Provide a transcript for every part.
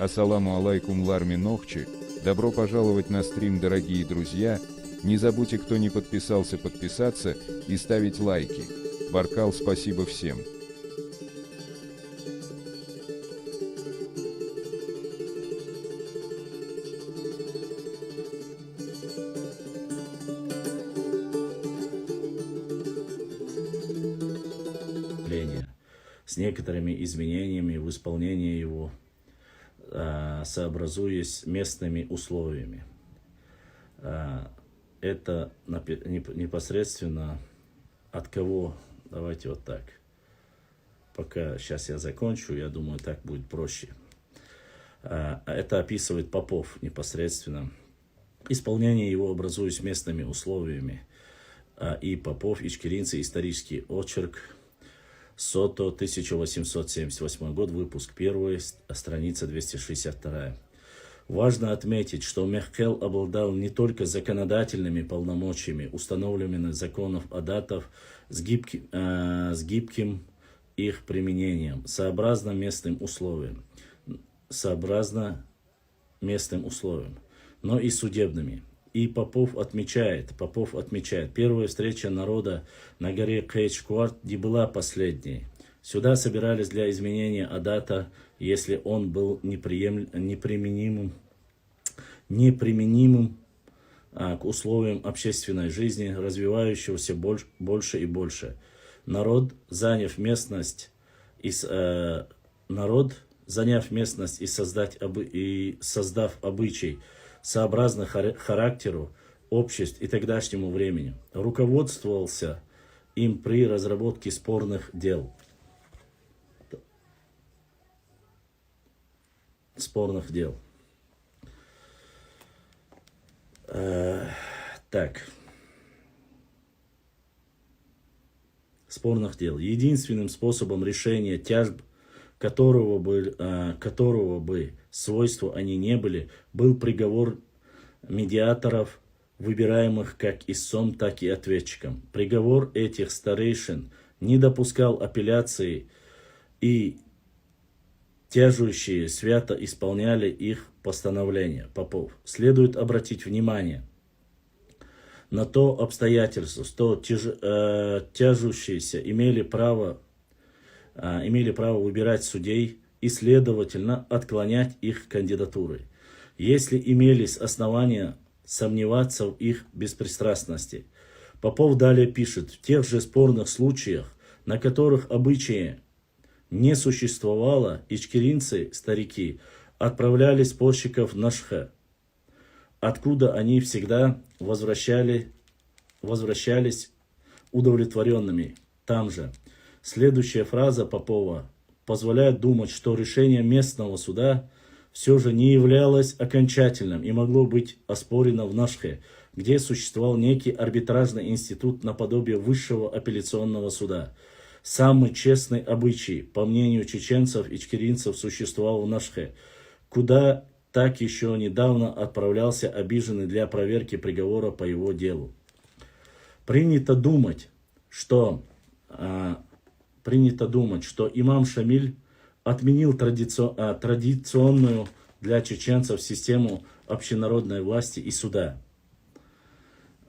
Ассаламу алейкум ларми нохчи. Добро пожаловать на стрим, дорогие друзья. Не забудьте, кто не подписался, подписаться и ставить лайки. Баркал, спасибо всем. С некоторыми изменениями в исполнении его, сообразуясь местными условиями. Это непосредственно от кого? Давайте вот так. Пока сейчас я закончу, я думаю, так будет проще. Это описывает Попов непосредственно. Исполнение его, образуясь местными условиями. И Попов, ичкеринцы, исторический очерк. Сото, 1878 год, выпуск 1, страница 262. Важно отметить, что Мехкел обладал не только законодательными полномочиями, установленными законов адатов с гибким их применением, сообразно местным условиям, но и судебными. И Попов отмечает, первая встреча народа на горе Кейчкуарт не была последней. Сюда собирались для изменения адата, если он был неприменимым к условиям общественной жизни, развивающегося больше и больше. Народ, заняв местность и создав обычай, сообразно характеру обществ и тогдашнему времени, руководствовался им при разработке спорных дел. Спорных дел. Единственным способом решения тяжб, которого бы свойства они не были, был приговор медиаторов, выбираемых как истцом, так и ответчиком. Приговор этих старейшин не допускал апелляции, и тяжущие свято исполняли их постановления. Попов. Следует обратить внимание на то обстоятельство, что тяжущиеся имели право выбирать судей и, следовательно, отклонять их кандидатуры, если имелись основания сомневаться в их беспристрастности. Попов далее пишет: в тех же спорных случаях, на которых обычаи не существовало, ичкеринцы, старики, отправляли спорщиков в Нашхе, откуда они всегда возвращались удовлетворенными там же. Следующая фраза Попова позволяет думать, что решение местного суда все же не являлось окончательным и могло быть оспорено в Нашхе, где существовал некий арбитражный институт наподобие высшего апелляционного суда. Самый честный обычай, по мнению чеченцев и ичкеринцев, существовал в Нашхе, куда так еще недавно отправлялся обиженный для проверки приговора по его делу. Принято думать, что имам Шамиль отменил традиционную для чеченцев систему общенародной власти и суда.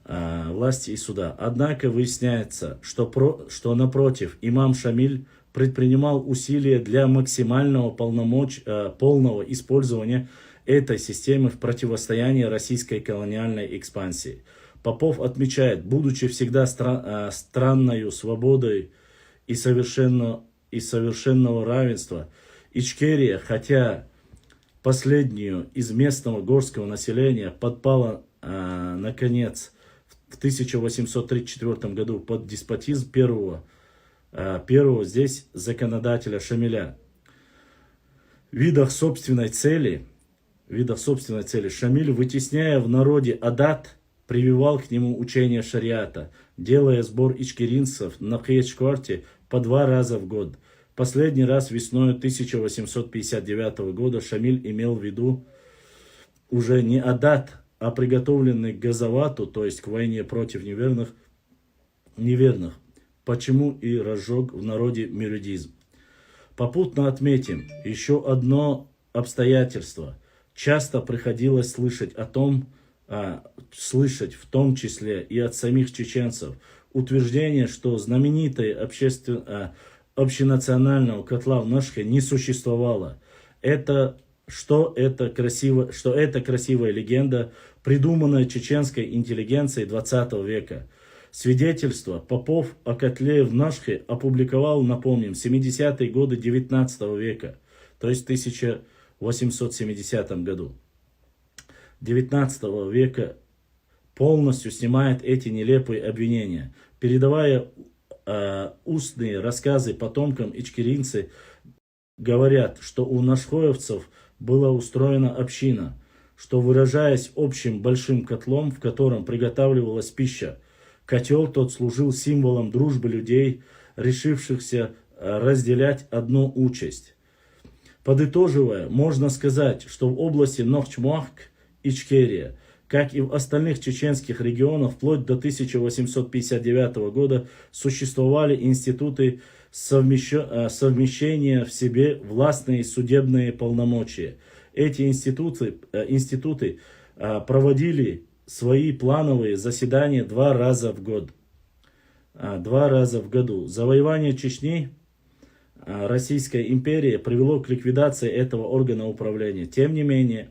Однако выясняется, что напротив, имам Шамиль предпринимал усилия для максимального полного использования этой системы в противостоянии российской колониальной экспансии. Попов отмечает: будучи всегда странною свободой и совершенного равенства, Ичкерия, хотя последнюю из местного горского населения подпала, наконец, в 1834 году под деспотизм первого здесь законодателя Шамиля. В видах собственной цели Шамиль, вытесняя в народе адат, прививал к нему учение шариата, делая сбор ичкеринцев на Кейчкуарте по 2 раза в год. Последний раз весной 1859 года Шамиль имел в виду уже не адат, а приготовленный к газавату, то есть к войне против неверных, почему и разжег в народе меридизм. Попутно отметим еще одно обстоятельства. Часто приходилось слышать в том числе и от самих чеченцев, утверждение, что знаменитые общенационального котла в Ношхе не существовало. Что это красивая легенда, придуманная чеченской интеллигенцией 20 века. Свидетельство Попов о котле в Ношхе опубликовал, напомним, в 70-е годы 19 века, то есть в 1870 году. 19 века полностью снимает эти нелепые обвинения, передавая устные рассказы потомкам ичкеринцы, говорят, что у нашхоевцев была устроена община, что, выражаясь общим большим котлом, в котором приготавливалась пища, котел тот служил символом дружбы людей, решившихся разделять одну участь. Подытоживая, можно сказать, что в области Нохчмуахк, Ичкерия, как и в остальных чеченских регионах, вплоть до 1859 года существовали институты совмещения в себе властные судебные полномочия. Эти институты проводили свои плановые заседания 2 раза в год. 2 раза в году. Завоевание Чечни Российской империи привело к ликвидации этого органа управления. Тем не менее,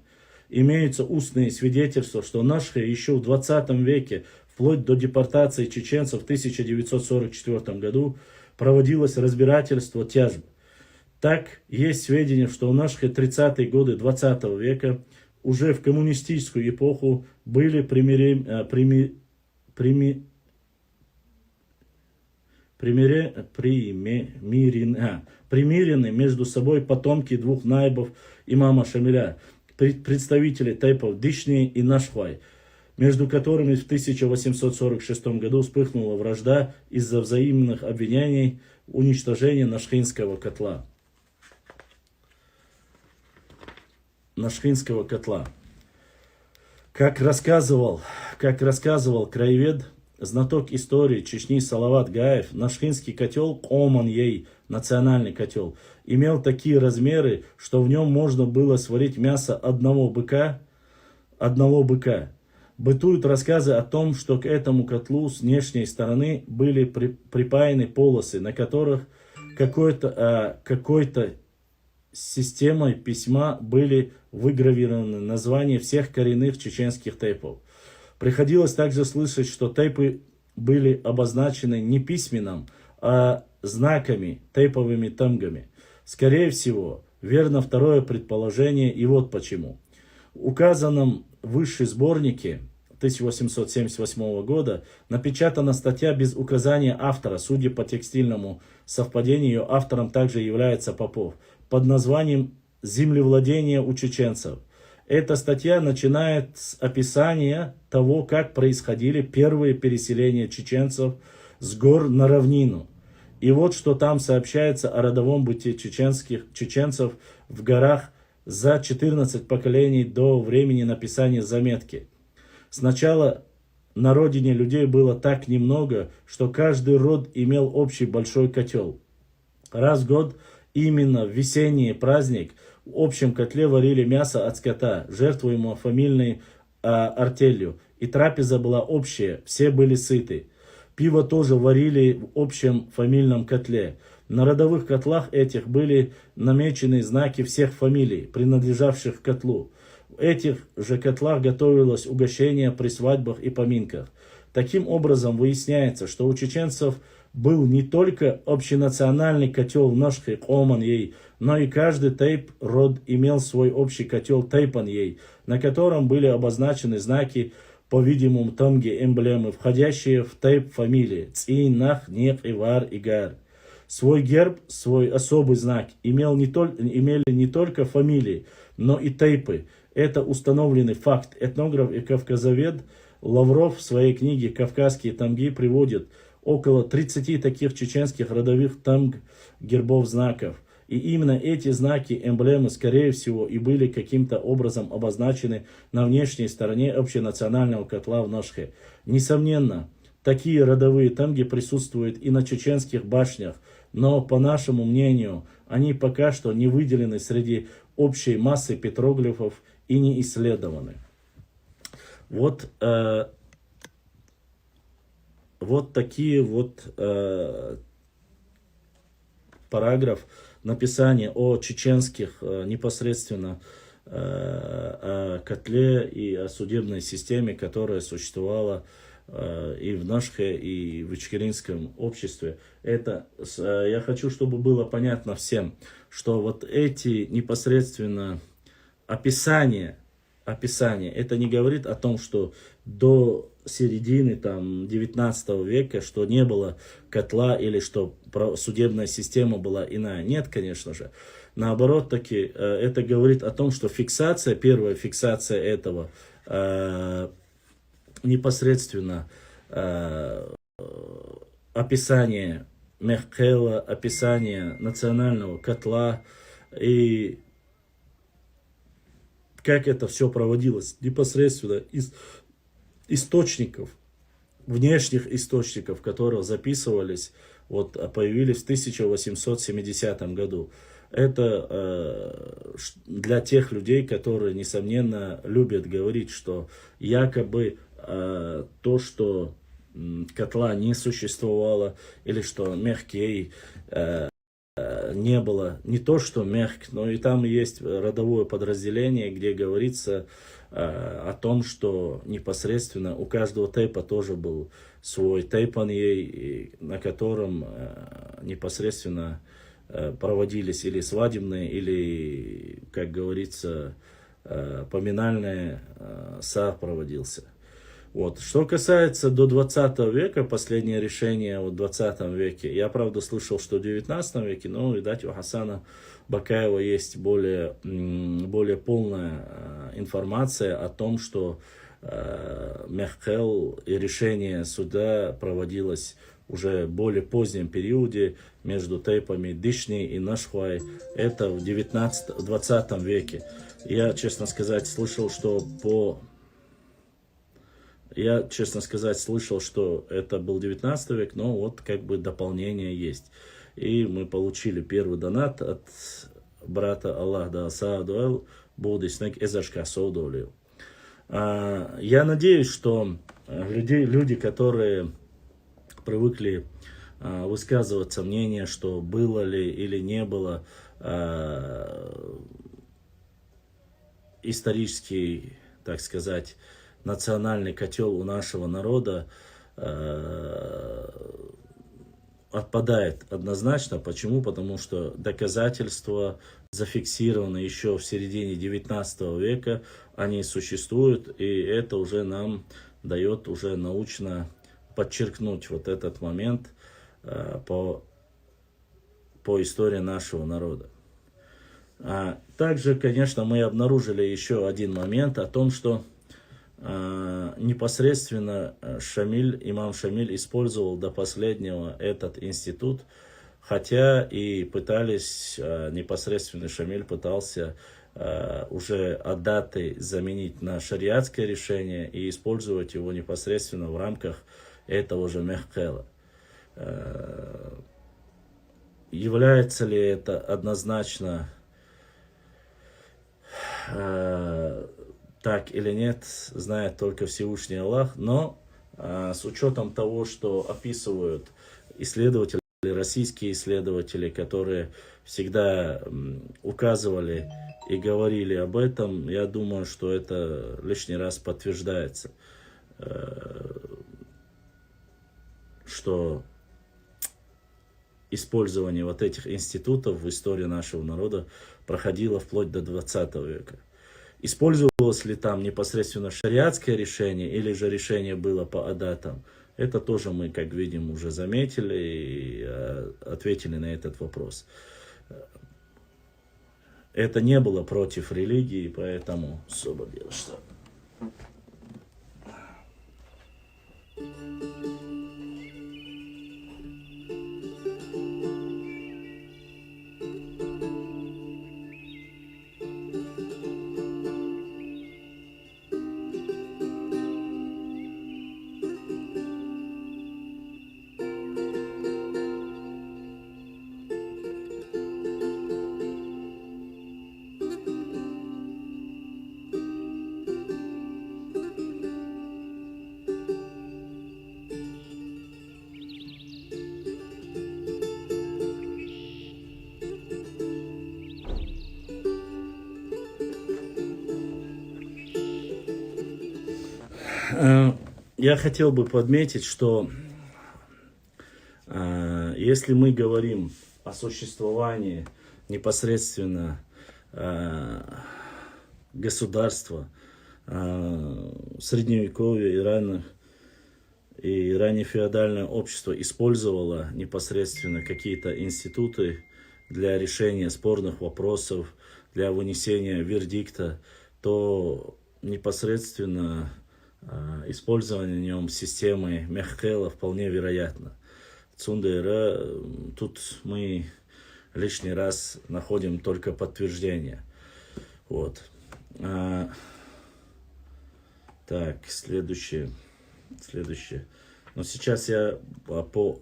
имеются устные свидетельства, что в Ношхе еще в 20 веке, вплоть до депортации чеченцев в 1944 году, проводилось разбирательство тяжб. Так, есть сведения, что в Ношхе 30-е годы 20 века уже в коммунистическую эпоху были примирены между собой потомки 2 наибов имама Шамиля, представители тайпов Дишни и Нашхвай, между которыми в 1846 году вспыхнула вражда из-за взаимных обвинений в уничтожении Нашхинского котла. Как рассказывал краевед, знаток истории Чечни Салават Гаев, Нашхинский котел, Оман-Ей, национальный котел, имел такие размеры, что в нем можно было сварить мясо одного быка. Бытуют рассказы о том, что к этому котлу с внешней стороны были припаяны полосы, на которых какой-то системой письма были выгравированы названия всех коренных чеченских тайпов. Приходилось также слышать, что тайпы были обозначены не письменным, а знаками, тайповыми тамгами. Скорее всего, верно второе предположение, и вот почему. В указанном выше сборнике 1878 года напечатана статья без указания автора, судя по текстильному совпадению, ее автором также является Попов, под названием «Землевладение у чеченцев». Эта статья начинает с описания того, как происходили первые переселения чеченцев с гор на равнину. И вот что там сообщается о родовом бытии чеченцев в горах за 14 поколений до времени написания заметки. Сначала на родине людей было так немного, что каждый род имел общий большой котел. Раз в год, именно в весенний праздник, в общем котле варили мясо от скота, жертвуемого фамильной артелью, и трапеза была общая, все были сыты. Пиво тоже варили в общем фамильном котле. На родовых котлах этих были намечены знаки всех фамилий, принадлежавших к котлу. В этих же котлах готовилось угощение при свадьбах и поминках. Таким образом выясняется, что у чеченцев был не только общенациональный котел в Ношхе Оман-Ей, но и каждый тайп-род имел свой общий котел Тайпан-Ей, на котором были обозначены знаки, по-видимому, тамги, эмблемы, входящие в тайп-фамилии Ци, Нах, Нек, Ивар и Гар. Свой герб, свой особый знак имели не только фамилии, но и тайпы. Это установленный факт. Этнограф и кавказовед Лавров в своей книге «Кавказские тамги» приводит около 30 таких чеченских родовых тамг, гербов, знаков. И именно эти знаки, эмблемы, скорее всего, и были каким-то образом обозначены на внешней стороне общенационального котла в Ношхе. Несомненно, такие родовые тамги присутствуют и на чеченских башнях, но, по нашему мнению, они пока что не выделены среди общей массы петроглифов и не исследованы. Вот, вот такие вот параграф написания о чеченских непосредственно о котле и о судебной системе, которая существовала и в Нашхе, и в ичкеринском обществе. Это, я хочу, чтобы было понятно всем, что вот эти непосредственно описания, это не говорит о том, что до середины там, 19 века, что не было котла или что судебная система была иная. Нет, конечно же. Наоборот, таки, это говорит о том, что фиксация, первая фиксация этого непосредственно описание Мехкела, описание национального котла и как это все проводилось непосредственно из источников, внешних источников, которые записывались, вот, появились в 1870 году. Это для тех людей, которые, несомненно, любят говорить, что якобы то, что котла не существовало, или что мягкий не было, не то что мягк, но и там есть родовое подразделение, где говорится о том, что непосредственно у каждого тейпа тоже был свой тейпаньей, на котором непосредственно проводились или свадебные, или, как говорится, поминальные сар проводился. Вот. Что касается до 20 века, последнее решение в 20 веке, я, правда, слышал, что в 19 веке, но, видать, у Хасана Бакаева есть более полная информация о том, что Мехкел и решение суда проводилось уже в более позднем периоде между тейпами Дишни и Нашхуай. Это в 20 веке. Я, честно сказать, слышал, что это был 19 век, но вот как бы дополнение есть. И мы получили первый донат от брата Аллах да Саадуэл Будиснек Эзашка Соудолил. Я надеюсь, что люди, которые привыкли высказываться мнение, что было ли или не было исторический, так сказать, национальный котел у нашего народа, отпадает однозначно. Почему? Потому что доказательства зафиксированы еще в середине 19 века, они существуют, и это уже нам дает уже научно подчеркнуть вот этот момент по истории нашего народа. Также, конечно, мы обнаружили еще один момент о том, что непосредственно имам Шамиль использовал до последнего этот институт, хотя и непосредственно Шамиль пытался уже даты заменить на шариатское решение и использовать его непосредственно в рамках этого же Мехкела. Является ли это однозначно так или нет, знает только Всевышний Аллах, но с учетом того, что описывают исследователи, российские исследователи, которые всегда указывали и говорили об этом, я думаю, что это лишний раз подтверждается, что использование вот этих институтов в истории нашего народа проходило вплоть до 20 века. Использовалось ли там непосредственно шариатское решение или же решение было по адатам? Это тоже мы, как видим, уже заметили и ответили на этот вопрос. Это не было против религии, поэтому особо дело что. Я хотел бы подметить, что если мы говорим о существовании непосредственно государства средневековья и ранее феодальное общество использовало непосредственно какие-то институты для решения спорных вопросов, для вынесения вердикта, то непосредственно использование в нем системы Мехкела вполне вероятно. Цундера, тут мы лишний раз находим только подтверждение. Вот. Так, следующее. Но сейчас я по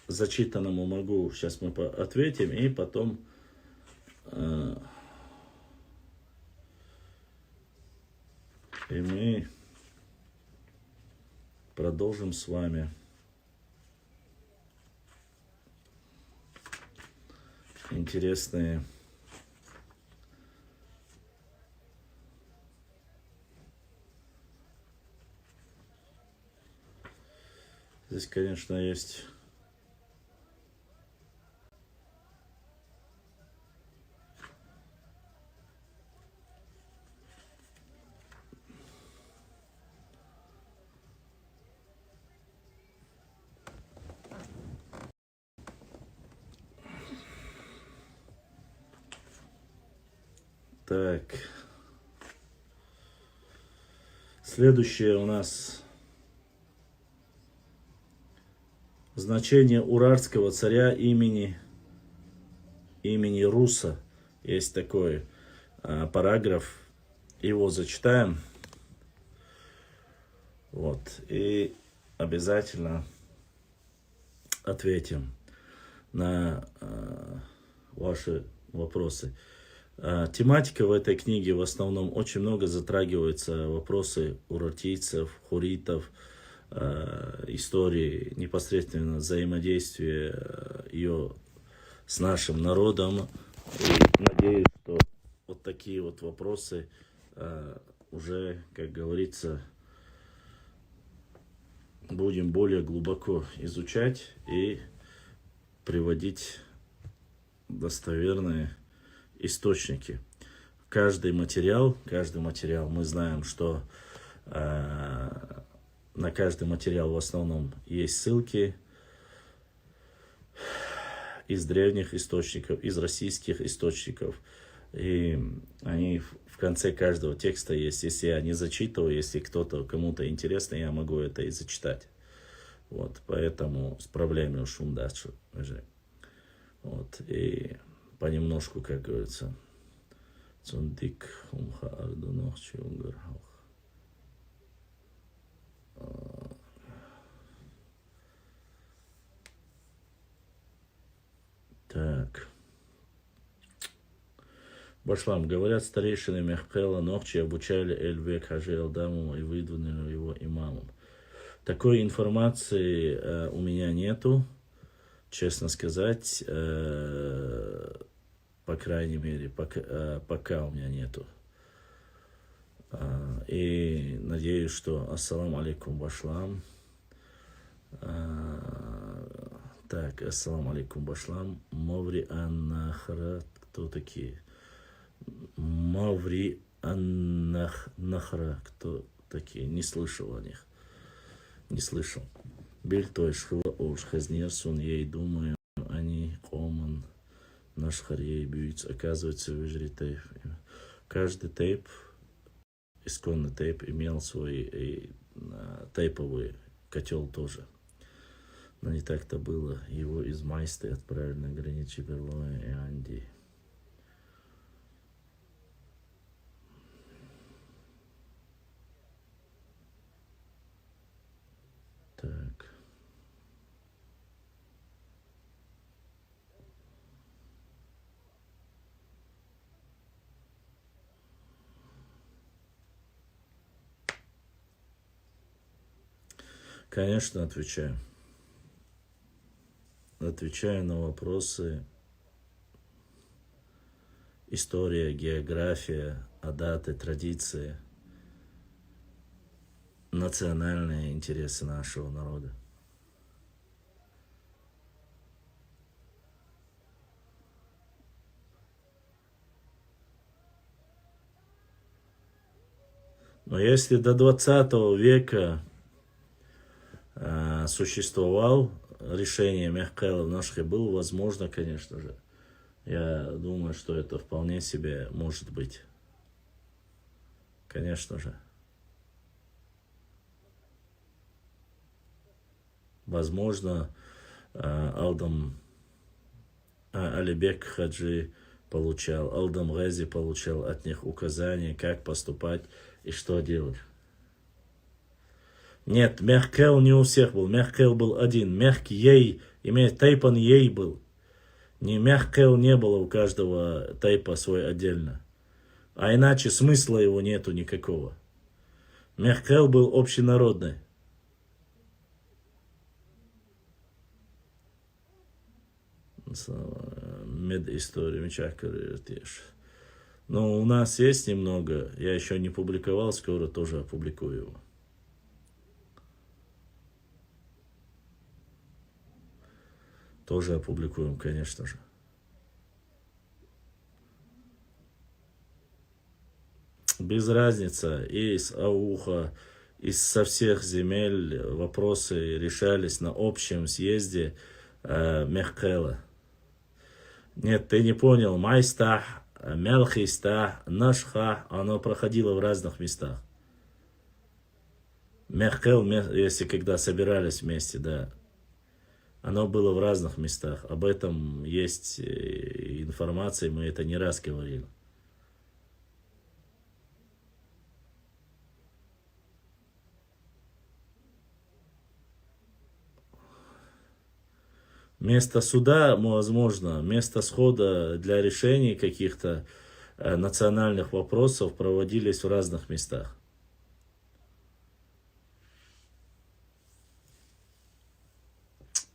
зачитанному могу, сейчас мы ответим, и потом и мы продолжим с вами интересные здесь, конечно, есть так. Следующее у нас значение уральского царя имени Руса. Есть такой параграф, его зачитаем. Вот. И обязательно ответим на ваши вопросы. Тематика в этой книге в основном очень много затрагивается вопросы урартийцев, хуритов, истории непосредственно взаимодействия ее с нашим народом. И надеюсь, что вот такие вот вопросы уже, как говорится, будем более глубоко изучать и приводить достоверные источники. Каждый материал, мы знаем, что на каждый материал в основном есть ссылки из древних источников, из российских источников. И они в конце каждого текста есть. Если я не зачитываю, если кому-то интересно, я могу это и зачитать. Вот, поэтому справляем уж удачу. Вот, и понемножку, как говорится, цундик умха ардунох чунгархах. Так. Башлам. Говорят, старейшины Мехпела Нохчи обучали Эльбек Хаджи Алдаму и выдвинули его имамом. Такой информации у меня нету, честно сказать, по крайней мере, пока у меня нету. И надеюсь, что ассаламу алейкум башлам. Так, ассаламу алейкум башлам. Маври Аннахра. Кто такие? Маври Аннахра. Кто такие? Не слышал о них. Не слышал. Биль той шхила ош хазнерсун. Я думаю, они коман наш харей бьются. Оказывается, выжри тейп. Каждый тейп, исконный тейп, имел свой тейповый котел тоже. Но не так-то было. Его из Майсты отправили на границу Берлоя и Андии. Так. Конечно, отвечаю. Отвечаю на вопросы. История, география, адаты, традиции. национальные интересы нашего народа. Но если до 20 века существовал решение Мехкела в Ношхе, было возможно, конечно же. Я думаю, что это вполне себе может быть. Конечно же. Возможно, Алдам Алибек Хаджи получал, Алдам Гази получал от них указания, как поступать и что делать. Нет, Мехкел не у всех был. Мехкел был один. Мехкей, имеет тайпан ей был. Не Мехкел не было у каждого тайпа свой отдельно. А иначе смысла его нету никакого. Мехкел был общенародный. Медисторию чакры. Но у нас есть немного. Я еще не публиковал, скоро тоже опубликую его. Тоже опубликуем, конечно же. Без разницы, и из Ауха, и со всех земель вопросы решались на общем съезде Мехкела. Нет, ты не понял. Майстах, Мелхистах, Нашха, оно проходило в разных местах. Мехкел, если когда собирались вместе, да. Оно было в разных местах. Об этом есть информация, мы это не раз говорили. Место суда, возможно, место схода для решения каких-то национальных вопросов проводились в разных местах.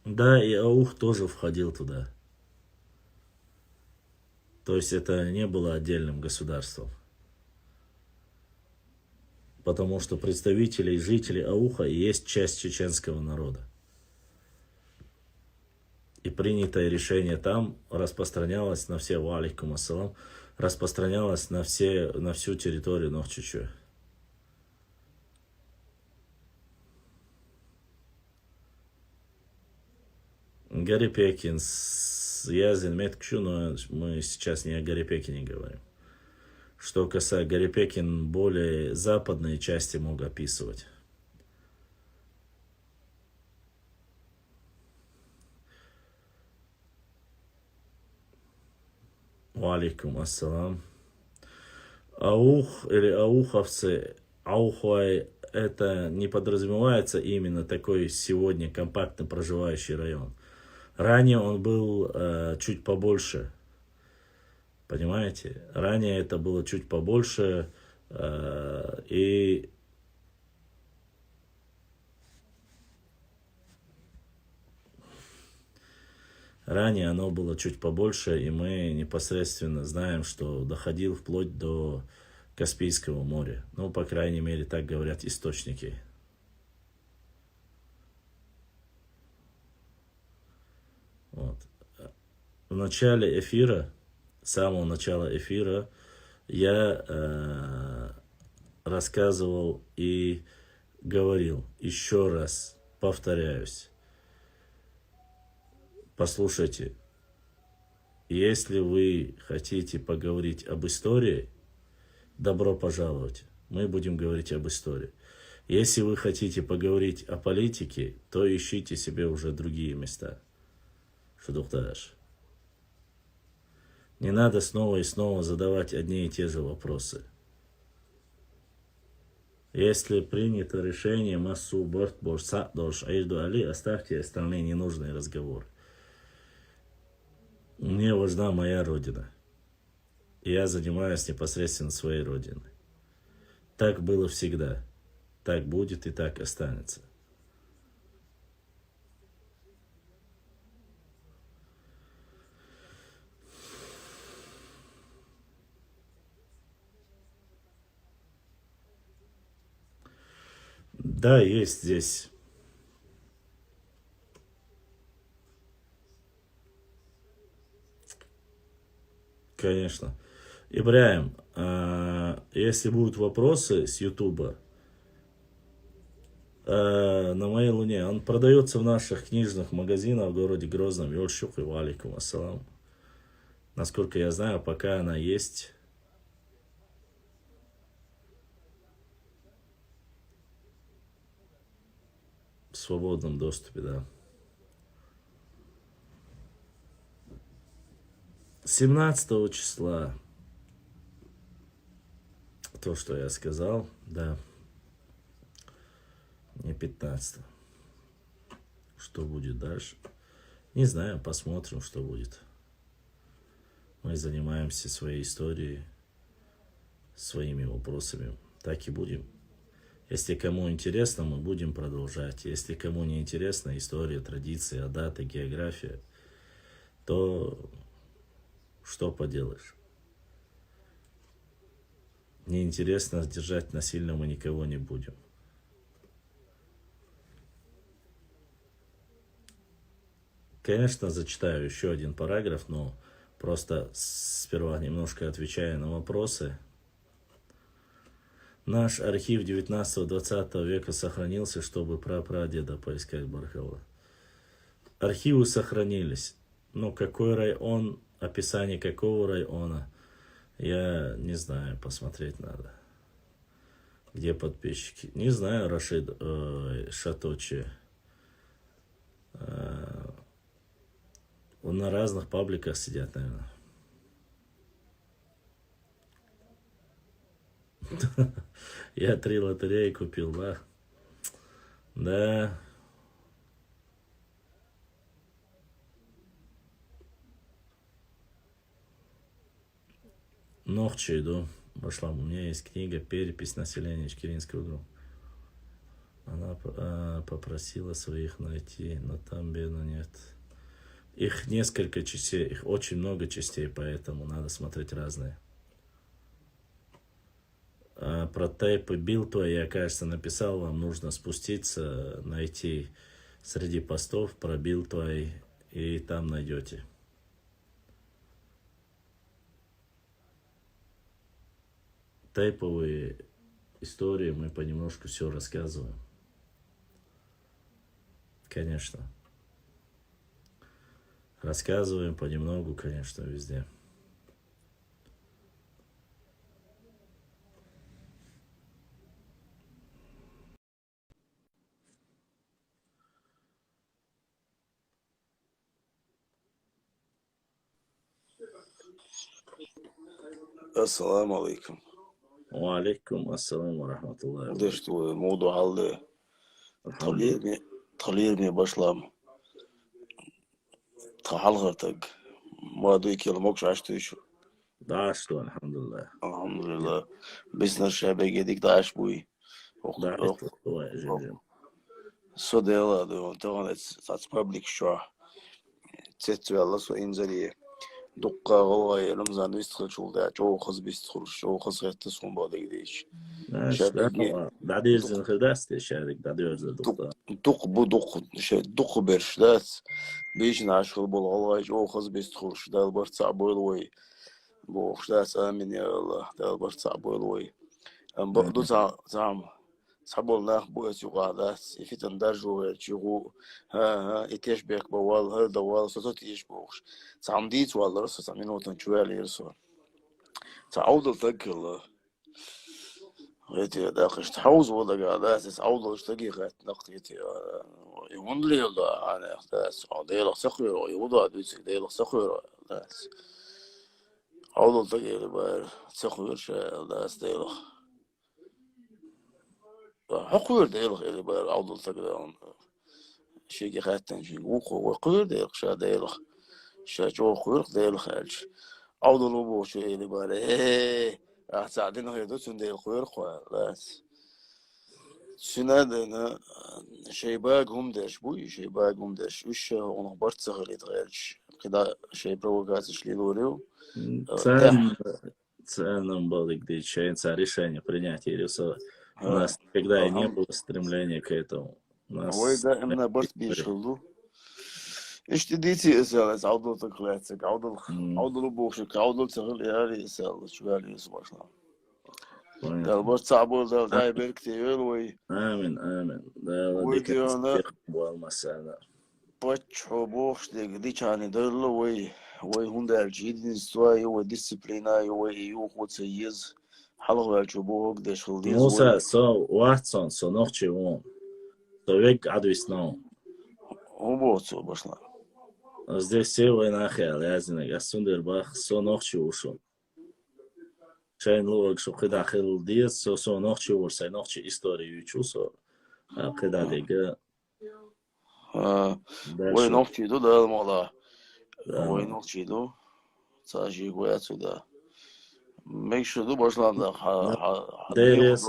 Да, и Аух тоже входил туда. То есть это не было отдельным государством. Потому что представители и жители Ауха и есть часть чеченского народа. И принятое решение там распространялось на все, валейкум ассалам, распространялось на всю территорию Нохчичу. Гарипекин, Язин, Меткшу, но мы сейчас не о Гарипекине говорим. Что касается Гарипекин, более западные части мог описывать. Валикум ассалам. Аух или ауховцы, аухуай, это не подразумевается именно такой сегодня компактно проживающий район. Ранее он был чуть побольше. Понимаете? Ранее это было чуть побольше. И ранее оно было чуть побольше, и мы непосредственно знаем, что доходил вплоть до Каспийского моря. Ну, по крайней мере, так говорят источники. Вот. В начале эфира, с самого начала эфира, я рассказывал и говорил, еще раз повторяюсь. Послушайте, если вы хотите поговорить об истории, добро пожаловать. Мы будем говорить об истории. Если вы хотите поговорить о политике, то ищите себе уже другие места. Шудухташ. Не надо снова и снова задавать одни и те же вопросы. Если принято решение массу борт борса дош айду али, оставьте остальные ненужные разговоры. Мне важна моя родина. Я занимаюсь непосредственно своей родиной. Так было всегда. Так будет и так останется. Да, есть здесь. Конечно. Ибраим, если будут вопросы с Ютуба, на моей луне, он продается в наших книжных магазинах в городе Грозном. Йошук и валикум ассалам. Насколько я знаю, пока она есть в свободном доступе, да. 17 числа, то, что я сказал, да, не 15. Что будет дальше? Не знаю, посмотрим, что будет. Мы занимаемся своей историей, своими вопросами. Так и будем. Если кому интересно, мы будем продолжать. Если кому не интересна история, традиции, даты, география, то что поделаешь? Неинтересно держать насильно мы никого не будем. Конечно, зачитаю еще один параграф, но просто сперва немножко отвечая на вопросы. Наш архив 19-20 века сохранился, чтобы прапрадеда поискать Баркалла. Архивы сохранились, но какой район, описание какого района, я не знаю, посмотреть надо. Где подписчики? Не знаю, Рашид Шаточи. На разных пабликах сидят, наверное. Я 3 лотереи купил, да? Да. Ночью иду. Пошла. У меня есть книга «Перепись населения Ичкеринского округа». Она попросила своих найти, но там бедно нет. Их несколько частей, их очень много частей, поэтому надо смотреть разные. Про тейпы Билтуа я, кажется, написал, вам нужно спуститься, найти среди постов про Билтуа, и там найдете. Тейповые истории мы понемножку все рассказываем. Конечно. Рассказываем понемногу, конечно, везде. السلام عليكم. وعليكم السلام ورحمة الله ده وبركاته. что موضوع على الحمد لله. تغيير başlam. تحلغتك ما ديك الموكش عشت شو. دعشتو الحمد لله. الحمد لله. بسنا الشعب جديك داعش بوي. دعشتو يا جمجم. Så det är det då ett public show. Sätt väl så inzali. دقة غواية رمزان بيستخل شغل ده جو خز بيستخل جو خز غير تسون بعد يديش شابي بعد يرزن خداست شارك بعد يرزن دقة دق بدق شيء دق برش دات بيش نعشق بالغواية جو خز بيستخل ده البرتع بولوي بوخش دات آمين يا الله ده البرتع بولوي أم بقدو زعم صحبول ناخ بويس يقعدات في تندرجو يشيغو ها إتيش بيك بوال هل دوال سوتو تيش بوخش زعم ديت والله رسو زعمينو تنشوال يرسو تعود الثقل غيتي داخش تحوز ولا قعدات تعود اشتقي غيت نقطيتي يقول لي الله أنا أحداث عديل سخير يوضع دوس ديل سخير ناس عود الثقل بار سخير شيء ناس ديل حقور ديلخ اللي بقى عوض الثقل شيء خاتن شيء وقور ديلخ شا ديلخ شا جو قور ديلخ الش عوض الوبو شيء اللي بقى إيه أحسن هي دوسون ديل قور خلاص سنادنا شيء باقهم داش بوي شيء باقهم داش وش هو برت صغير يتغيرش كده شيء بروقاتش ليلوريو Ценным было, где чаяться решение принятия рисовать. У нас никогда и не Alhamdulillah. было стремления к этому. У Вой нас... да именно борт бишилду. İşte diyeti eserler, avdol takılayacak, avdolu boşluk, avdol takıl yani eserler, şu hali başla. Del borç sabır del day belki öyle vay. Амин, амин. Да, Vay владыка diyorlar, всех болмаса. paço boş de diçani derlo vay. Vay hunda elçidin istuay, vay disiplinay, vay yok what's yiz. Halı elço boğuk deşildiz vay. Musa, so Watson, so ночи он. So век аду сном. O boğutsu başla. Здесь все война хел, язина, я сундербах, so ночи ушел. Шайн луак, что когда хел диес, so ночи ушел, ночи историю чусо. А когда дега, Vay nokçuydu da mala. да, Vay nokçuydu. Sadece koyatsu da. Mekşudu başlandı. Дерес,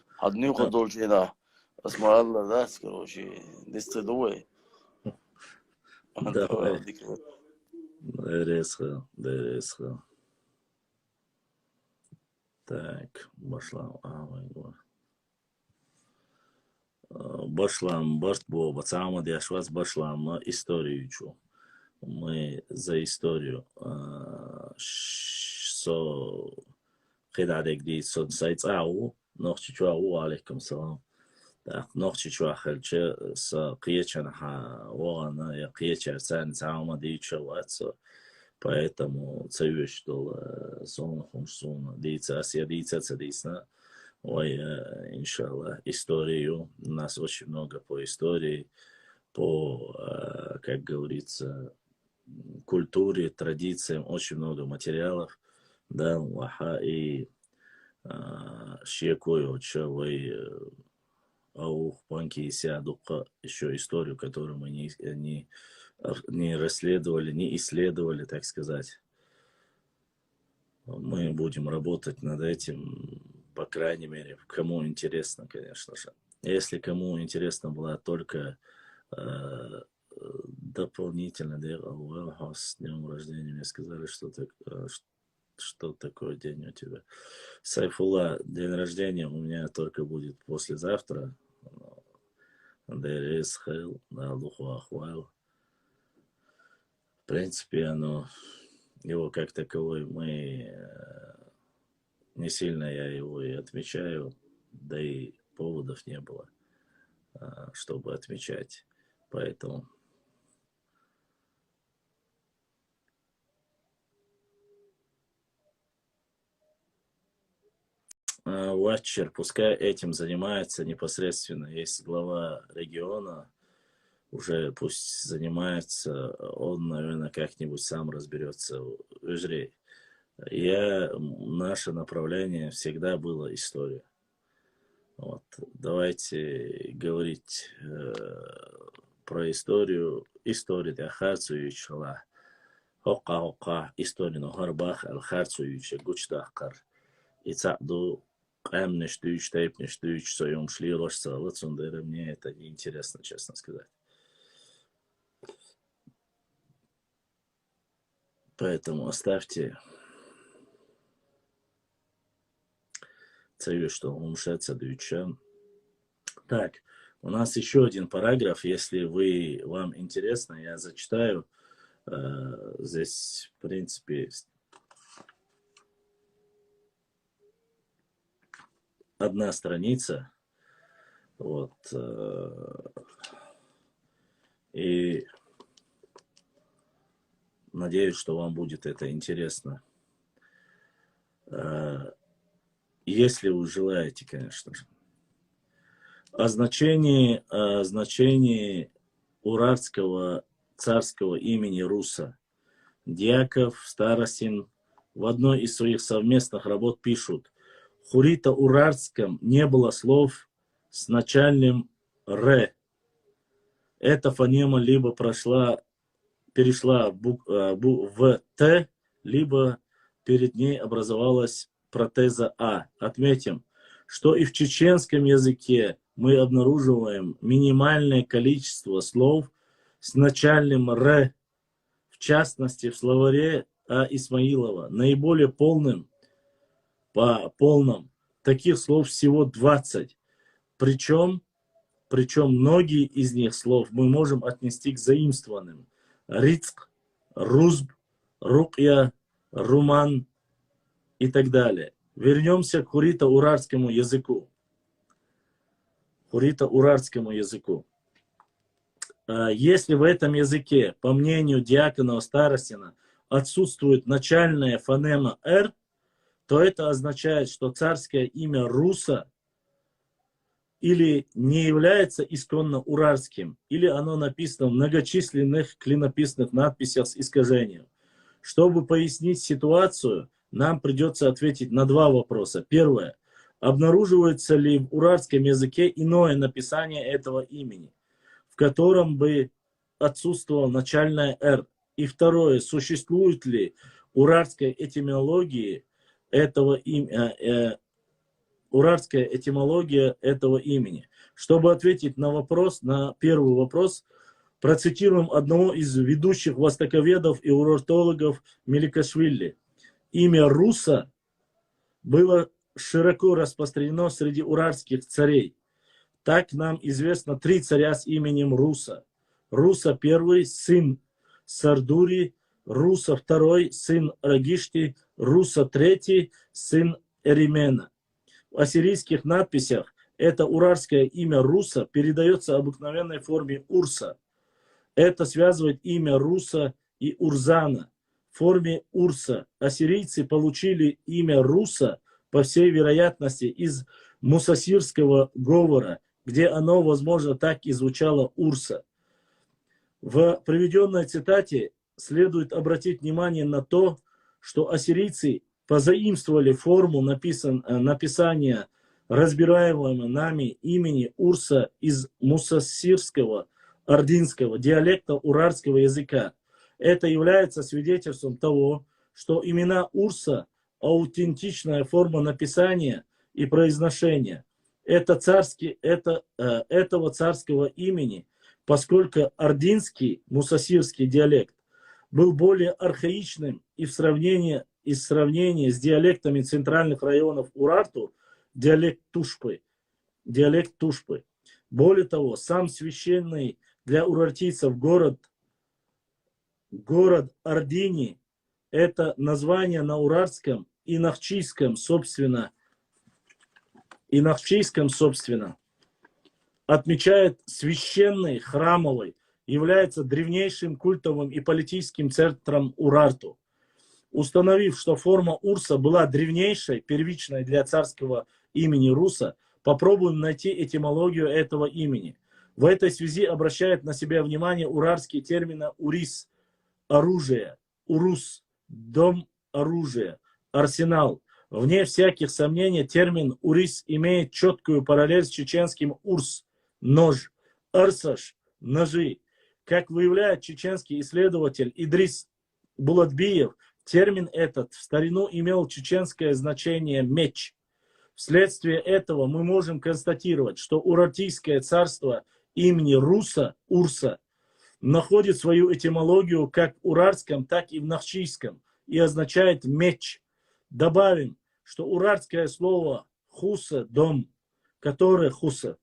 Hadni kodolcu da. Asmaalla da skroşi. Diste doy. давай, дерес. Так, Башлам, Бартбо, Бацама, Диашвац, Башлам, историю чу. Мы за историю. Со خدعة جديد صد سايت نوختي شو عليكم السلام. نوختي شو خلش قيتشنا وانا я قيتش سان تعاوم دي شوات поэтому цевиш дол сон хумсун дица асия дица цадисна. Ой, иншаллах, историю. У нас очень много по истории, по, как говорится, культуре, традициям, очень много материалов. Да, и щекой, чавой, аух, панки и сядука, еще историю, которую мы не расследовали, не исследовали, так сказать. Мы будем работать над этим, по крайней мере, кому интересно, конечно же. Если кому интересно была только дополнительно, с днем рождения, мне сказали, что такое день у тебя. Сайфулла, день рождения у меня только будет послезавтра. В принципе, его как таковой мы не сильно я его и отмечаю, да и поводов не было, чтобы отмечать. Поэтому Ватчер, пускай этим занимается непосредственно. Есть глава региона, уже пусть занимается, он, наверное, как-нибудь сам разберется. Наше направление всегда было история. Вот. Давайте говорить про историю. История Ахарцуючла. Хока, история Нохарбах, Алхарцуюча, Гучдахкар. И цаду Амнештуч, Тайпнештуч, своем шли ложца, Лацундера. Мне это неинтересно, честно сказать. Поэтому оставьте целью, что умшется дюча. Так, у нас еще один параграф, если вам интересно, я зачитаю. Здесь, в принципе, одна страница. Вот. И надеюсь, что вам будет это интересно. Если вы желаете, конечно же. О значении урартского царского имени Руса. Дьяков, Старостин в одной из своих совместных работ пишут: в хурита-урартском не было слов с начальным «ре». Эта фонема либо перешла в «т», либо перед ней образовалась протеза «а». Отметим, что и в чеченском языке мы обнаруживаем минимальное количество слов с начальным «р», в частности, в словаре А. Исмаилова. Наиболее полным, по полном таких слов всего 20. Причем многие из них слов мы можем отнести к заимствованным. Рицк, рузб, рукья, руман и так далее. Вернемся к хурито-уральскому языку. Если в этом языке, по мнению Дьяконова Старостина, отсутствует начальная фонема «р», то это означает, что царское имя Руса или не является исконно уральским, или оно написано в многочисленных клинописных надписях с искажением. Чтобы пояснить ситуацию, нам придется ответить на два вопроса. Первое. Обнаруживается ли в уральском языке иное написание этого имени, в котором бы отсутствовала начальная «р»? И второе. Существует ли уральская этимология этого имени? Чтобы ответить на первый вопрос, процитируем одного из ведущих востоковедов и урартологов Меликашвили. Имя Руса было широко распространено среди уральских царей. Так нам известно 3 царя с именем Руса. Руса I, сын Сардури, Руса II, сын Рагишти, Руса III, сын Эримена. В ассирийских надписях это уральское имя Руса передается в обыкновенной форме Урса. Это связывает имя Руса и Урзана. В форме Урса ассирийцы получили имя Руса, по всей вероятности, из мусасирского говора, где оно, возможно, так и звучало Урса. В приведенной цитате следует обратить внимание на то, что ассирийцы позаимствовали форму написания разбираемого нами имени Урса из мусасирского ординского диалекта уральского языка. Это является свидетельством того, что имена Урса – аутентичная форма написания и произношения этого царского имени, поскольку ординский мусасирский диалект был более архаичным и в сравнении с диалектами центральных районов Урарту, диалект Тушпы. Более того, сам священный для урартийцев город Ордини – это название на уральском и навчийском, собственно, отмечает священный, храмовый, является древнейшим культовым и политическим центром Урарту. Установив, что форма Урса была древнейшей, первичной для царского имени Руса, попробуем найти этимологию этого имени. В этой связи обращает на себя внимание уральские термины «урис» – оружие, «урус» – дом оружия, «арсенал». Вне всяких сомнений термин «урис» имеет четкую параллель с чеченским «урс» – нож, «арсаш» – ножи. Как выявляет чеченский исследователь Идрис Булатбиев, термин этот в старину имел чеченское значение «меч». Вследствие этого мы можем констатировать, что урартийское царство имени Руса, Урса, находит свою этимологию как в уральском, так и в навчийском и означает «меч». Добавим, что уральское слово «хуса» – «дом», которое «хуса»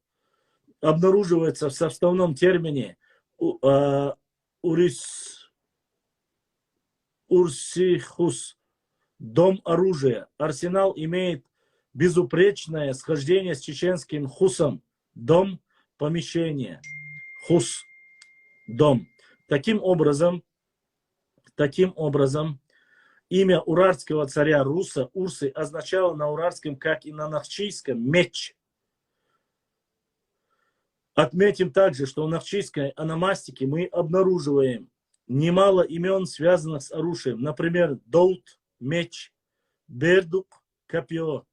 обнаруживается в составном термине «урсихус» – «дом оружия». Арсенал имеет безупречное схождение с чеченским «хусом» – «дом», «помещение», «хус» – «дом». Таким образом, имя уральского царя Руса, Урсы, означало на уральском, как и на навчийском, «меч». Отметим также, что в навчийской ономастике мы обнаруживаем немало имен, связанных с оружием. Например, Доут – меч, Бердук – копье,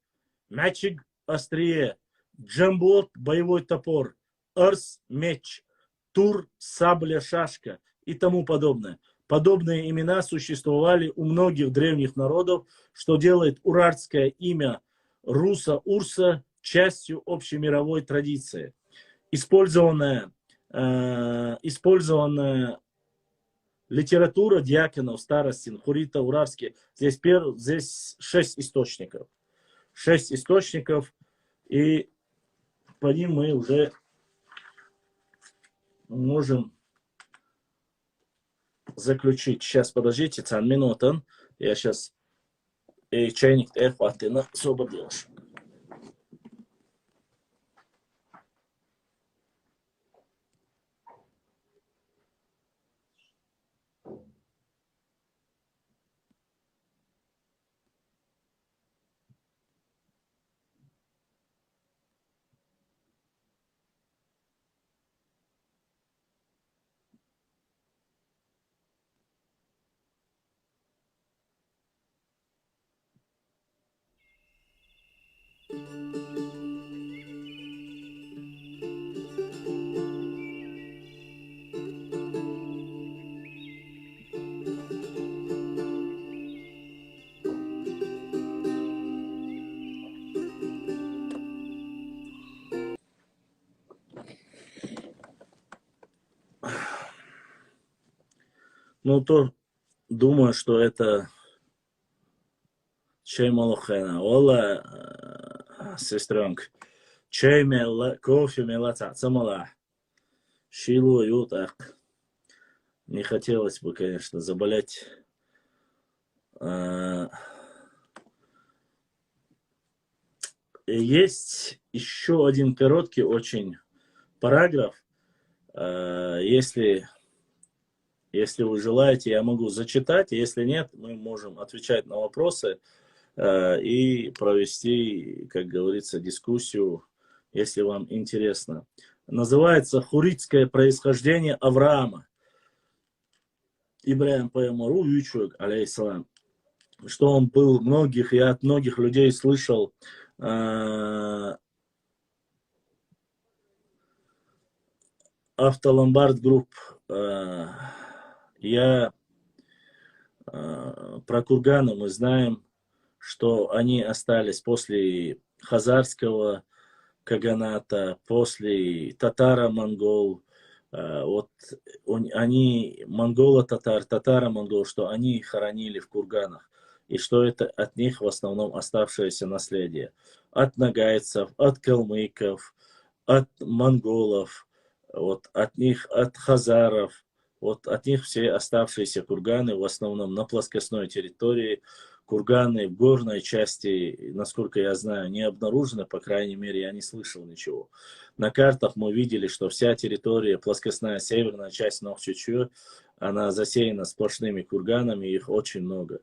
Мячиг – острие, Джамбот – боевой топор, Арс – меч, Тур – сабля, шашка и тому подобное. Подобные имена существовали у многих древних народов, что делает уральское имя Руса, Урса частью общемировой традиции. Использованная литература Дьяконов, Старостин, Хурита, Уральский, здесь 6 источников. 6 источников, и по ним мы уже можем заключить. Сейчас, подождите, 10 минут. Я сейчас чайник хватит, освободишь. Ну, то думаю, что это чай молохена. Ола, сестренка. Чай мела, кофе мела, самала. Шилую так. Не хотелось бы, конечно, заболеть. Есть еще один короткий очень параграф. Если вы желаете, я могу зачитать. Если нет, мы можем отвечать на вопросы и провести, как говорится, дискуссию, если вам интересно. Называется «Хуритское происхождение Авраама». Ибрахим Пайамару Ючук, алейхиссалам. Что он был многих, я от многих людей слышал Автоломбард Групп. Я про курганы мы знаем, что они остались после хазарского каганата, после татаро-монгол. Вот они, монголо-татар, татаро-монгол, что они хоронили в курганах. И что это от них в основном оставшееся наследие. От нагайцев, от калмыков, от монголов, вот от них, от хазаров. Вот от них все оставшиеся курганы в основном на плоскостной территории. Курганы в горной части, насколько я знаю, не обнаружены, по крайней мере, я не слышал ничего. На картах мы видели, что вся территория, плоскостная северная часть Нохчичу, она засеяна сплошными курганами, их очень много.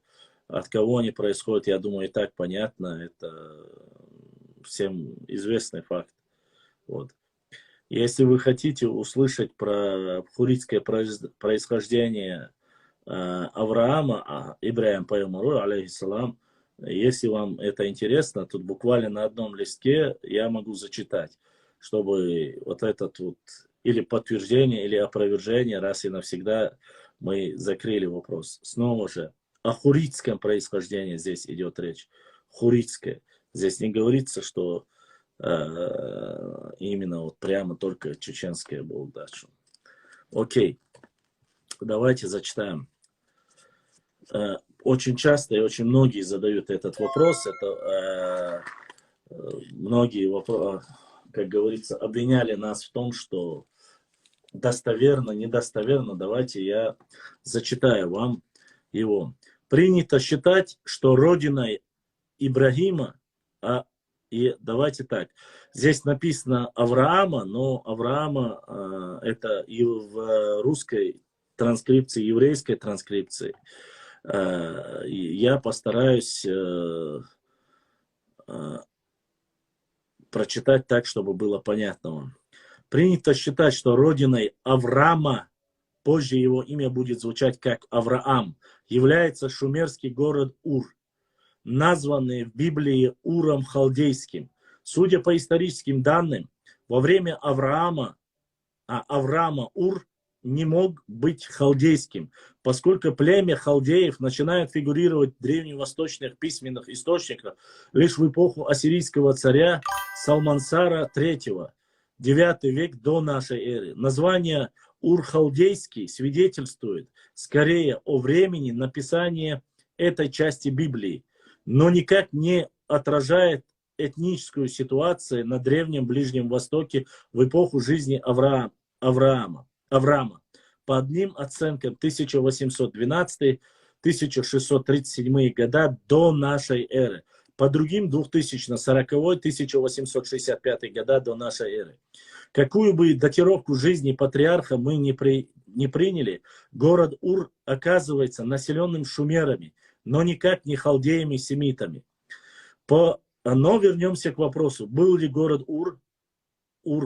От кого они происходят, я думаю, и так понятно, это всем известный факт. Вот. Если вы хотите услышать про хуритское происхождение Авраама, Ибрахим Пайамару, алейхиссалам, если вам это интересно, тут буквально на одном листке я могу зачитать, чтобы вот этот вот или подтверждение, или опровержение раз и навсегда мы закрыли вопрос. Снова же о хуритском происхождении здесь идет речь. Хуритское. Здесь не говорится, что именно вот прямо только чеченское было дальше. Окей. Давайте зачитаем. Очень часто и очень многие задают этот вопрос. Это многие, как говорится, обвиняли нас в том, что достоверно, недостоверно. Давайте я зачитаю вам его. Принято считать, что родиной Ибрагима, и давайте так, здесь написано Авраама, но Авраама это и в русской транскрипции, еврейской транскрипции. Я постараюсь прочитать так, чтобы было понятно вам. Принято считать, что родиной Авраама, позже его имя будет звучать как Авраам, является шумерский город Ур, названный в Библии Уром Халдейским. Судя по историческим данным, во время Авраама Ур не мог быть халдейским, поскольку племя халдеев начинает фигурировать в древневосточных письменных источниках лишь в эпоху ассирийского царя Салмансара III, 9 век до нашей эры. Название Ур-Халдейский свидетельствует скорее о времени написания этой части Библии, но никак не отражает этническую ситуацию на Древнем Ближнем Востоке в эпоху жизни Авраама. По одним оценкам 1812-1637 года до нашей эры. По другим 2040-1865 года до нашей эры. Какую бы датировку жизни патриарха мы не приняли, город Ур оказывается населенным шумерами, но никак не халдеями-семитами. Но вернемся к вопросу, был ли город Ур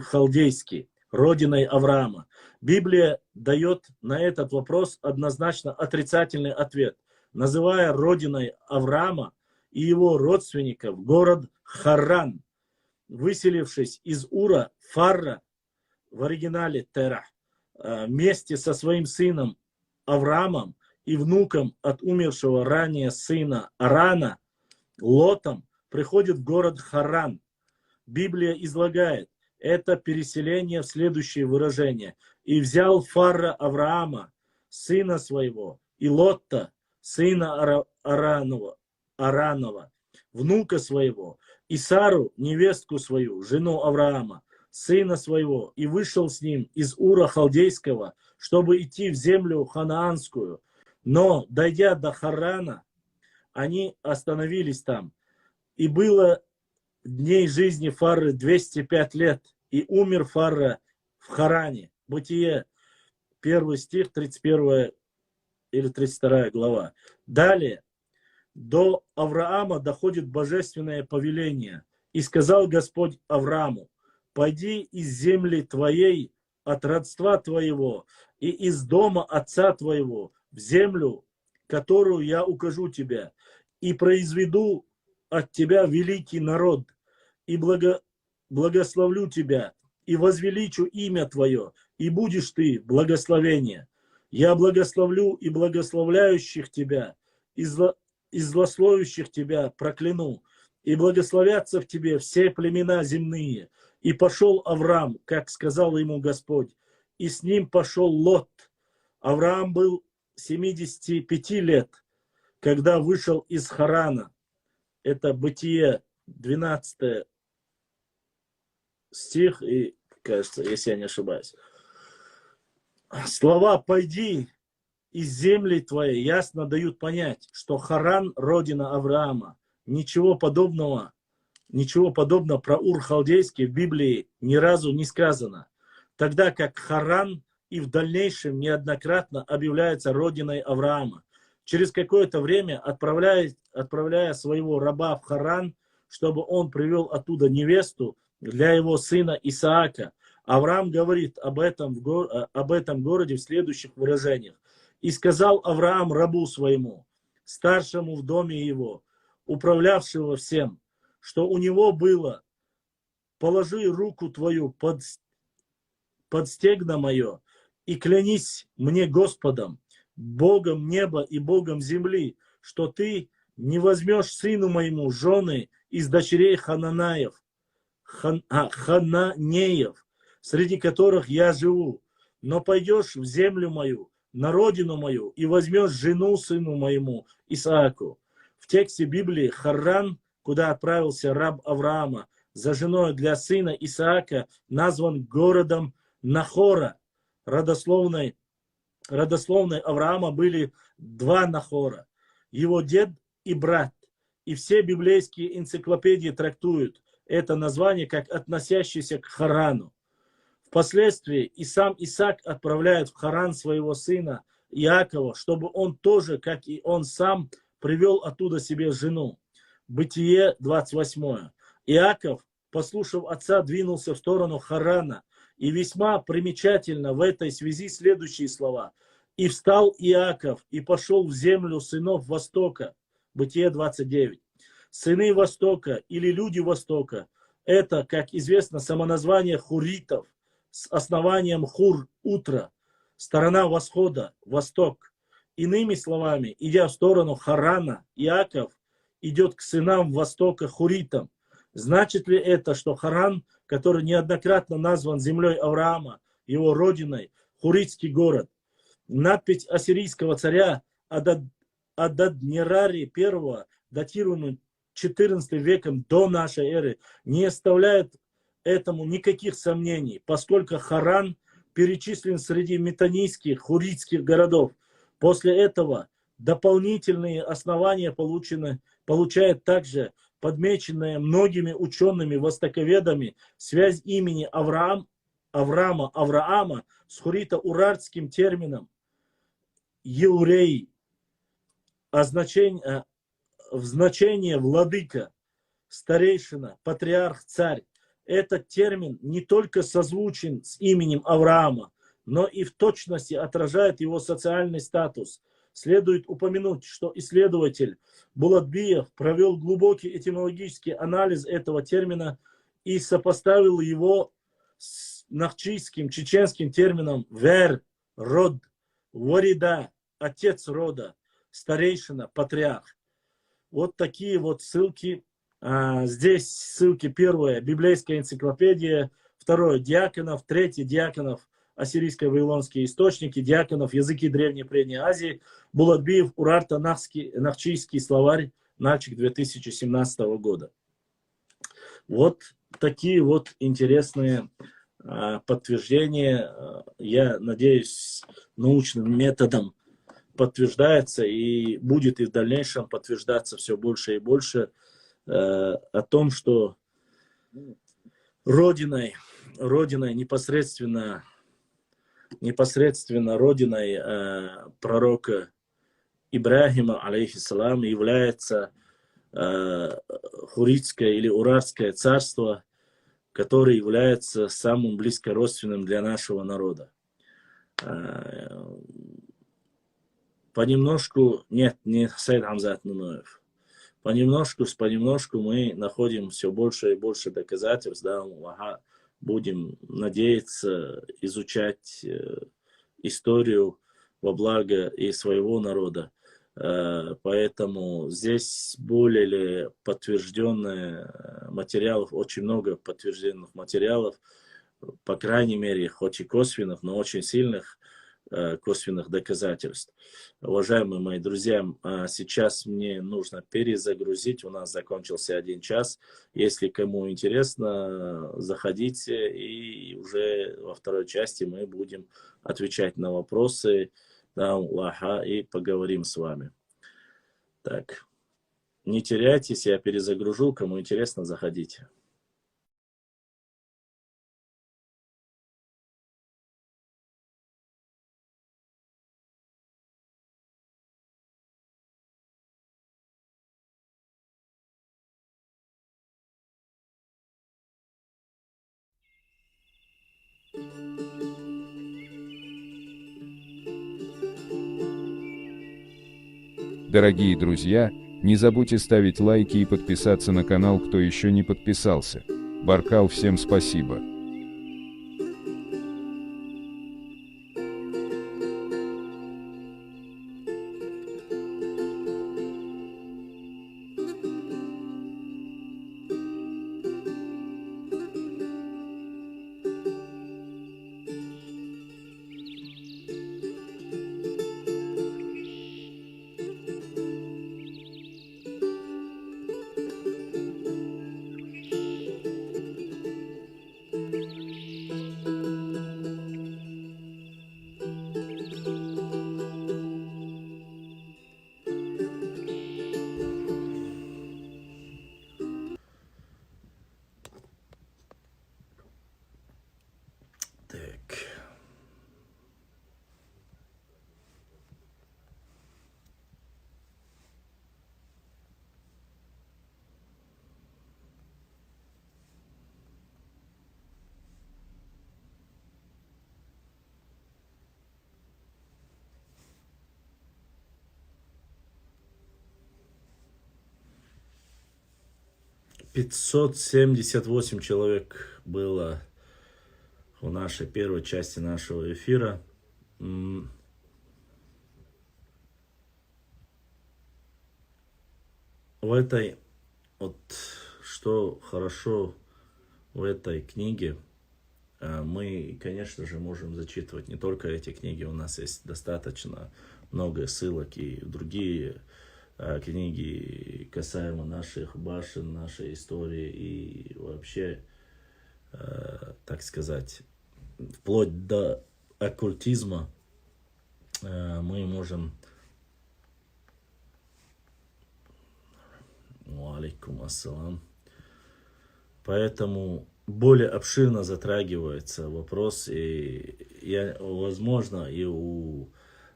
халдейский, родиной Авраама? Библия дает на этот вопрос однозначно отрицательный ответ, называя родиной Авраама и его родственников город Харран, выселившись из Ура, Фарра, в оригинале Терах, вместе со своим сыном Авраамом и внуком от умершего ранее сына Арана, Лотом, приходит в город Харран. Библия излагает это переселение в следующее выражение. «И взял Фарра Авраама, сына своего, и Лотта, сына Аранова, внука своего, и Сару, невестку свою, жену Авраама, сына своего, и вышел с ним из Ура Халдейского, чтобы идти в землю ханаанскую. Но, дойдя до Харрана, они остановились там. И было дней жизни Фарры 205 лет, и умер Фарра в Харане». Бытие, 1 стих, 31 или 32 глава. Далее, до Авраама доходит божественное повеление. «И сказал Господь Аврааму: пойди из земли твоей, от родства твоего, и из дома отца твоего, в землю, которую я укажу тебе, и произведу от тебя великий народ, и благословлю тебя, и возвеличу имя твое, и будешь ты благословение. Я благословлю и благословляющих тебя, и злословящих тебя прокляну, и благословятся в тебе все племена земные. И пошел Авраам, как сказал ему Господь, и с ним пошел Лот. Авраам был 75 лет, когда вышел из Харана». Это Бытие, 12 стих, и, кажется, если я не ошибаюсь. Слова «пойди из земли твоей» ясно дают понять, что Харан – родина Авраама. Ничего подобного про Ур халдейский в Библии ни разу не сказано. Тогда как Харан и в дальнейшем неоднократно объявляется родиной Авраама. Через какое-то время, отправляя своего раба в Харан, чтобы он привел оттуда невесту для его сына Исаака, Авраам говорит об этом городе в следующих выражениях. «И сказал Авраам рабу своему, старшему в доме его, управлявшего всем, что у него было: положи руку твою под стегно мое и клянись мне Господом, Богом неба и Богом земли, что ты не возьмешь сыну моему жены из дочерей Хананеев, среди которых я живу, но пойдешь в землю мою, на родину мою, и возьмешь жену сыну моему Исааку». В тексте Библии Харран, куда отправился раб Авраама за женой для сына Исаака, назван городом Нахора. Родословной Авраама были два Нахора, его дед и брат. И все библейские энциклопедии трактуют это название как относящееся к Харану. Впоследствии и сам Исаак отправляет в Харан своего сына Иакова, чтобы он тоже, как и он сам, привел оттуда себе жену. Бытие 28. Иаков, послушав отца, двинулся в сторону Харана. И весьма примечательно в этой связи следующие слова. «И встал Иаков, и пошел в землю сынов Востока». Бытие 29. Сыны Востока или люди Востока – это, как известно, самоназвание хуритов с основанием хур – утро, сторона восхода, восток. Иными словами, идя в сторону Харана, Иаков идет к сынам Востока хуритам. Значит ли это, что Харан, который неоднократно назван землей Авраама, его родиной, хуритский город? Надпись ассирийского царя Ададнирари I, датируемую XIV веком до нашей эры, не оставляет этому никаких сомнений, поскольку Харан перечислен среди метанийских, хуритских городов. После этого дополнительные основания получает также подмеченная многими учеными-востоковедами связь имени Авраама с хурито-урартским термином «еурей», в значение «владыка», «старейшина», «патриарх», «царь». Этот термин не только созвучен с именем Авраама, но и в точности отражает его социальный статус. Следует упомянуть, что исследователь Булатбиев провел глубокий этимологический анализ этого термина и сопоставил его с нахчийским, чеченским термином «вер», «род», «варида», «отец рода», «старейшина», «патриарх». Вот такие вот ссылки. Здесь ссылки: первое — библейская энциклопедия, второе — Диаконов, третье — Диаконов, ассирийско-вавилонские источники, Диаконов, языки Древней Предней Азии, Булатбиев, Урарто-Нахчийский словарь, Нальчик 2017 года. Вот такие вот интересные подтверждения, я надеюсь, научным методом подтверждается и будет и в дальнейшем подтверждаться все больше и больше о том, что родиной непосредственно родиной пророка Ибрахима, алейхиссалам, является Хуритское или Урартское царство, которое является самым близкородственным для нашего народа. Понемножку, нет, не Сайд Хамзат Нуноев, понемножку мы находим все больше и больше доказательств, да, будем надеяться изучать историю во благо и своего народа. Поэтому здесь более подтвержденные материалов, очень много подтвержденных материалов, по крайней мере, хоть и косвенных, но очень сильных косвенных доказательств. Уважаемые мои друзья, сейчас мне нужно перезагрузить, у нас закончился 1 час. Если кому интересно, заходите, и уже во второй части мы будем отвечать на вопросы, и поговорим с вами. Так, не теряйтесь, я перезагружу, кому интересно, заходите. Дорогие друзья, не забудьте ставить лайки и подписаться на канал, кто еще не подписался. Баркал, всем спасибо. Так. «578 человек было в нашей первой части нашего эфира. В этой, вот что хорошо в этой книге, мы, конечно же, можем зачитывать не только эти книги, у нас есть достаточно много ссылок и другие книги касаемо наших башен, нашей истории и вообще, так сказать, вплоть до оккультизма мы можем... Алейкум ассалам. Поэтому более обширно затрагивается вопрос, и возможно, и у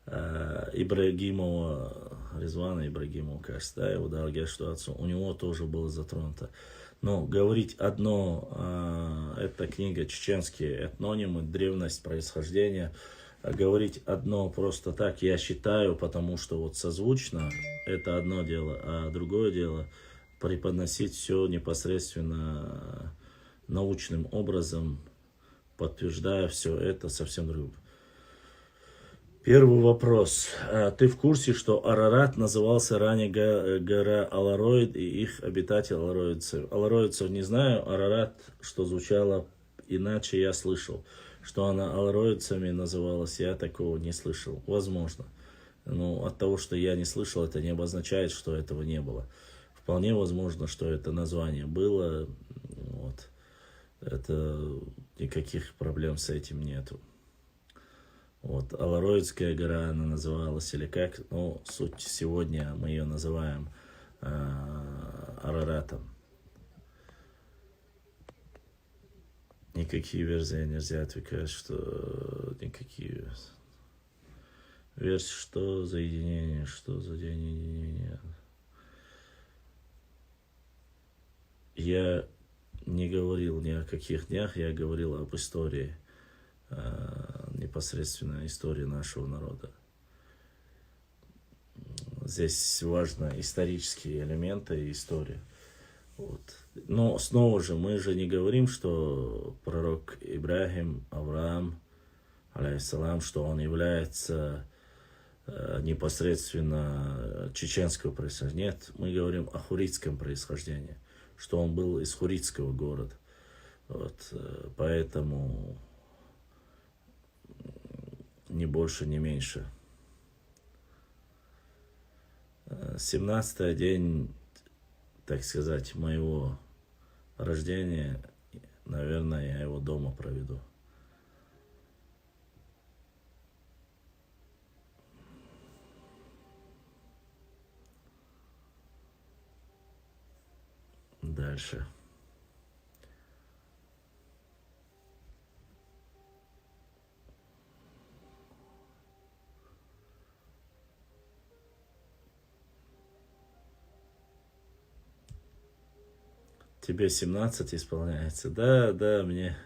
Ибрагимова, Резвана Ибрагимова, кажется, да, его дорогая ситуация, у него тоже было затронуто. Но говорить одно, эта книга «Чеченские этнонимы. Древность происхождения», говорить одно просто так, я считаю, потому что вот созвучно, это одно дело, а другое дело преподносить все непосредственно научным образом, подтверждая все это совсем другое. Первый вопрос. Ты в курсе, что Арарат назывался ранее гора Алароид и их обитатель алароидцев? Алароидцев не знаю, Арарат, что звучало иначе, я слышал. Что она алароидцами называлась, я такого не слышал. Возможно. Но от того, что я не слышал, это не обозначает, что этого не было. Вполне возможно, что это название было. Вот. Это никаких проблем с этим нету. Вот, Алароидская гора она называлась или как, но суть сегодня мы ее называем Араратом. Никакие версии нельзя отвлекать, что никакие версии, что за единение, что за день единения. Я не говорил ни о каких днях, я говорил об истории. Непосредственно истории нашего народа. Здесь важны исторические элементы и история. Вот. Но снова же, мы же не говорим, что пророк Ибрахим, Авраам, алейхиссалам, что он является непосредственно чеченского происхождения. Нет, мы говорим о хуритском происхождении, что он был из хуритского города. Вот. Поэтому ни больше, ни меньше. 17-й день, так сказать, моего рождения, наверное, я его дома проведу. Дальше. Тебе 17 исполняется? Да, мне...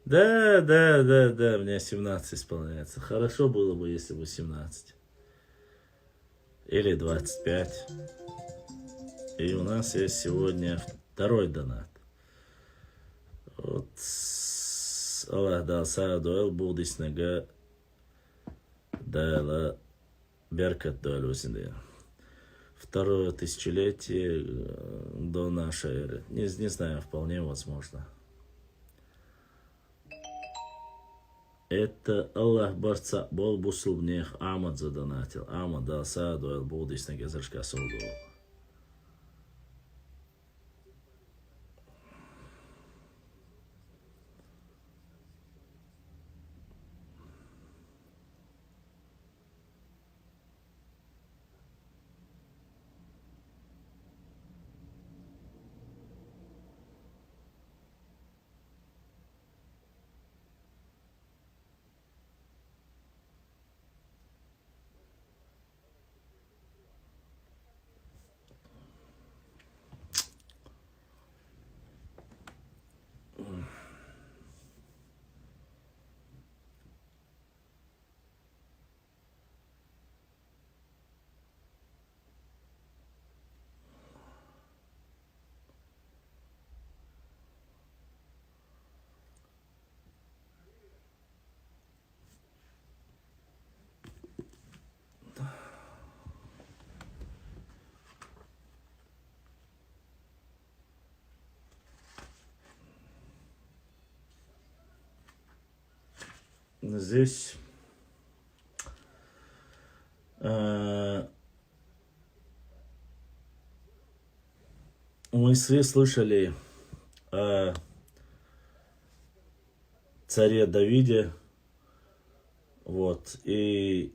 Да, мне 17 исполняется. Хорошо было бы, если бы 17. Или 25. И у нас есть сегодня второй донат. Вот. Аллах дал саадуэл будиснега дала беркат дуэль усинды. Второе тысячелетие до нашей эры. Не знаю, вполне возможно. Это Аллах барца бол бусул мнех Амад задонатил. Амад дал саадуэл будиснега зашка солгу. Здесь Мы все слышали о царе Давиде, вот, и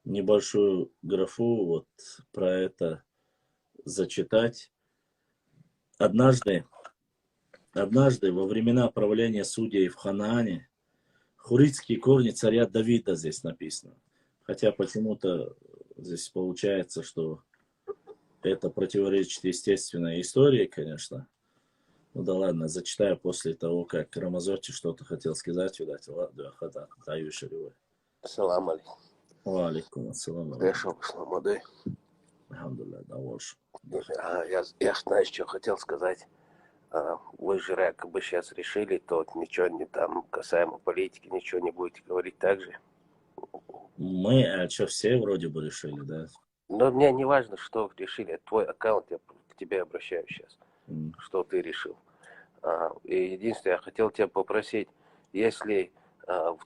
небольшую графу вот про это зачитать. Однажды во времена правления судей в Ханаане, хуритские корни царя Давида здесь написано. Хотя почему-то здесь получается, что это противоречит естественной истории, конечно. Ну да ладно, зачитаю после того, как Рамазотти что-то хотел сказать, видать. Ладно, даю шаривай. Салам алейкум. Ва алейкум ассалам. Хорошо пошло, молодой. Алхамдулилlah, довольше. Я знаешь, что хотел сказать. Вы же якобы сейчас решили, то ничего не там касаемо политики, ничего не будете говорить так же. Мы, что, все вроде бы решили, да? Но мне не важно, что решили. Твой аккаунт, я к тебе обращаюсь сейчас. Что ты решил. И единственное, я хотел тебя попросить, если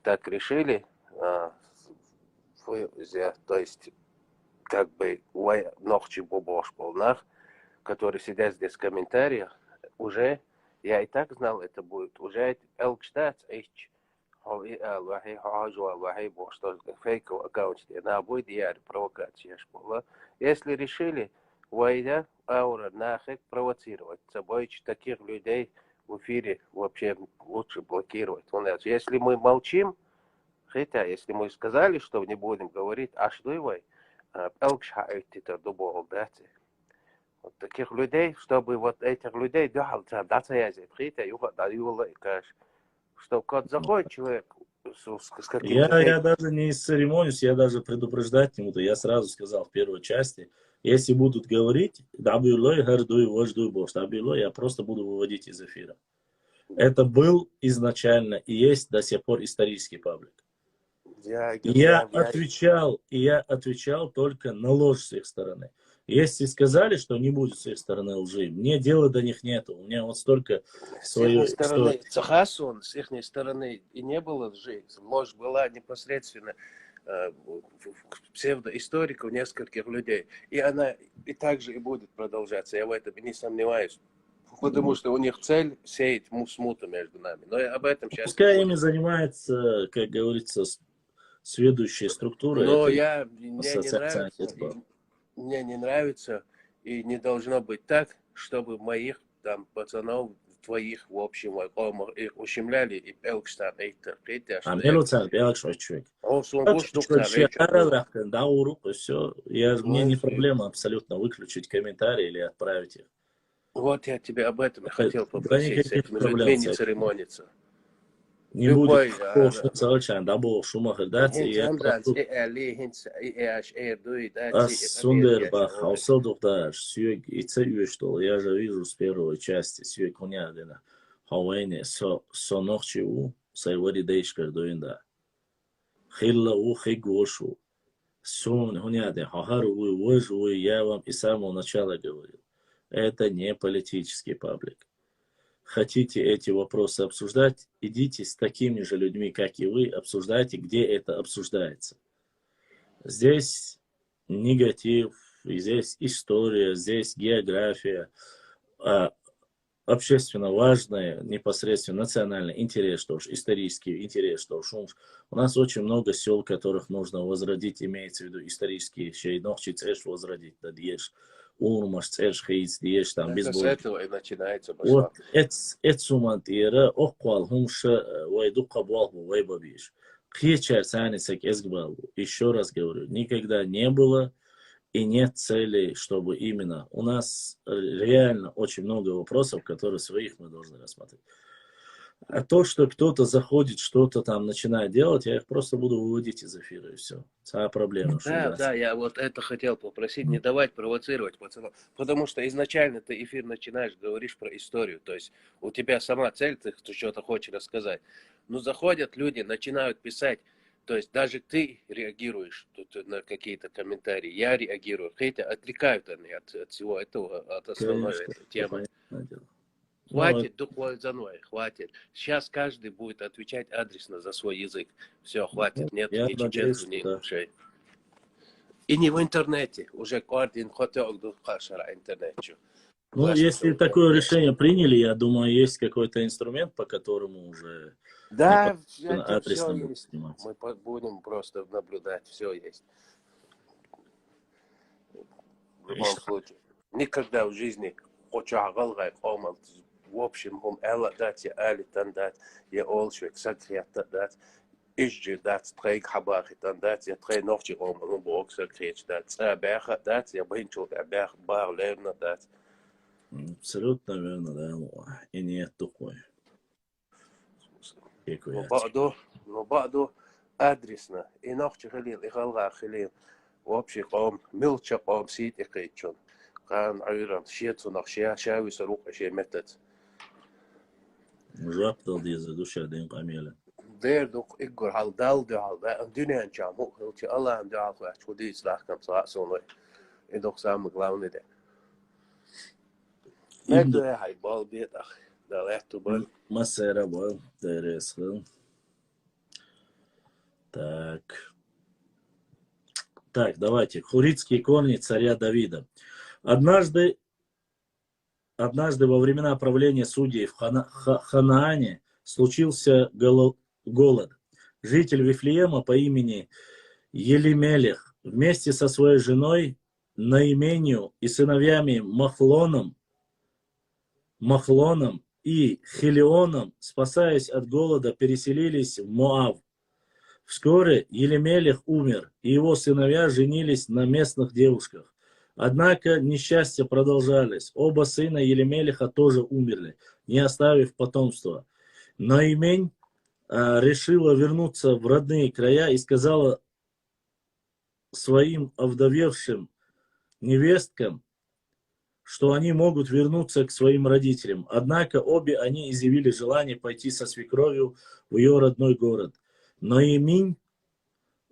так решили, то есть как бы ночи бобош полнах, которые сидят здесь в комментариях, уже, я и так знал, это будет, уже элкштат, фейковый аккаунт, на будет я провокация. Если решили, войдя аура нахек провоцировать собой таких людей в эфире вообще лучше блокировать. Если мы молчим, хотя если мы сказали, что не будем говорить, а что его вот таких людей, чтобы вот этих людей, что когда заходит человек с каким-то... Я даже не церемонюсь, я даже предупреждать ему-то. Я сразу сказал в первой части, если будут говорить, я просто буду выводить из эфира. Это был изначально и есть до сих пор исторический паблик. Я отвечал только на ложь с их стороны. Если сказали, что не будет с их стороны лжи, мне дела до них нету. У меня вот столько своей стороны. Цахасун, с их стороны и не было лжи. Ложь была непосредственно псевдоисториков нескольких людей. И она и так же и будет продолжаться. Я в этом не сомневаюсь. Потому что у них цель сеять смуту между нами. Но об этом сейчас... Пускай ими занимается, как говорится, сведущие структуры. Но мне не нравится и не должно быть так, чтобы моих там пацанов, твоих, в общем, их ущемляли и Элкштадт, а мелоцан, белок человек. Все, мне не проблема абсолютно выключить комментарии или отправить их. Вот я тебя об этом хотел попросить, с этими людьми не церемониться. Не будет совершенно, да, был Шумахер, да, Сундербах, Хаусалдухдаш, Сюек и Цаюштол, я же вижу с первой части, Сюек Унядина, Хауэне, Сонохчиу, Сайвари Дейшкар Дуинда, Хилла У Хигошу, Сон Унядин, Хахару Вожу, я вам и с самого начала говорил, это не политический паблик. Хотите эти вопросы обсуждать, идите с такими же людьми, как и вы, обсуждайте, где это обсуждается. Здесь негатив, здесь история, здесь география, общественно важное, непосредственно национальный интерес, что уж исторический интерес, что уж у нас очень много сел, которых нужно возродить, имеется в виду исторические вещи, но хочется возродить, да, ешь. Урмаш, цершхейц, диеш там без с этого и начинается. Вот это сумантира, охвал хумша, вайду кабалбу, вайбабиш. Хичар санисек эсгбалбу. Еще раз говорю, никогда не было и нет цели, чтобы именно у нас реально очень много вопросов, которые своих мы должны рассмотреть. А то, что кто-то заходит, что-то там начинает делать, я их просто буду выводить из эфира, и все. Вся проблема. Да, я вот это хотел попросить, не давать провоцировать пацанов. Потому что изначально ты эфир начинаешь, говоришь про историю. То есть у тебя сама цель, ты что-то хочешь рассказать. Но заходят люди, начинают писать. То есть даже ты реагируешь тут на какие-то комментарии, я реагирую. Хотя отвлекают они от всего этого, от основной этой темы. Хватит духовой заной, хватит. Сейчас каждый будет отвечать адресно за свой язык. Все, хватит, нет ни чеченцев, ни ушей. И не в интернете. Уже каждый хотел в интернете. Ну, если такое решение приняли, я думаю, есть какой-то инструмент, по которому уже Да, непосредственно это все адресно будет есть. сниматься. Мы будем просто наблюдать, все есть. В любом случае. Никогда в жизни хочу агалгай комал. В общем, хум эла дать, я али тандат, я олшвек сакрет дат. Ижджи дат, трейк хабахи тандат, я трей ногчи комал, бог сакрет дат. Абяха дат, я бинчул абях бар левна дат. Абсолютно верно, да. И нет такой. Но баду адресно. И ногчи халил, и халга халил. В общем, قام ملچ قام سيت إقيتشون كان عيران شيتو نقشيا شاوي سروق أشياء متت Жаптал деза душа дым камеля. دير دوق إقر هال دال دال الدنيا نجامو هلتي الله ندعال خلاص وديس لاح كم ساعة سوني إدوق سام غلاوني ده نقدر هاي بال بيت أخ دالاتو بال Массера был, интересно. Так, давайте. Хуритские корни царя Давида. Однажды во времена правления судей в Ханаане случился голод. Житель Вифлеема по имени Елимелех вместе со своей женой Наименью и сыновьями Махлоном и Хелионом, спасаясь от голода, переселились в Моав. Вскоре Елемелех умер, и его сыновья женились на местных девушках. Однако несчастья продолжались. Оба сына Елемелеха тоже умерли, не оставив потомства. Наимень решила вернуться в родные края и сказала своим овдовевшим невесткам, что они могут вернуться к своим родителям. Однако обе они изъявили желание пойти со свекровью в ее родной город. Наимень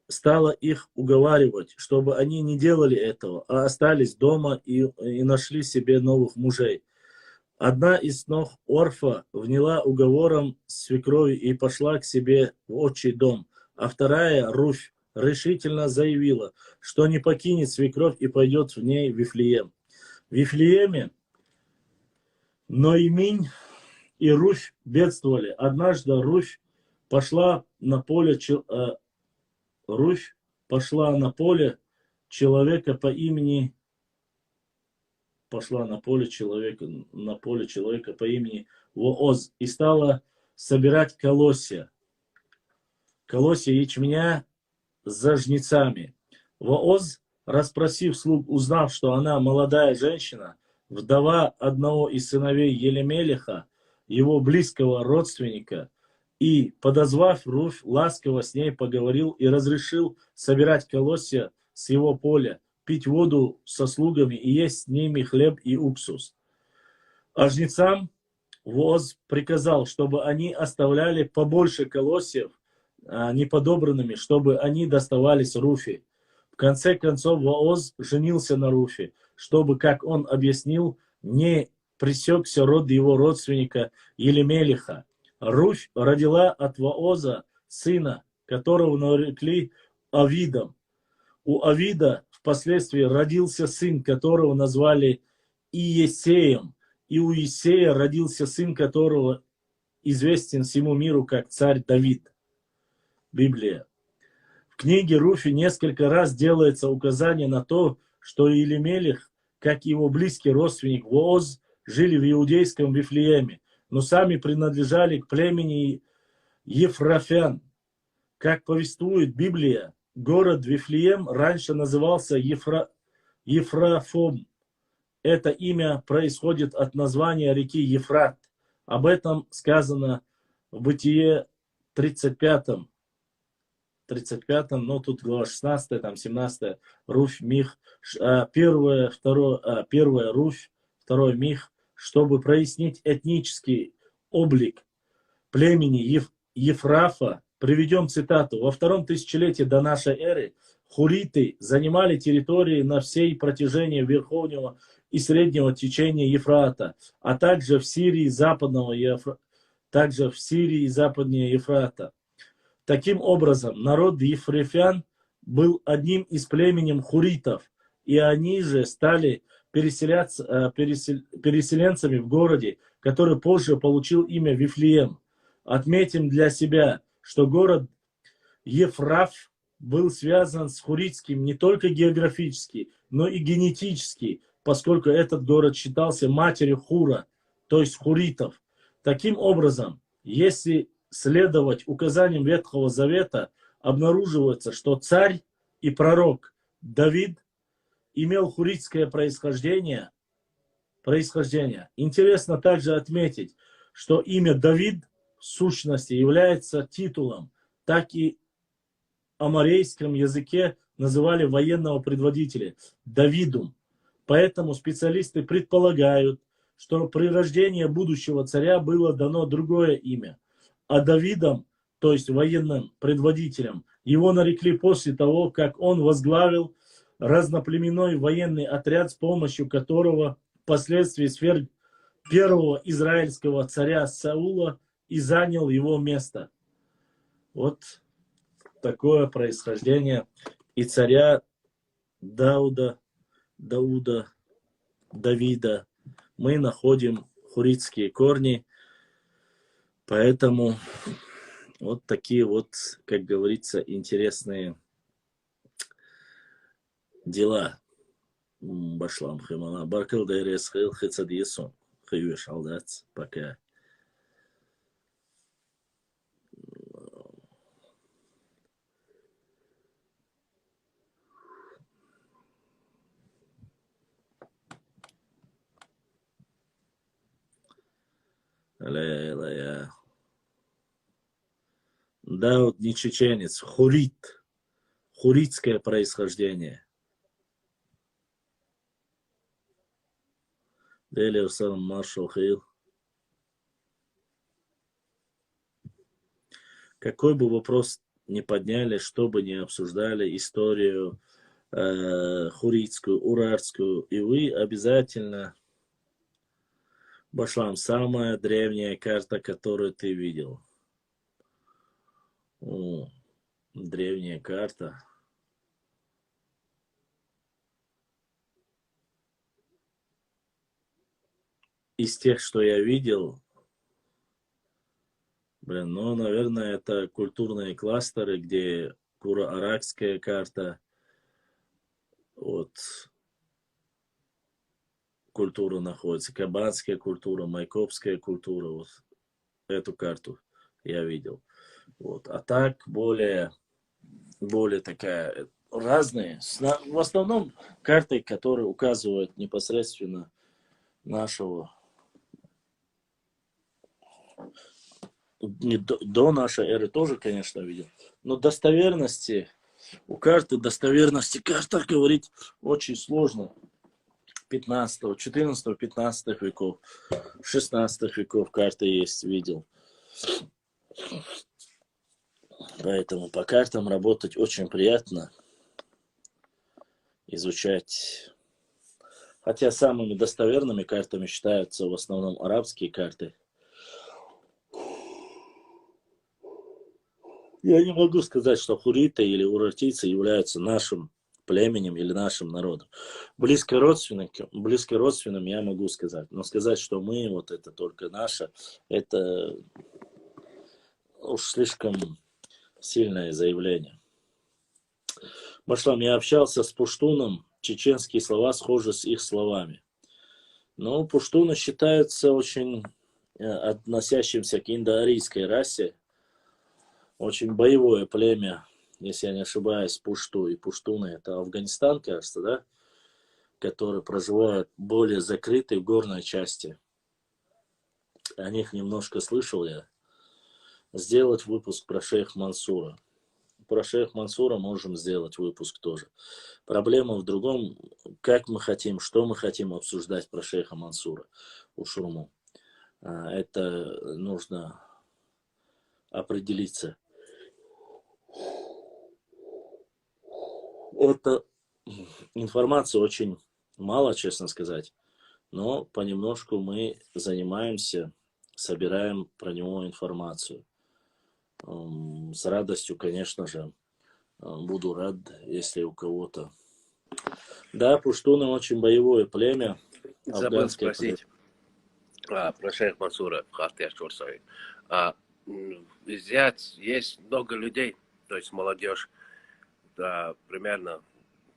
стала их уговаривать, чтобы они не делали этого, а остались дома и нашли себе новых мужей. Одна из ног Орфа вняла уговором свекрови и пошла к себе в отчий дом, а вторая, Руфь, решительно заявила, что не покинет свекровь и пойдет в ней в Вифлеем. В Вифлееме Наимень и Руфь бедствовали. Однажды Руфь пошла на поле человека по имени Вооз и стала собирать колосья ячменя за жнецами. Вооз, расспросив слуг, узнав, что она молодая женщина, вдова одного из сыновей Елемелеха, его близкого родственника, и, подозвав Руфь, ласково с ней поговорил и разрешил собирать колосья с его поля, пить воду со слугами и есть с ними хлеб и уксус. А жнецам Вооз приказал, чтобы они оставляли побольше колосьев неподобранными, чтобы они доставались Руфи. В конце концов Вооз женился на Руфи, чтобы, как он объяснил, не пресекся род его родственника Елемелеха. Руфь родила от Вооза сына, которого нарекли Авидом. У Авида впоследствии родился сын, которого назвали Иесеем, и у Иесея родился сын, которого известен всему миру как царь Давид. Библия. В книге Руфи несколько раз делается указание на то, что Елемелех, как его близкий родственник Вооз, жили в иудейском Вифлееме, но сами принадлежали к племени Ефрафян. Как повествует Библия, город Вифлеем раньше назывался Ефрафом. Это имя происходит от названия реки Ефрат. Об этом сказано в Бытие 35, но тут глава 16, там 17, Руфь, Мих, первая Руфь, второй Мих, чтобы прояснить этнический облик племени Ефрафа, приведем цитату. Во втором тысячелетии до нашей эры хуриты занимали территории на всей протяжении верховного и среднего течения Ефрата, а также в Сирии западнее Ефрата. Таким образом, народ ефрефян был одним из племенем хуритов, и они же стали переселенцами в городе, который позже получил имя Вифлеем. Отметим для себя, что город Ефраф был связан с хуритским не только географически, но и генетически, поскольку этот город считался матерью Хура, то есть хуритов. Таким образом, если следовать указаниям Ветхого Завета, обнаруживается, что царь и пророк Давид имел хуритское происхождение. Интересно также отметить, что имя Давид в сущности является титулом, так и в аморейском языке называли военного предводителя Давидум. Поэтому специалисты предполагают, что при рождении будущего царя было дано другое имя. А Давидом, то есть военным предводителем, его нарекли после того, как он возглавил разноплеменной военный отряд, с помощью которого впоследствии сверг первого израильского царя Саула и занял его место. Вот такое происхождение и царя Давида мы находим хуритские корни, поэтому вот такие вот, как говорится, интересные дела. Башлам химала. Баркал дайрес хил хицадису. Хиюш алдац. Пока. Ля-ля-ля. Да, вот не чеченец, хурит. Хуритское происхождение. Дели Урсалам Маршал Хейл. Какой бы вопрос ни подняли, что бы ни обсуждали, историю хуритскую, урарскую, и вы обязательно, Башлам, самая древняя карта, которую ты видел. О, древняя карта. Из тех, что я видел, ну, наверное, это культурные кластеры, где куро-аракская карта, вот, культура находится, кабанская культура, майкопская культура, вот, эту карту я видел. Вот. А так, более такая, разные, в основном карты, которые указывают непосредственно нашего, до нашей эры тоже, конечно, видел. Но достоверности, у карты достоверности карта говорить очень сложно. 15, 14, 15 веков, 16 веков карты есть, видел. Поэтому по картам работать очень приятно, изучать. Хотя самыми достоверными картами считаются в основном арабские карты. Я не могу сказать, что хуриты или урартийцы являются нашим племенем или нашим народом. Близко родственным я могу сказать. Но сказать, что мы, вот это только наше, это уж слишком сильное заявление. Башлам, я общался с пуштуном, чеченские слова схожи с их словами. Но пуштуны считаются очень относящимся к индоарийской расе. Очень боевое племя, если я не ошибаюсь, пушту. И пуштуны это Афганистан, кажется, да? Которые проживают более закрытой в горной части. О них немножко слышал я. Сделать выпуск про шейх Мансура. Про шейх Мансура можем сделать выпуск тоже. Проблема в другом, как мы хотим, что мы хотим обсуждать про шейха Мансура у Шурму. Это нужно определиться. Это информации очень мало, честно сказать. Но понемножку мы занимаемся, собираем про него информацию. С радостью, конечно же, Буду рад, если у кого-то. Да, пуштуны очень боевое племя. Забыл Афганское племя. спросить про шейх Мансура в Хартия Чурсовой. Здесь есть много людей, то есть молодежь, да, примерно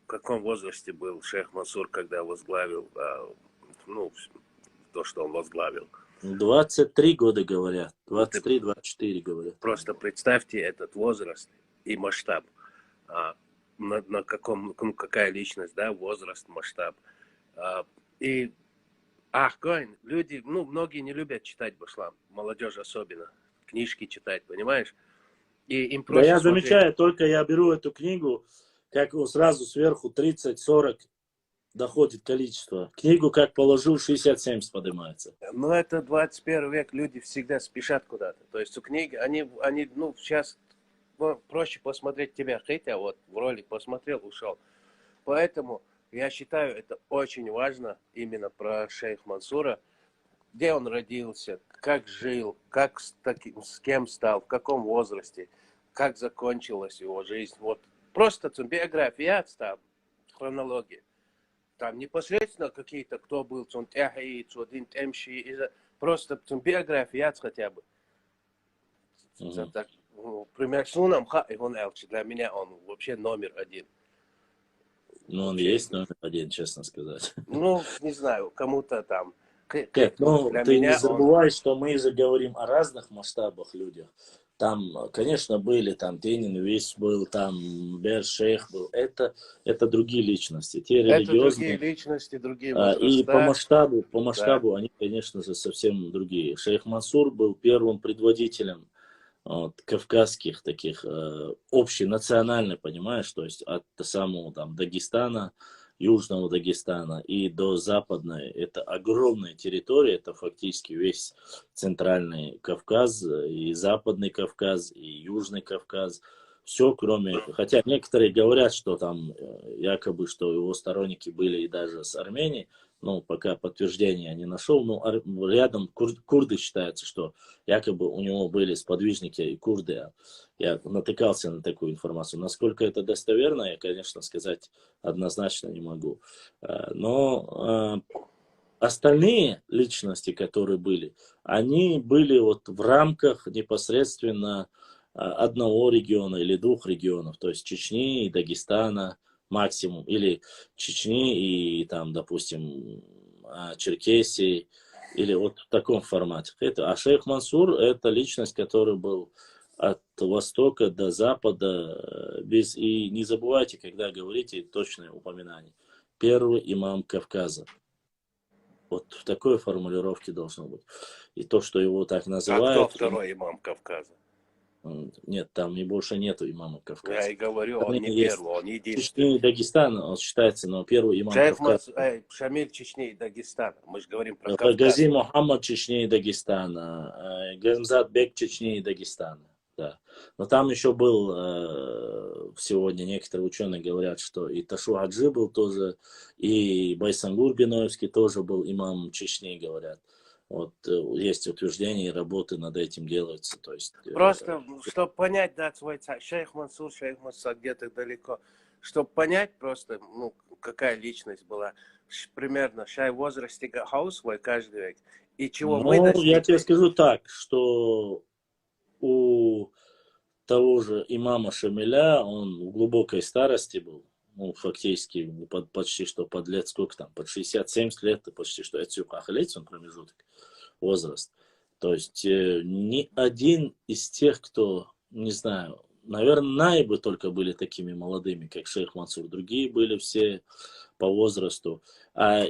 в каком возрасте был шейх Мансур, когда возглавил, ну, то, что он возглавил. 23 года говорят, 23-24 говорят. Просто представьте этот возраст и масштаб. На каком, ну, какая личность, да, возраст, масштаб. И, Коин, люди, ну, многие не любят читать Башлам, молодежь особенно, книжки читать, понимаешь? И им Да проще я смотреть. замечаю, только я беру эту книгу, как сразу сверху 30-40 доходит количество. Книгу как положил, 60-70 поднимается. Ну, это 21 век, люди всегда спешат куда-то. То есть у книги, они ну, сейчас проще посмотреть тебя, хотя вот в ролик посмотрел, ушел. Поэтому я считаю, это очень важно именно про шейх Мансура, где он родился, как жил, как с кем стал, в каком возрасте, как закончилась его жизнь. Вот просто биография, там, хронология. Там непосредственно какие-то, кто был, просто биография хотя бы. Так, пример Сунам Иван Элчи, для меня он вообще номер один. Ну, он Вообще. есть номер один, честно сказать. Ну, не знаю, кому-то там. Нет, ну, Для ты не меня забывай, что мы же говорим о разных масштабах людях. Там, конечно, были, там Тенин Вис был, там Бер-Шейх был. Это другие личности, те это другие религиозные. личности, другие И возраста. по масштабу они, конечно же, совсем другие. Шейх Мансур был первым предводителем вот, кавказских таких, общенациональных, понимаешь, то есть от самого там Дагестана, Южного Дагестана и до Западной. Это огромная территория, это фактически весь Центральный Кавказ, и Западный Кавказ, и Южный Кавказ. Все, кроме... Хотя некоторые говорят, что там якобы, что его сторонники были и даже с Арменией, но пока подтверждения я не нашел. Но рядом курды считаются, что якобы у него были сподвижники и курды. Я натыкался на такую информацию. Насколько это достоверно, я, конечно, сказать однозначно не могу. Но остальные личности, которые были, они были вот в рамках непосредственно одного региона или двух регионов, то есть Чечни и Дагестана максимум, или Чечни и там, допустим, Черкесии, или вот в таком формате. А шейх Мансур — это личность, который был от востока до запада, и не забывайте, когда говорите точное упоминание, первый имам Кавказа. Вот в такой формулировке должно быть. И то, что его так называют... Кто второй имам Кавказа? Нет, там и больше нету имама Кавказа. Я и говорю, он не Есть первый, он единственный. Чечни и Дагестана, он считается, но первый имам Шейх Кавказа. Шамиль Чечни и Дагестана. Мы же говорим про Гази Кавказ. Мухаммад Чечни и Дагестана, Гамзат Бек Чечни и Дагестана. Да. Но там еще был, сегодня некоторые ученые говорят, что и Ташу Аджи был тоже, и Байсангур Биноевский тоже был имам Чечни, говорят. Вот есть утверждения и работы над этим делаются. То есть, Просто, чтобы понять, да, свой шейх Мансур где-то далеко, чтобы понять просто, ну, какая личность была, примерно, в возрасте свой каждый век, и чего мы достигли. Я тебе скажу так, что у того же имама Шамиля, он в глубокой старости был, ну, фактически почти что под лет, сколько там, под 60-70 лет, почти что это он промежуток, возраст. То есть ни один из тех, кто, не знаю, наверное, наибы только были такими молодыми, как шейх Мансур, другие были все по возрасту.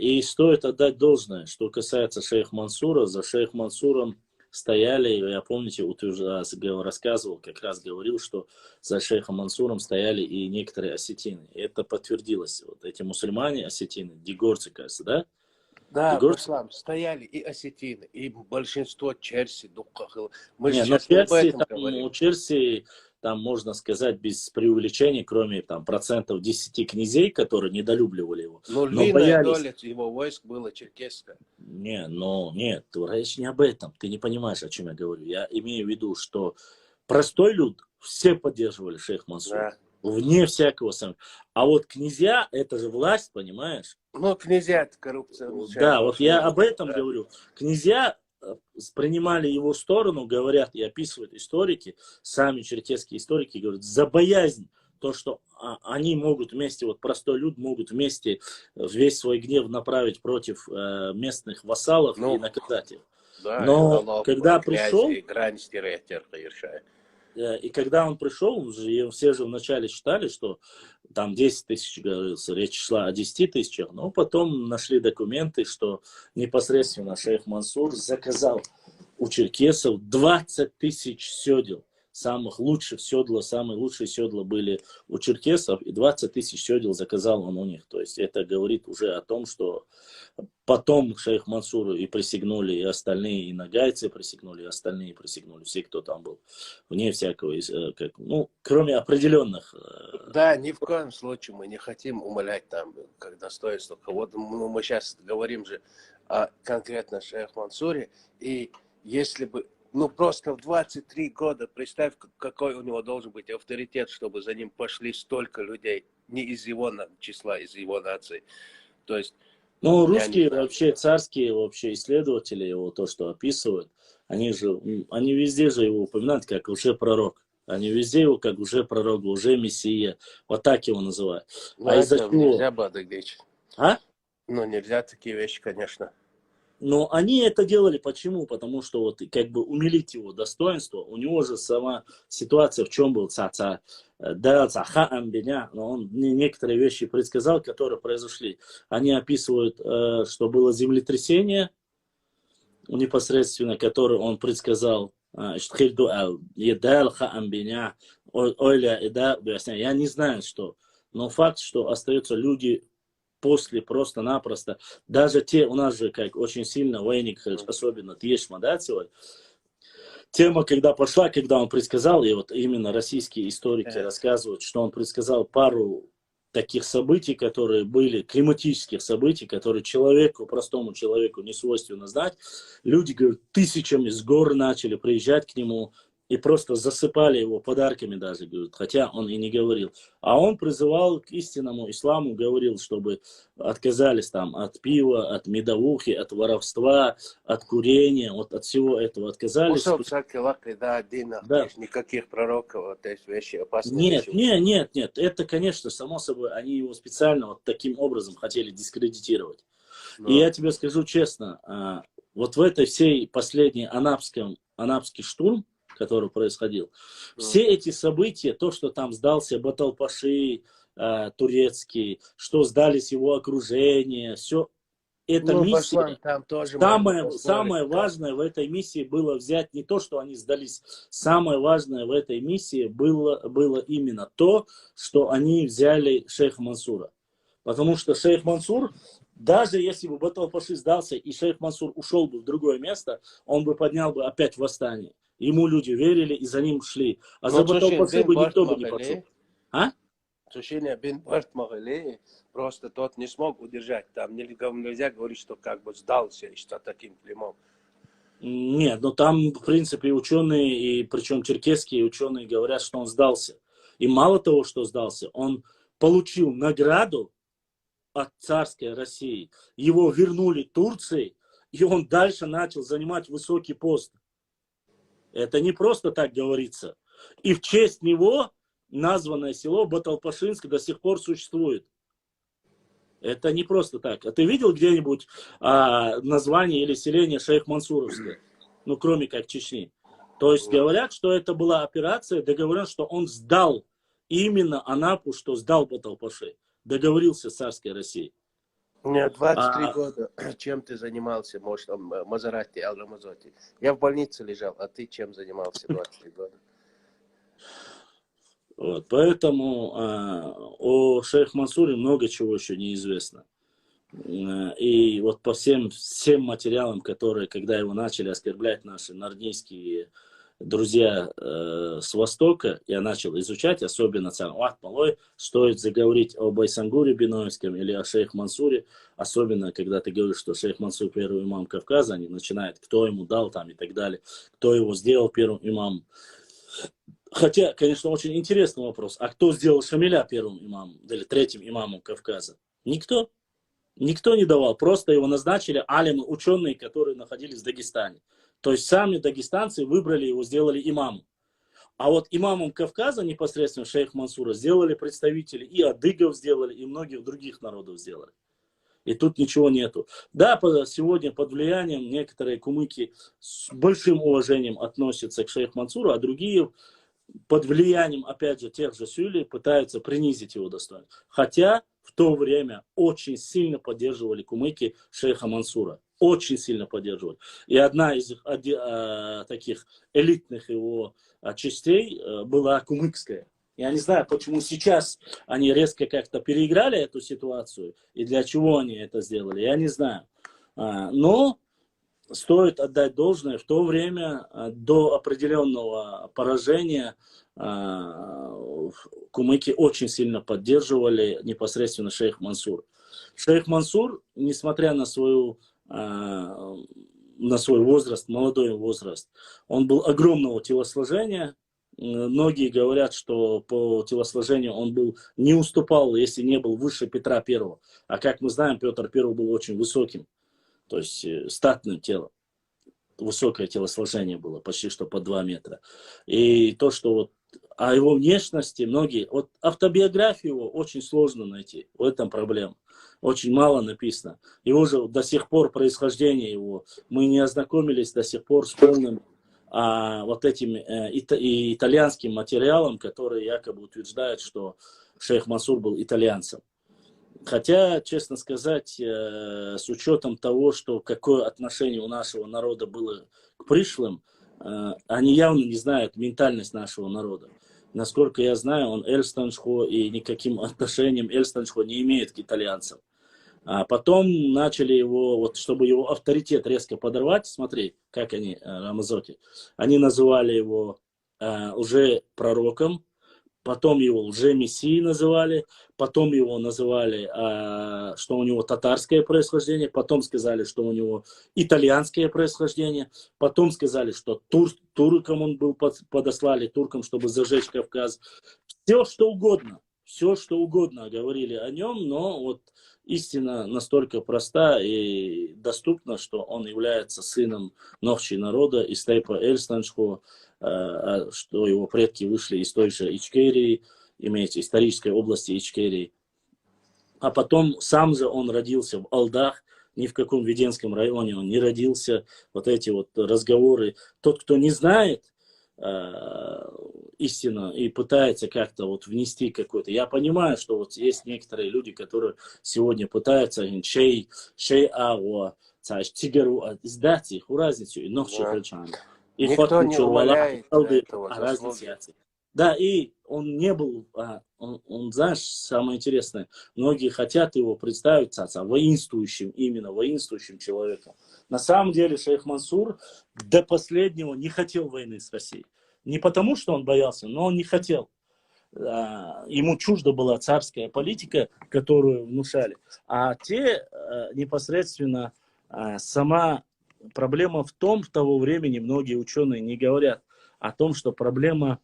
И стоит отдать должное, что касается шейх Мансура, за шейх Мансуром стояли, я помните, рассказывал, как раз говорил, что за шейхом Мансуром стояли и некоторые осетины. И это подтвердилось. Вот эти мусульмане, осетины, дегорцы, кажется, да? Да, Дегорцы? стояли и осетины, и большинство черси, дуках. Мы Не, сейчас но не об Черси, этом говорим. у Черси, там можно сказать, без преувеличения, кроме там процентов 10 князей, которые недолюбливали его. Но но львиная боялись. доля его войск была черкесская. Нет, речь не об этом. Ты не понимаешь, о чем я говорю. Я имею в виду, что простой люд все поддерживали шейх Мансура. Вне всякого сомнения. А вот князья, это же власть, понимаешь? Ну, князья это коррупция. Да, вот я об этом Да. говорю. Князья принимали его сторону, говорят и описывают историки, сами черкесские историки говорят, за боязнь, то, что они могут вместе, вот простой люд могут вместе весь свой гнев направить против местных вассалов Ну, и наказать их. Да, Но когда пришел, и когда он пришел, и все же вначале считали, что там 10 тысяч, говорится, речь шла о 10 тысячах, но потом нашли документы, что непосредственно шейх Мансур заказал у черкесов 20 тысяч седел. Самых лучших седла, самые лучшие седла были у черкесов, и 20 тысяч седел заказал он у них. То есть это говорит уже о том, что потом шейх Мансуру и присягнули, и остальные, и нагайцы присягнули, и остальные присягнули, все, кто там был. Вне всякого, ну, кроме определенных. Да, ни в коем случае мы не хотим умалять там как достоинство кого-то. Ну, мы сейчас говорим же о конкретно шейх Мансуре, и если бы, ну просто в 23 года, представь, какой у него должен быть авторитет, чтобы за ним пошли столько людей, не из его числа, из его нации. То есть, ну, русские вообще, царские вообще исследователи его, то, что описывают, они везде же его упоминают как уже пророк. Они везде его как уже пророк, уже мессия. Вот так его называют. Ну, а из-за чего? Нельзя бодыгдечь. А? Ну, нельзя такие вещи, конечно. Но они это делали почему? Потому что вот как бы умилить его достоинство. У него же сама ситуация в чем был цаца. Да, цаха амбиня, но он некоторые вещи предсказал, которые произошли. Они описывают, что было землетрясение непосредственно, которое он предсказал. Я не знаю, что. Но факт, что остаются люди после просто-напросто, даже те, у нас же как очень сильно войник, особенно Тьешма, да, сегодня, тема, когда пошла, когда он предсказал, и вот именно российские историки рассказывают, что он предсказал пару таких событий, которые были, климатических событий, которые человеку, простому человеку не свойственно знать. Люди, говорят, тысячами с гор начали приезжать к нему, и просто засыпали его подарками даже, говорят, хотя он и не говорил. А он призывал к истинному исламу, говорил, чтобы отказались там от пива, от медовухи, от воровства, от курения, вот от всего этого отказались. Да. Никаких пророков, вот эти вещи опасные. Нет, это, конечно, само собой, они его специально вот таким образом хотели дискредитировать. Но. И я тебе скажу честно, вот в этой всей последней анапский штурм, который происходил. Все эти события, то, что там сдался Баталпаши турецкий, что сдались его окружение, все это миссия. Самое важное в этой миссии было взять не то, что они сдались. Самое важное в этой миссии было именно то, что они взяли шейха Мансура. Потому что шейх Мансур, даже если бы Баталпаши сдался и шейх Мансур ушел бы в другое место, он бы поднял бы опять восстание. Ему люди верили и за ним шли. А за Баталпаши бы никто бы не пошел. А? Сушиня бин Барт Магали, просто тот не смог удержать. Там нельзя говорить, что как бы сдался и что таким клеймом. Нет, но там, в принципе, ученые, и причем черкесские ученые говорят, что он сдался. И мало того, что сдался, он получил награду от царской России. Его вернули Турции, и он дальше начал занимать высокий пост. Это не просто так говорится. И в честь него названное село Баталпашинск до сих пор существует. Это не просто так. А ты видел где-нибудь название или селение Шейх Мансуровское? Ну, кроме как Чечни. То есть говорят, что это была операция, договорен, что он сдал именно Анапу, что сдал Баталпаши. Договорился с царской Россией. Нет, 23 года. Чем ты занимался, может, там, Мазарати, Ал-Рамазоти? Я в больнице лежал, а ты чем занимался 23 года? Вот, поэтому о шейх Мансуре много чего еще неизвестно. И вот по всем материалам, которые, когда его начали оскорблять наши нордийские друзья с Востока, я начал изучать, особенно Царват Малой, стоит заговорить об Байсангуре Биноевском или о шейх Мансуре, особенно когда ты говоришь, что шейх Мансур первый имам Кавказа, они начинают, кто ему дал там и так далее, кто его сделал первым имамом. Хотя, конечно, очень интересный вопрос. А кто сделал Шамиля первым имамом или третьим имамом Кавказа? Никто. Никто не давал. Просто его назначили алимы, ученые, которые находились в Дагестане. То есть сами дагестанцы выбрали его, сделали имамом. А вот имамом Кавказа непосредственно шейх Мансура сделали представители, и адыгов сделали, и многих других народов сделали. И тут ничего нету. Да, сегодня под влиянием некоторые кумыки с большим уважением относятся к шейх Мансуру, а другие под влиянием, опять же, тех же сюлей пытаются принизить его достоинство. Хотя в то время очень сильно поддерживали кумыки шейха Мансура. Очень сильно поддерживали. И одна из таких элитных его частей была кумыкская. Я не знаю, почему сейчас они резко как-то переиграли эту ситуацию и для чего они это сделали, я не знаю. Но стоит отдать должное, в то время до определенного поражения кумыки очень сильно поддерживали непосредственно шейх Мансур. Шейх Мансур, несмотря на свой возраст, молодой возраст, он был огромного телосложения. Многие говорят, что по телосложению он не уступал, если не был выше Петра I. А как мы знаем, Петр I был очень высоким, то есть статным телом. Высокое телосложение было, почти что по 2 метра. И то, что вот о его внешности многие... Вот автобиографию его очень сложно найти. В этом проблема. Очень мало написано. Его же до сих пор, происхождение его, мы не ознакомились до сих пор с полным вот этим итальянским материалом, который якобы утверждает, что шейх Мансур был итальянцем. Хотя, честно сказать, с учетом того, что какое отношение у нашего народа было к пришлым, они явно не знают ментальность нашего народа. Насколько я знаю, он эльстаншхо и никаким отношением эльстаншхо не имеет к итальянцам. А потом начали его, вот, чтобы его авторитет резко подорвать, смотри, как они, Рамазоти, они называли его уже пророком, потом его лже-мессией называли, потом его называли, что у него татарское происхождение, потом сказали, что у него итальянское происхождение, потом сказали, что туркам он был подослали, туркам, чтобы зажечь Кавказ. Все, что угодно говорили о нем, но вот истина настолько проста и доступна, что он является сыном Нохчи народа из Тейпа Эльстаншхо, что его предки вышли из той же Ичкерии, имеется исторической области Ичкерии. А потом сам же он родился в Алдах, ни в каком Веденском районе он не родился. Вот эти вот разговоры. Тот, кто не знает истину и пытается как-то вот внести какой-то... Я понимаю, что вот есть некоторые люди, которые сегодня пытаются шей ао, сдать их у разницу и ногчи кричали. Никто не умаляет этого заслуги. Да, и он не был, он, знаешь, самое интересное, многие хотят его представить воинствующим, именно воинствующим человеком. На самом деле шейх Мансур до последнего не хотел войны с Россией. Не потому, что он боялся, но он не хотел. Ему чужда была царская политика, которую внушали. А те непосредственно сама проблема в том, в того времени многие ученые не говорят о том, что проблема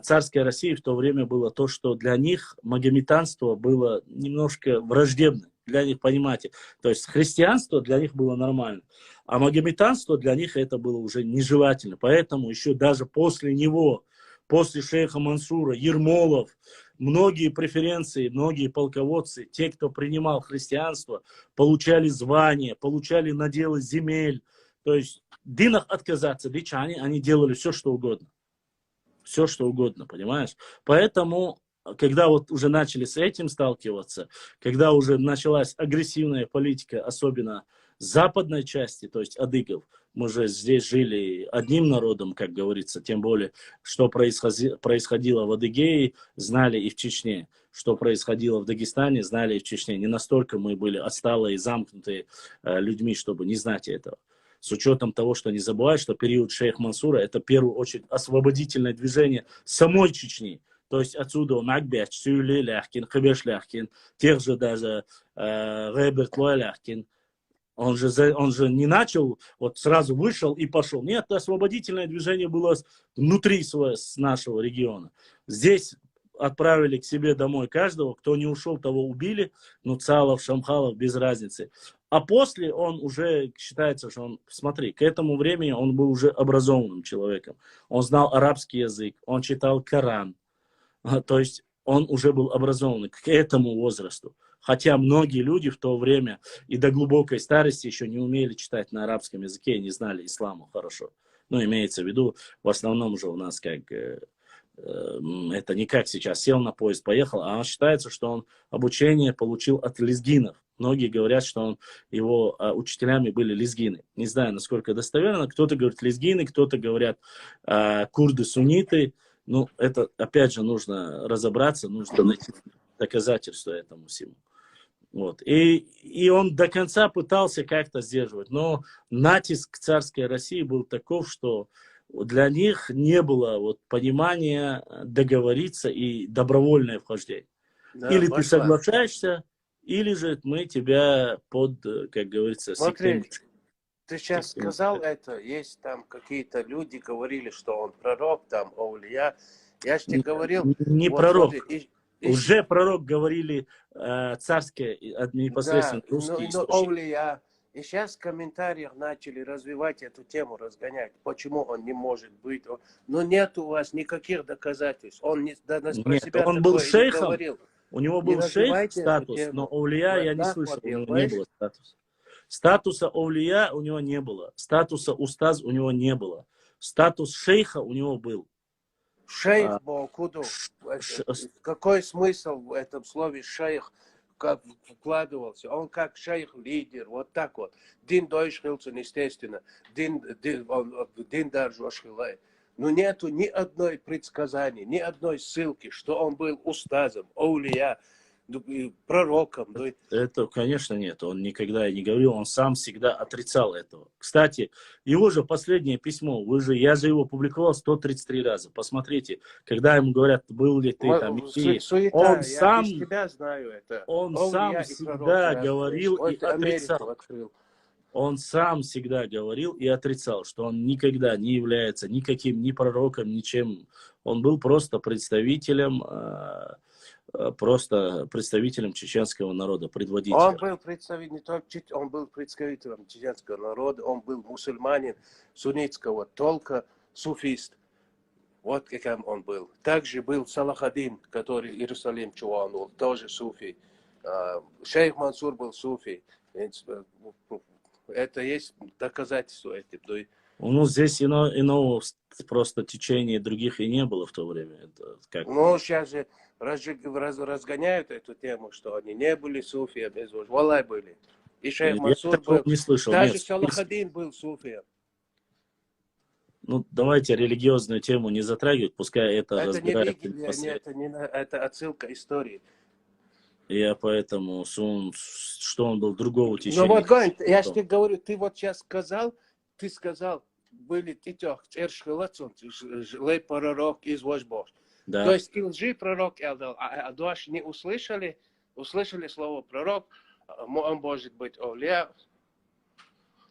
царской России в то время было то, что для них магометанство было немножко враждебно. Для них, понимаете, то есть христианство для них было нормально, а магометанство для них это было уже нежелательно. Поэтому еще даже после него, после шейха Мансура, Ермолов, многие преференции, многие полководцы, те, кто принимал христианство, получали звания, получали наделы земель. То есть в динах отказаться, дичане, они делали все, что угодно. Все, что угодно, понимаешь? Поэтому, когда вот уже начали с этим сталкиваться, когда уже началась агрессивная политика, особенно западной части, то есть адыгов, мы же здесь жили одним народом, как говорится, тем более, что происходило в Адыгее, знали и в Чечне. Что происходило в Дагестане, знали и в Чечне. Не настолько мы были отсталые и замкнутые людьми, чтобы не знать этого. С учетом того, что не забывать, что период шейх Мансура это в первую очередь освободительное движение самой Чечни. То есть отсюда Макбеч, Сюли, Ляхкин, Хабеш Ляхкин, тех же даже Реберт Лой Ляхкин. Он же не начал, вот сразу вышел и пошел. Нет, освободительное движение было внутри с нашего региона. Здесь отправили к себе домой каждого, кто не ушел, того убили, Нуцалов, Шамхалов, без разницы. А после он уже считается, что он, смотри, к этому времени он был уже образованным человеком. Он знал арабский язык, он читал Коран. То есть он уже был образованный к этому возрасту. Хотя многие люди в то время и до глубокой старости еще не умели читать на арабском языке и не знали ислама хорошо. Ну, имеется в виду, в основном же у нас как... это не как сейчас, сел на поезд, поехал, а считается, что он обучение получил от лезгинов. Многие говорят, что его учителями были лезгины. Не знаю, насколько достоверно. Кто-то говорит лезгины, кто-то говорят курды-сунниты. Ну, это, опять же, нужно разобраться, нужно найти доказательства этому всему. Вот. И он до конца пытался как-то сдерживать. Но натиск царской России был таков, что для них не было вот понимания договориться и добровольное вхождение. Да, или ты Башлан, соглашаешься, или же мы тебя под, как говорится, смотри, системой. ты сейчас Система. сказал это, есть там какие-то люди говорили, что он пророк, там, Аулия. Я же тебе говорил, Не вот пророк. смотри, Уже пророк говорили царские, непосредственно да, русские но источники. Аулия. И сейчас в комментариях начали развивать эту тему, разгонять. Почему он не может быть? Но нет у вас никаких доказательств. Он не, да, про Нет, себя он был такое не шейхом, говорил. у него Не был шейх развивайте эту статус, тему. но Аулия Вот я не так слышал, вот у него не делаешь. было статуса. Статуса Аулия у него не было, статуса устаз у него не было, статус шейха у него был. Шейх Баукуду. ш- Какой смысл в этом слове шейх? Как вкладывался? Он как шейх-лидер, вот так вот. Дин Дойшхилцен, естественно. Дин Даржошхилай. Но нету ни одной предсказания, ни одной ссылки, что он был устазом, аулия, пророком. Это, конечно, нет. Он никогда и не говорил, он сам всегда отрицал этого. Кстати, его же последнее письмо, я же его публиковал 133 раза. Посмотрите, когда ему говорят, был ли ты там, Суета, он я сам, без тебя знаю это. он Аулия сам и пророк всегда разные. говорил Вот и Америку отрицал. открыл. Он сам всегда говорил и отрицал, что он никогда не является никаким ни пророком, ничем. Он был просто представителем чеченского народа, предводителем. Он был представителем, не только он был представителем чеченского народа, он был мусульманин суннитского толка, суфист. Вот каким он был. Также был Салахадин, который Иерусалим чуванул, тоже суфи. Шейх Мансур был суфи. Это есть доказательство этим. Ну, здесь иного просто течения других и не было в то время. Это как... Ну, сейчас же разгоняют эту тему, что они не были суфиями. Валай были. И шейх Я Мансур такого был. не слышал. Даже Нет, Салахадин был суфием. ну, давайте религиозную тему не затрагивать, пускай это Это не разбирается Библия, непосредственно. это отсылка истории. Я поэтому, что он был другого течения. Ну вот, Гань, я же тебе говорю, ты вот сейчас сказал, были титёх, цершхилацун, лей пророк из Вожбош. Да. То есть и лжи пророк Элдал, а Дуаш не услышали слово пророк, он может быть Олея.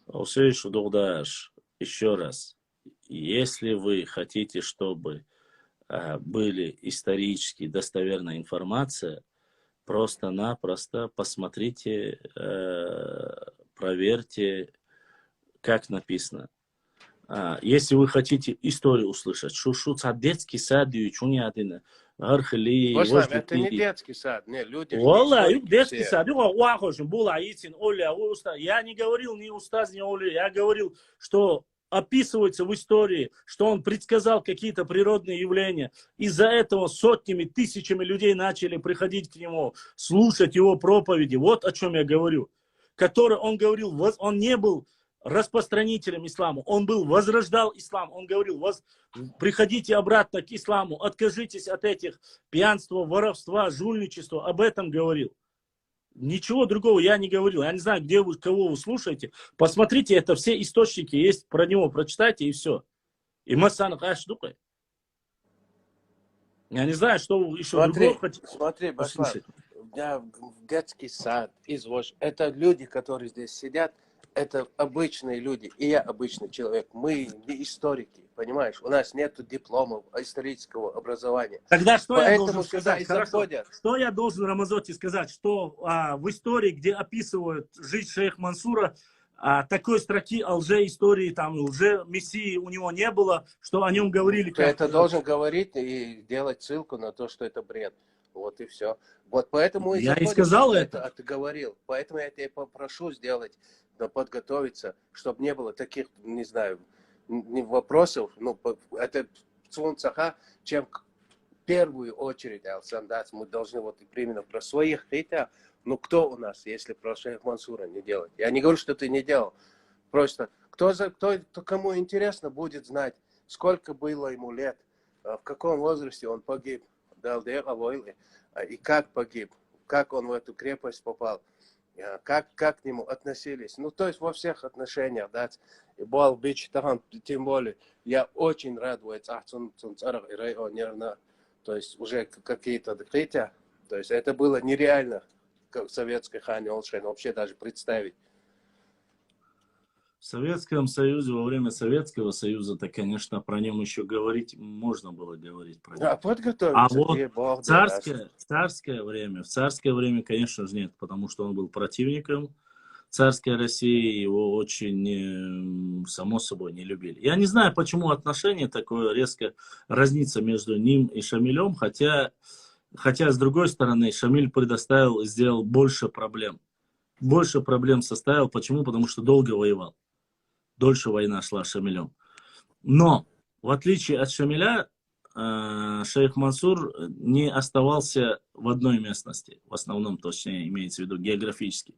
Услышу, Дугдаш, еще раз. Если вы хотите, чтобы были исторически достоверная информация, просто-напросто посмотрите, проверьте, как написано. Если вы хотите историю услышать, детский сад, Это не детский сад, не, люди детский сад. Я не говорил ни устаз, ни оля, я говорил, что описывается в истории, что он предсказал какие-то природные явления. Из-за этого сотнями, тысячами людей начали приходить к нему, слушать его проповеди. Вот о чем я говорю. Который он говорил, он не был распространителем ислама, он возрождал ислам. Он говорил, приходите обратно к исламу, откажитесь от этих пьянства, воровства, жульничества. Об этом говорил. Ничего другого я не говорил. Я не знаю, кого вы слушаете. Посмотрите, это все источники есть про него. Прочитайте и все. И Масан Хашдукай. Я не знаю, что вы еще другого хотите. Смотри, Башлан, в детский сад, это люди, которые здесь сидят, это обычные люди, и я обычный человек. Мы не историки, понимаешь? У нас нет дипломов исторического образования. Тогда что я должен Поэтому сюда сказать? и Хорошо. заходят. Что я должен, Рамазотти, сказать? Что в истории, где описывают жизнь шейха Мансура, такой строки о лже-истории, там, лже-мессии у него не было, что о нем говорили Ты это должен говорить и делать ссылку на то, что это бред. Вот и все. Вот поэтому Я и заходишь, сказал что это. А ты говорил. Поэтому я тебя попрошу сделать, да, подготовиться, чтобы не было таких, не знаю, вопросов. Ну, это Цунцаха, чем в первую очередь, Алсандас, мы должны вот именно про своих хотя. Ну, кто у нас, если про шейха Мансура не делать? Я не говорю, что ты не делал. Просто кто кому интересно, будет знать, сколько было ему лет, в каком возрасте он погиб, и как погиб, как он в эту крепость попал, как к нему относились. Ну, то есть во всех отношениях, да. И был бич там, тем более, я очень рад, то есть уже какие-то открытия. То есть это было нереально, как в советской Хане Олшейн, вообще даже представить. В Советском Союзе, во время Советского Союза-то, конечно, про нем еще говорить, можно было говорить про него. Подготовиться, Вот Бог в царское время, конечно же, нет, потому что он был противником царской России, его очень, само собой, не любили. Я не знаю, почему отношение такое резко разнится между ним и Шамилем, хотя, с другой стороны, Шамиль предоставил и сделал больше проблем. Больше проблем составил. Почему? Потому что долго воевал. Дольше война шла с Шамилем. Но, в отличие от Шамиля, шейх Мансур не оставался в одной местности. В основном, точнее, имеется в виду географически.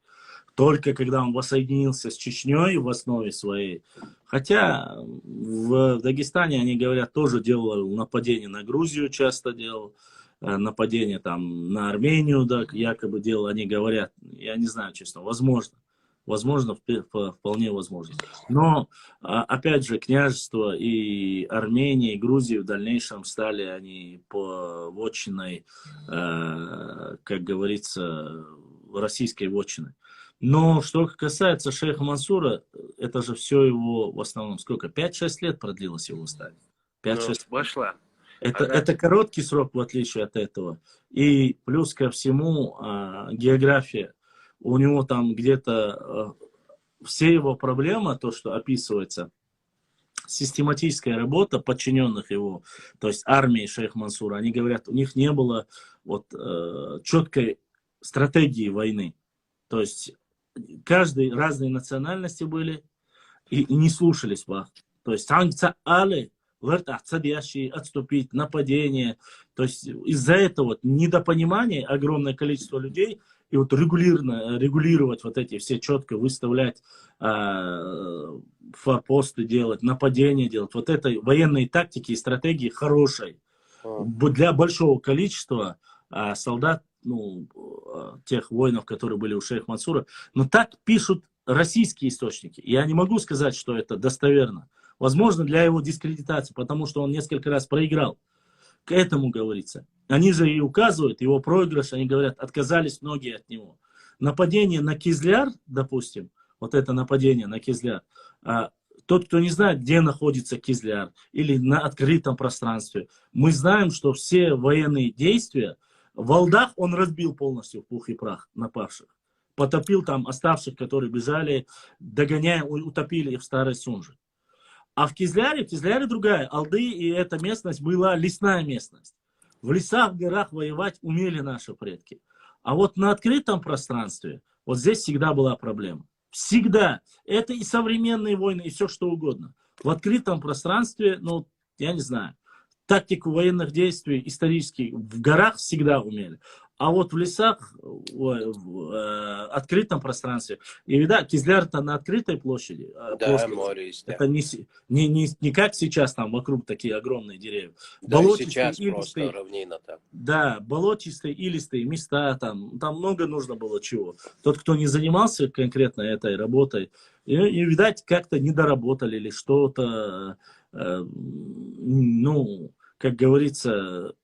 Только когда он воссоединился с Чечней в основе своей. Хотя в Дагестане, они говорят, тоже делал нападение на Грузию, часто делал. Нападение там на Армению, да, якобы делал, они говорят, я не знаю, честно, возможно, вполне возможно. Но, опять же, княжество и Армения, и Грузия в дальнейшем стали они по вотчиной, как говорится, российской вотчиной. Но что касается шейха Мансура, это же все его, в основном, сколько, 5-6 лет продлилось его ставить? 5-6 Пошла. Это короткий срок, в отличие от этого. И плюс ко всему география. У него там где-то все его проблемы, то, что описывается, систематическая работа подчиненных его, то есть армии шейха Мансура, они говорят, у них не было вот, четкой стратегии войны. То есть каждой разные национальности были и не слушались вас. То есть отступить, нападение. То есть из-за этого вот недопонимания огромное количество людей и вот регулировать вот эти все четко выставлять форпосты делать, нападения делать. Вот этой военной тактики и стратегии хорошей для большого количества солдат, ну, тех воинов, которые были у шейха Мансура. Но так пишут российские источники. Я не могу сказать, что это достоверно. Возможно, для его дискредитации, потому что он несколько раз проиграл. К этому говорится. Они же и указывают его проигрыш, они говорят, отказались многие от него. Нападение на Кизляр, допустим, вот это нападение на Кизляр, тот, кто не знает, где находится Кизляр, или на открытом пространстве, мы знаем, что все военные действия, в Алдах он разбил полностью в пух и прах напавших. Потопил там оставших, которые бежали, догоняя, утопили их в Старой Сунже. А в Кизляре другая. Алды и эта местность была лесная местность. В лесах, в горах воевать умели наши предки. А вот на открытом пространстве, вот здесь всегда была проблема. Всегда. Это и современные войны, и все что угодно. В открытом пространстве, ну, я не знаю, тактику военных действий исторически в горах всегда умели. А вот в лесах, в открытом пространстве, и видать, Кизляр-то на открытой площади. Да, море есть. Это не как сейчас там вокруг такие огромные деревья. Да, сейчас просто равнина там. Да, болотистые, илистые места, там много нужно было чего. Тот, кто не занимался конкретно этой работой, и видать, как-то не доработали или что-то, ну, как говорится,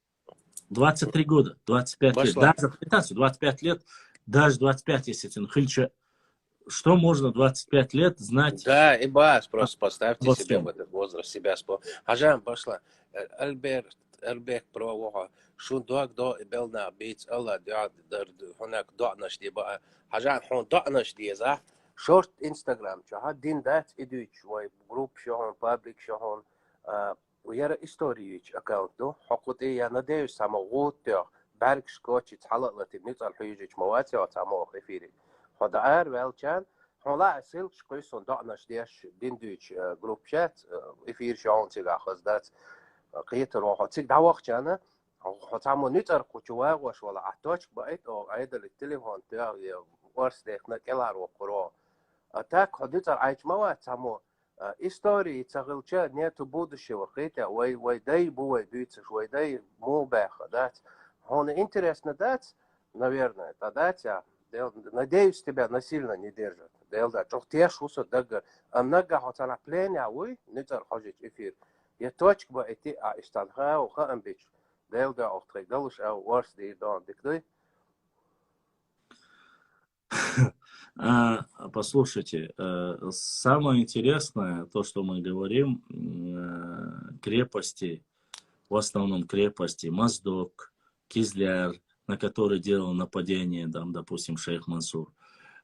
23 года, 25 лет, даже 15, 25 лет, даже 25, если Хильча что можно 25 лет знать Да, и бас, просто поставьте обо себя в всем? этот возраст, себя спо. Хажан пошла. Альберт провоха. شو دوك دو بلنا بيتس الله هناك دعناش دي بقى حاجة هون دعناش دي صح شورت انستغرام شو هاد دات ادويتش واي جروب شو هون بابليك شو هون ويرى استوريش اكاونت دو حقوق ايه انا ديو سامو غوت بارك سكوتش تحلق لتي نيتال حيجيش مواتي وتامو خفيري هذا ار ويل هون لا سيل شقيسون دعناش ديش دويتش جروب شات افير شو هون تيغا خز دات قيت روح تيك دعوة انا تعمل نتر قوتوا وش ولا عتوش بقيت أو عيد التليفون تاعي ورس ديخنا كلا روقرو أتاك نتر عايش ما تعمل إستوري تغلشة نيتو بودش وقيتها وي داي بوي بيتش وي داي مو باخ دات هون انترست ندات наверное дать надеюсь тебя насильно не держат дел да чохтеш усо даг аннага хотана пленя уй нитер хожич эфир я точка ба эти иштанха уха амбич дел да auftrag далуш а worst die don дикдой. Послушайте, самое интересное, то, что мы говорим, крепости, в основном крепости, Моздок, Кизляр, на который делал нападение, там, допустим, шейх Мансур,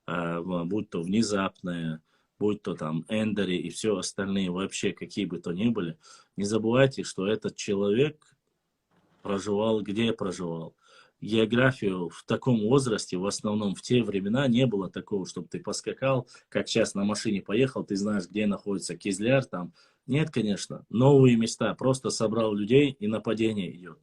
будь то внезапное, будь то там Эндери и все остальные, вообще какие бы то ни были, не забывайте, что этот человек проживал, где проживал. Географию в таком возрасте, в основном в те времена, не было такого, чтобы ты поскакал, как сейчас на машине поехал, ты знаешь, где находится Кизляр, там. Нет, конечно, новые места, просто собрал людей и нападение идет.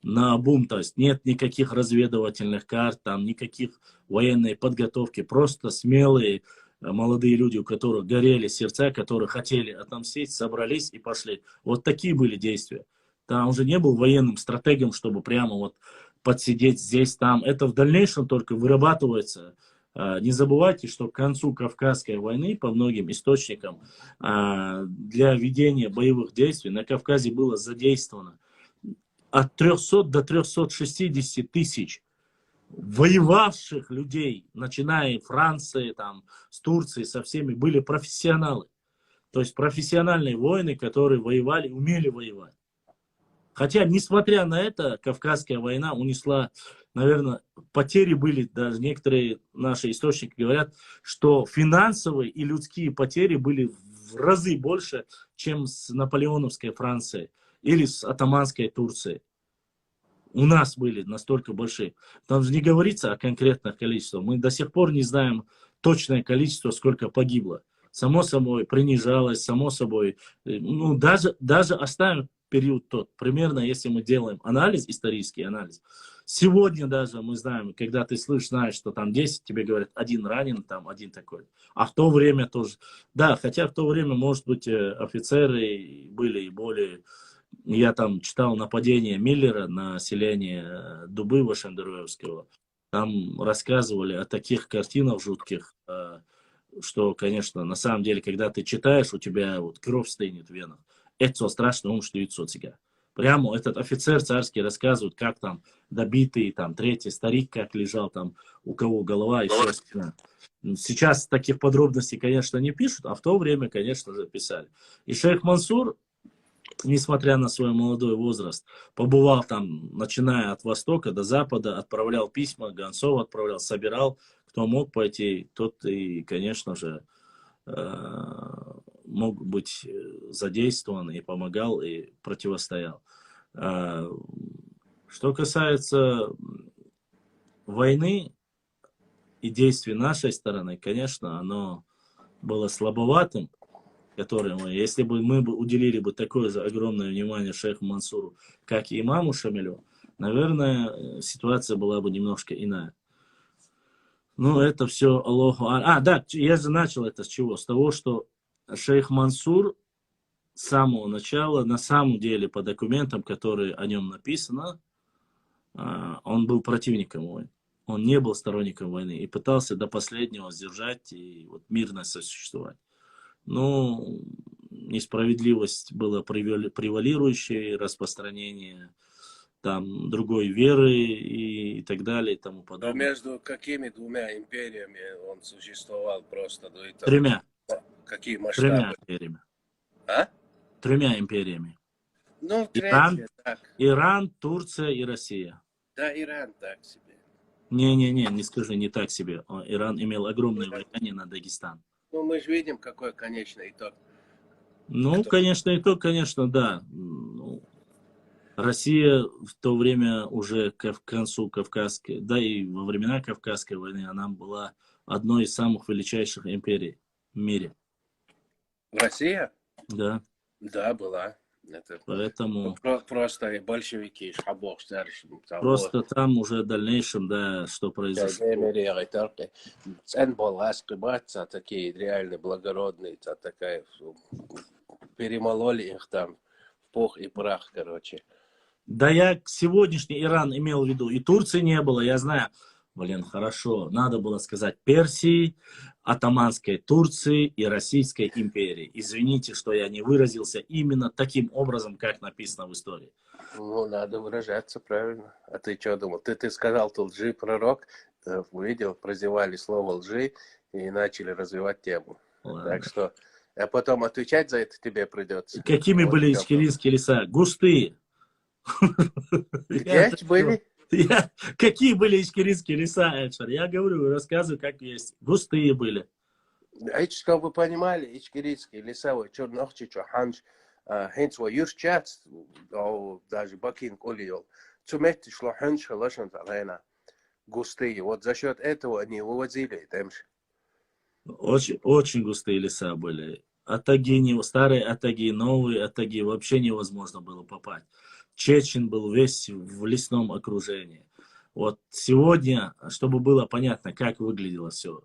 Наобум, то есть нет никаких разведывательных карт, там никаких военной подготовки, просто смелые молодые люди, у которых горели сердца, которые хотели отомстить, собрались и пошли. Вот такие были действия. Там уже не был военным стратегом, чтобы прямо вот подсидеть здесь, там. Это в дальнейшем только вырабатывается. Не забывайте, что к концу Кавказской войны, по многим источникам, для ведения боевых действий на Кавказе было задействовано от 300 до 360 тысяч воевавших людей, начиная с Франции, там, с Турции, со всеми, были профессионалы. То есть профессиональные воины, которые воевали, умели воевать. Хотя, несмотря на это, Кавказская война унесла, наверное, потери были, даже некоторые наши источники говорят, что финансовые и людские потери были в разы больше, чем с наполеоновской Францией или с атаманской Турцией. У нас были настолько большие. Там же не говорится о конкретных количествах. Мы до сих пор не знаем точное количество, сколько погибло. Само собой принижалось, само собой. Ну, даже оставим период тот. Примерно, если мы делаем анализ, исторический анализ. Сегодня даже мы знаем, когда ты знаешь, что там 10, тебе говорят, один ранен, там один такой. А в то время тоже. Да, хотя в то время, может быть, офицеры были и более... Я там читал нападение Миллера на селение Дубыва Шендеруевского. Там рассказывали о таких картинах жутких, что, конечно, на самом деле, когда ты читаешь, у тебя вот кровь стынет в венах. Это страшно, что лицо тебя. Прямо этот офицер царский рассказывает, как там добитый, там третий старик, как лежал там, у кого голова и все остальное. Сейчас таких подробностей, конечно, не пишут, а в то время, конечно же, писали. И шейх Мансур, несмотря на свой молодой возраст, побывал там, начиная от востока до запада, отправлял письма, гонцов отправлял, собирал, кто мог пойти, тот и, конечно же, мог быть задействован и помогал, и противостоял. Что касается войны и действий нашей стороны, конечно, оно было слабоватым, если бы мы уделили бы такое же огромное внимание шейху Мансуру, как и имаму Шамилю, наверное, ситуация была бы немножко иная. Ну, это все Аллаху... да, я же начал это с чего? С того, что шейх Мансур с самого начала, на самом деле, по документам, которые о нем написано, он был противником войны. Он не был сторонником войны и пытался до последнего сдержать и вот мирно сосуществовать. Но несправедливость была превалирующей, распространение там другой веры и так далее и тому А подобное. между какими двумя империями он существовал просто? Ну, это, Тремя, какие тремя масштабы? империями. А? Тремя империями. Ну, Иран, третье, так. Иран, Турция и Россия. Да, Иран так себе. Не-не-не, не скажи, не так себе. Иран имел огромное влияние на Дагестан. Ну, мы же видим, какой конечный итог. Ну, Кто? конечно, и то, конечно, да. Ну, Россия в то время уже к концу Кавказской, да и во времена Кавказской войны, она была одной из самых величайших империй в мире. Россия? Да, Да, была. Это поэтому просто большевики, шабок, старшим, того. просто там уже в дальнейшем, да, что произошло. Цен был аскыбаться, такие реально благородные, такая, перемололи их там в пух и прах, короче. Да я сегодняшний Иран имел в виду, и Турции не было, я знаю. Блин, хорошо, надо было сказать Персии, Отtomанской Турции и Российской империи. Извините, что я не выразился именно таким образом, как написано в истории. Ну, надо выражаться правильно. А ты что думал? Ты сказал, тут лжи пророк, увидел, прозевали слово лжи и начали развивать тему. Ладно. Так что, а потом отвечать за это тебе придется. Какими Вот были в чем ичкеринские леса? Густые. Где были? Какие были ичкеринские леса, Эдшер? Я говорю, рассказываю, как есть. Густые были. А чтобы вы понимали, ичкерийские леса, что нахчи, что ханш, хенц во юрчат, даже бакин колиол, цуметти шло ханш халашан тарена, густые. Вот за счет этого они вывозили темш. Очень, очень густые леса были. Атаги, старые атаги, новые атаги, вообще невозможно было попасть. Чечен был весь в лесном окружении. Вот сегодня, чтобы было понятно, как выглядело все,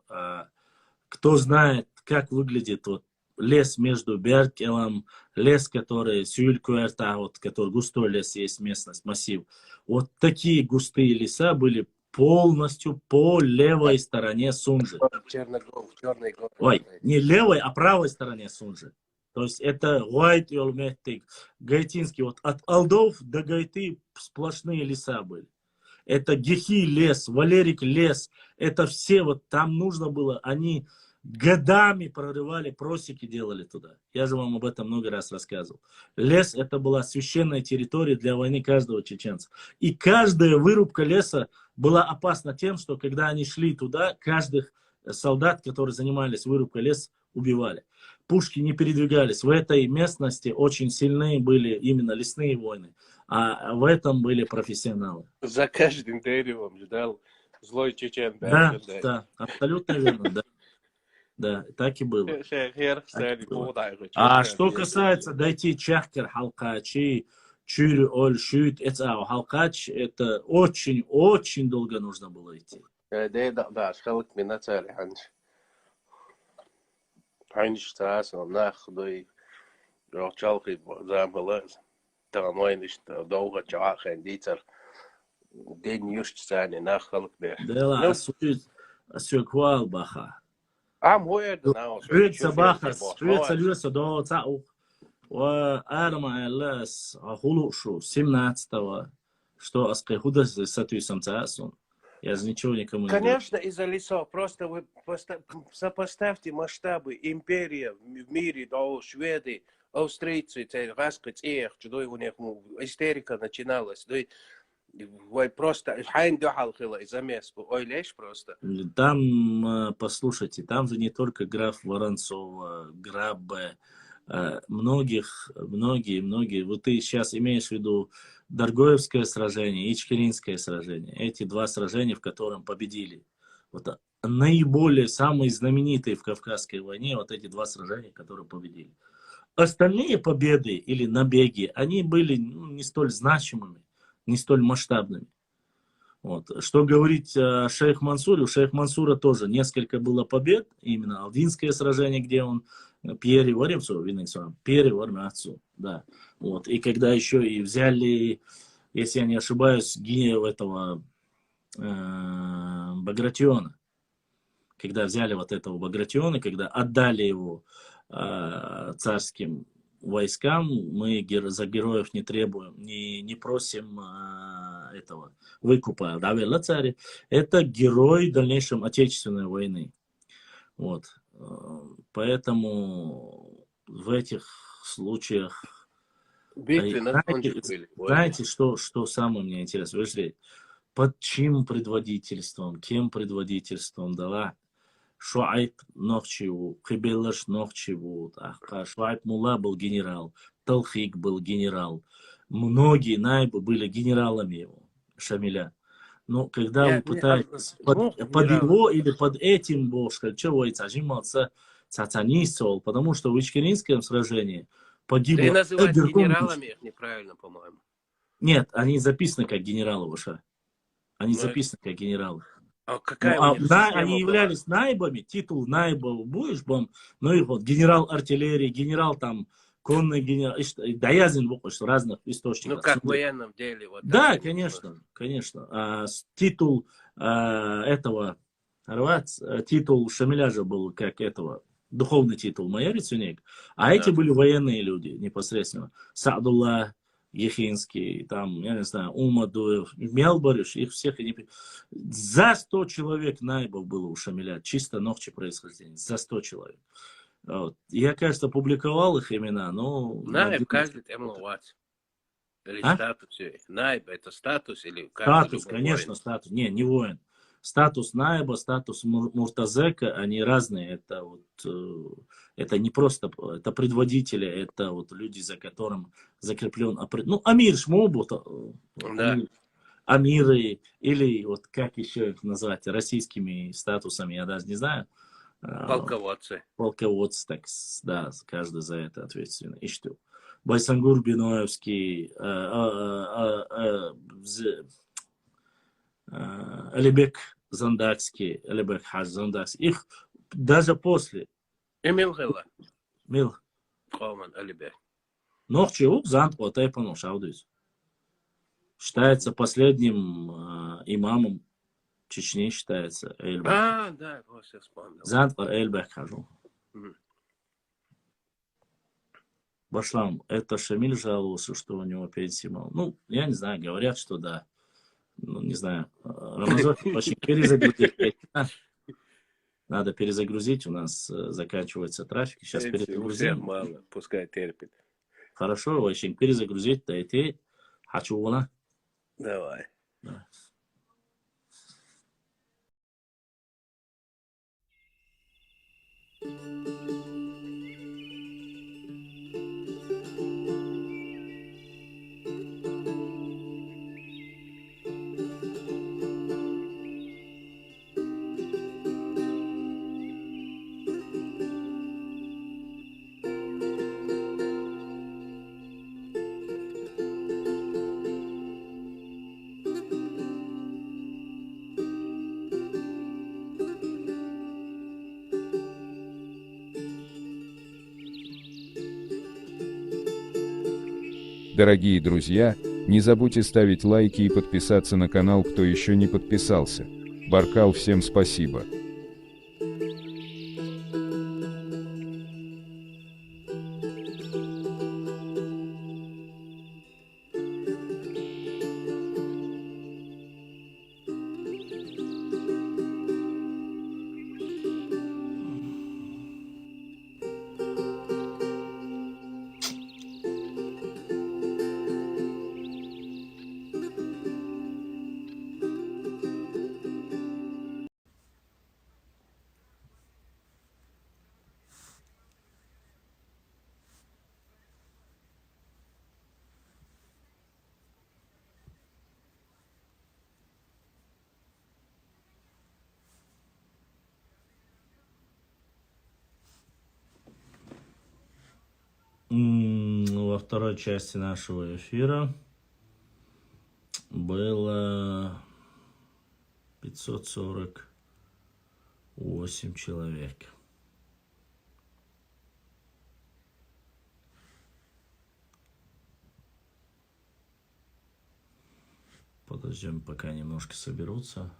кто знает, как выглядит вот лес между Беркелом, лес, который Сюлькуэрта, вот, который густой лес, есть местность, массив. Вот такие густые леса были полностью по левой стороне Сунжи. Черный год. Ой, не левой, а правой стороне Сунжи. То есть это White Yolmettik, Гайтинский. Вот от Алдов до Гайты сплошные леса были. Это Гехи лес, Валерик лес. Это все вот там нужно было. Они годами прорывали, просеки делали туда. Я же вам об этом много раз рассказывал. Лес это была священная территория для войны каждого чеченца. И каждая вырубка леса была опасна тем, что когда они шли туда, каждых солдат, которые занимались вырубкой леса, убивали. Пушки не передвигались. В этой местности очень сильные были именно лесные войны. А в этом были профессионалы. За каждым деревом ждал злой чечен. Да, да, абсолютно верно, да. Да, так и было. А что касается дойти чахкер халкачи, чур оль шут, это халкач, это очень долго нужно было идти. Да, шхалк минацали ханш. Ханш таас, нах, дой, рочалки замалаз. Там майниш, долго чахан, дитер. День юштсани, нах, халк бех. Да, асюквал баха. Швеция бахас, Швеция льется до цау. Арма лес ахулушу 17-го, что аскайхуда с сатуисом цаасун. Я же ничего никому не говорю. Конечно, из-за лесов. Просто вы сопоставьте масштабы империи в мире, до Шведы, австрийцы, раскать их, что у них истерика начиналась. Вы просто хайн дохалхила из-за мест. Ой, лишь просто. Там, послушайте, там же не только граф Воронцова, Граббе, многие. Вот ты сейчас имеешь в виду Даргоевское сражение, Ичкеринское сражение. Эти два сражения, в котором победили. Вот наиболее, самые знаменитые в Кавказской войне, вот эти два сражения, которые победили. Остальные победы или набеги, они были не столь значимыми, не столь масштабными. Вот. Что говорить о шейх Мансуре? У шейх Мансура тоже несколько было побед. Именно Алдинское сражение, где он Пьери Варимцу, Пьери Вармацу, да. Вот. И когда еще и взяли, если я не ошибаюсь, гинев этого Багратиона. Когда взяли вот этого Багратиона, когда отдали его царским войскам, мы за героев не требуем, не просим этого выкупа. Да, царь, это герой в дальнейшем Отечественной войны. Вот. Поэтому в этих случаях, Битвы на фронте знаете, были, войны. знаете, что самое мне интересно? Вы же под чьим предводительством, кем предводительством дала Шуайб Нохчеву, Кибелаш Нохчеву, Шуайб Мулла был генерал, Талхик был генерал, многие наибы были генералами его, Шамиля. Но когда вы пытаетесь под его или под этим, что цацанисол, потому что в Ичкеринском сражении погибло... Ты называть генералами их неправильно, по-моему. Нет, они записаны как генералы Ваша. Они Ну, записаны как генералы. А какая у них система они являлись найбами, титул найбов будешь, ну и вот генерал артиллерии, генерал там, конный генерал, Даязин, что разных источников. Ну, как в военном деле. Вот да, конечно, конечно. Титул этого, титул Шамиля же был как этого, духовный титул Майорицюнек, а эти были военные люди непосредственно. Саадулла Ехинский, там, я не знаю, Умадуев, Мелбариш, их всех за 100 человек найбов было у Шамиля, чисто ногче происхождения, за 100 человек. Вот. Я, кажется, публиковал их имена, но... Найб каждый темловать. Или статус. Найб это статус или статус, конечно, воин. Статус. Не воин. Статус найба, статус муртазека, они разные. Это вот, это не просто, это предводители, это вот люди, за которым закреплен, ну, амир шмобут, да. амиры, или вот как еще их назвать, российскими статусами, я даже не знаю. Полководцы. Полководцы, так, да, каждый за это ответственно. И что? Байсангур Биноевский, Алибек Зандакский, Алибек Хаж Зандакский, их даже после. Эмил Гела. Мил. Коман Алибек. Нохчевук Занд Отайпану Шаудис. Считается последним имамом Чечни, считается Эльбек. Да, вот я вспомнил. Занд Эльбек Хажу. Башлам, это Шамиль жаловался, что у него пенсия мало. Ну, я не знаю, говорят, что да. Ну, не знаю. Рамазан, очень перезагрузить. Надо перезагрузить, у нас заканчивается трафик. Сейчас перезагрузим. Мало, пускай терпит. Хорошо, очень перезагрузить, да и ты. Хочу вона. Давай. Да. Дорогие друзья, не забудьте ставить лайки и подписаться на канал, кто еще не подписался. Баркал, всем спасибо. Во второй части нашего эфира было 548 человек. Подождем, пока немножко соберутся.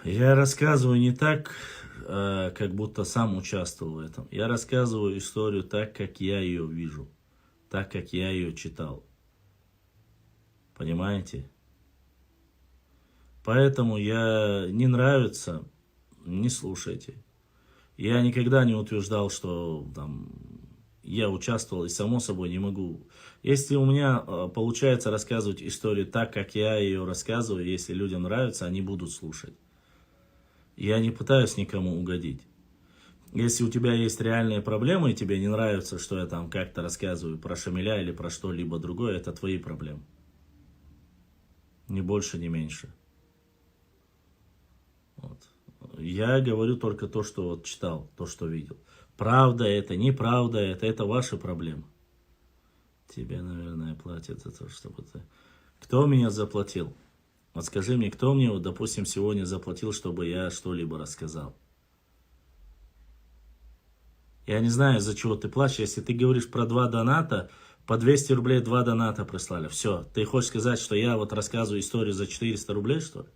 Я рассказываю не так, как будто сам участвовал в этом. Я рассказываю историю так, как я ее вижу, так, как я ее читал. Понимаете? Поэтому я не нравится, не слушайте. Я никогда не утверждал, что там, я участвовал и само собой не могу. Если у меня получается рассказывать историю так, как я ее рассказываю, если людям нравится, они будут слушать. Я не пытаюсь никому угодить. Если у тебя есть реальные проблемы и тебе не нравится, что я там как-то рассказываю про Шамиля или про что-либо другое, это твои проблемы. Ни больше, ни меньше. Вот. Я говорю только то, что вот читал, то, что видел. Правда это, неправда это ваши проблемы. Тебе, наверное, платят за то, чтобы ты... Кто меня заплатил? Вот скажи мне, кто мне, вот, допустим, сегодня заплатил, чтобы я что-либо рассказал? Я не знаю, из-за чего ты плачешь. Если ты говоришь про 2 доната, по 200 рублей 2 доната прислали. Все. Ты хочешь сказать, что я вот рассказываю историю за 400 рублей, что ли?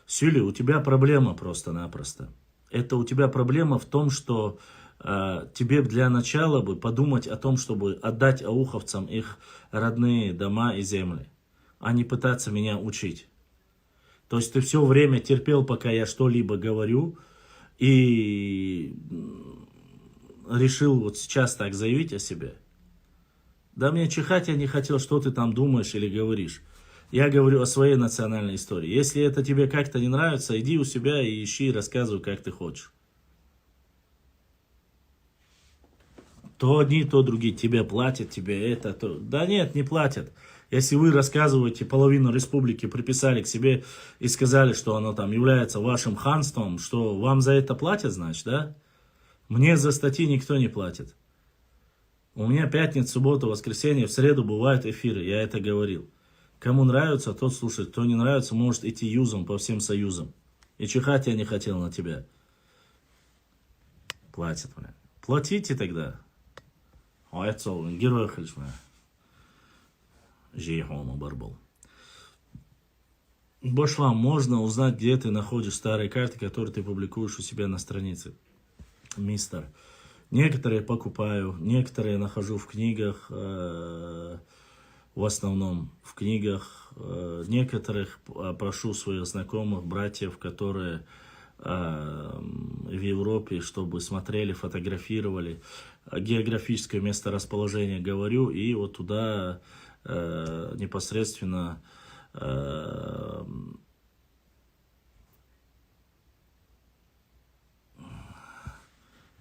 Сюли, у тебя проблема просто-напросто. Это у тебя проблема в том, что тебе для начала бы подумать о том, чтобы отдать ауховцам их родные дома и земли, а не пытаться меня учить. То есть ты все время терпел, пока я что-либо говорю, и решил вот сейчас так заявить о себе. Да мне чихать я не хотел, что ты там думаешь или говоришь. Я говорю о своей национальной истории. Если это тебе как-то не нравится, иди у себя и ищи, и рассказывай, как ты хочешь. То одни, то другие. Тебе платят, тебе это, то... Да нет, не платят. Если вы рассказываете, половину республики приписали к себе и сказали, что оно там является вашим ханством, что вам за это платят, значит, да? Мне за статьи никто не платит. У меня пятница, суббота, воскресенье, в среду бывают эфиры, я это говорил. Кому нравится, тот слушает. Кто не нравится, может идти юзом по всем союзам. И чихать я не хотел на тебя. Платят, бля. Платите тогда. Ойцол, герой хлишма. Жейхома барбол. Башла, можно узнать, где ты находишь старые карты, которые ты публикуешь у себя на странице. Мистер. Некоторые покупаю, некоторые нахожу в книгах, в основном в книгах. Некоторых прошу своих знакомых, братьев, которые в Европе, чтобы смотрели, фотографировали. Географическое месторасположение говорю, и вот туда непосредственно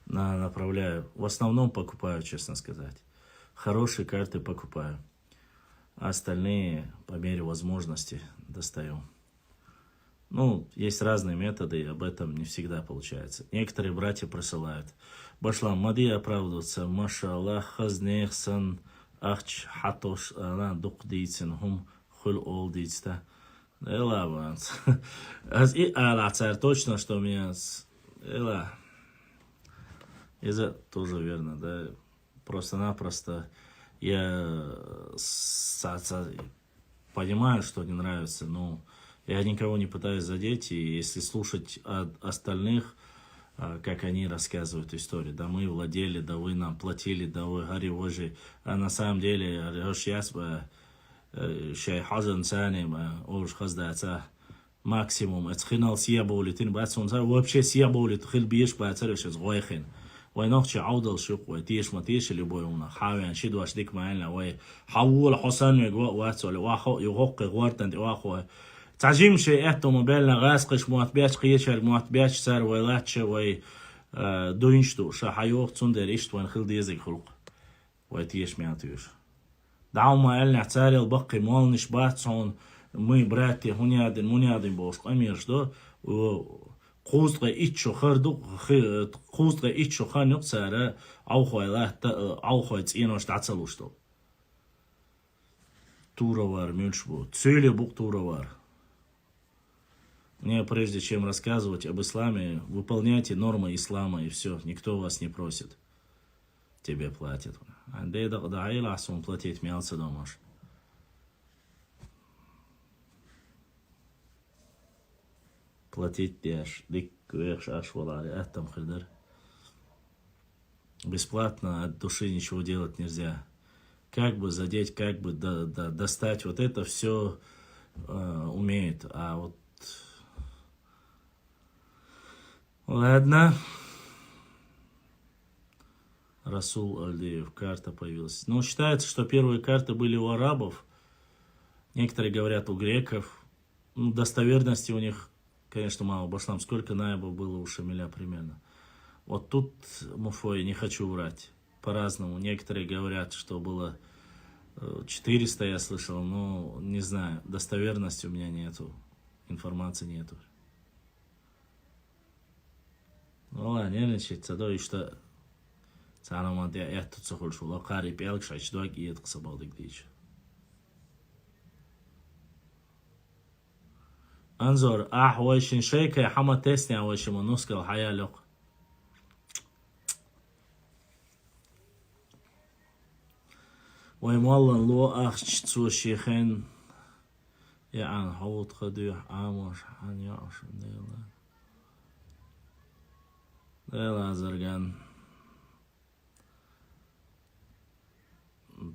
направляю. В основном покупаю, честно сказать. Хорошие карты покупаю. А остальные по мере возможности достаю. Ну, есть разные методы, и об этом не всегда получается. Некоторые братья присылают. Башлам, мади оправдываться. Маша Аллах, хазнехсан, ахч, хатош, ана, дук дейцин, хум, хул ол дейцта. Эла, ванс. И ала, царь, точно, что у меня... Эла. Это тоже верно, да. Просто-напросто я понимаю, что не нравится, но я никого не пытаюсь задеть, и если слушать от остальных, как они рассказывают историю, да мы владели, да вы нам платили, да вы гарри вожи, а на самом деле, максимум, это хинал сияболитин, вообще сияболит, хилбиеш, бацариш, згойхин. ويناقش عودة الشوق وتيش ما تيش اللي بيونا حاول نشيد واشديك معنا وحول حسن يجوا واتسول واخو يغق غورتن واخو تعجيم شيء احتو مبالنا غاسقش موات بياش قيشر موات بياش سار ويلاتش وي دوينشتو شحيوق تسندر اشت وين خل ديزك خلق وتيش مياتيش دعوا ما قالنا احتاري البقي مالنش باتسون مي براتي هنيادن بوش اميرش دو قوزغ إيشو خردو قوزغ إيشو خانيق سارة عوخوي تسينوش تعتسلوشتو Туровар, Мюльшбу. Цели Бук Туровар. Мне прежде чем рассказывать об исламе, выполняйте нормы ислама и все. Никто вас не просит. Тебе платят. Да платить мялся домаш. платить дешь, там хедер. Бесплатно от души ничего делать нельзя. Как бы задеть, как бы достать, вот это все умеет. А вот... Ладно. Расул Альдеев, карта появилась. Ну, считается, что первые карты были у арабов. Некоторые говорят у греков. Ну, достоверности у них, конечно, мало. Башлам, сколько наибов было у Шамиля примерно? Вот тут, Муфой, не хочу врать. По-разному. Некоторые говорят, что было 400, я слышал. Но не знаю. Достоверности у меня нету. Информации нету. Ну ладно, нервничать. То и что... Саламат, я тут сохольшу. Лакари пелк, шачдуак, и это ксабалдык дичь. انظر احواشن شيء كي حما تسني احواشن منوسك الحياة لق ويموالن لو اخش تسو الشيخين يعني حوط خدوح عاموش حان يعشن ديلا زرقان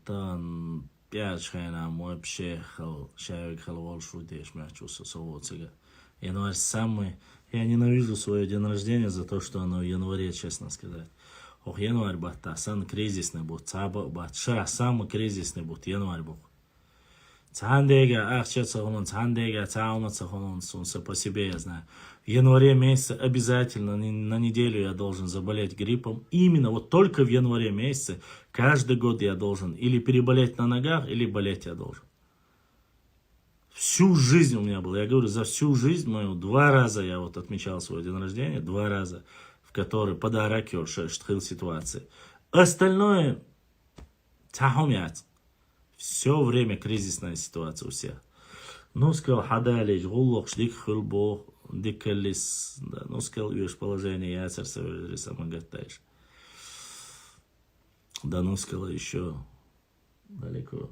تان Пячхайна мой пшехал, шавик халвал шутеш, мячуса совоцига. Январь самый... Я ненавижу свой день рождения за то, что оно в январе, честно сказать. Ох, январь бата, сан кризисный будет, цаба бат, ша, самый кризисный будет, январь будет. Цандега, ахчаться хонон, цандега, цауматься хонон, сунса по себе я знаю. В январе месяце обязательно на неделю я должен заболеть гриппом. Именно вот только в январе месяце каждый год я должен или переболеть на ногах, или болеть я должен. Всю жизнь у меня было. Я говорю, за всю жизнь мою 2 раза я вот отмечал свой день рождения, 2 раза, в который подарок штхил ситуации. Остальное тахумят. Все время кризисная ситуация у всех. Ну, сказал, хадалич, гуллок, шдик хулбо, дикалис, да, ну, сказал, видишь, положение, я царствую, самогатаешь. Да, ну, сказал, еще далеко.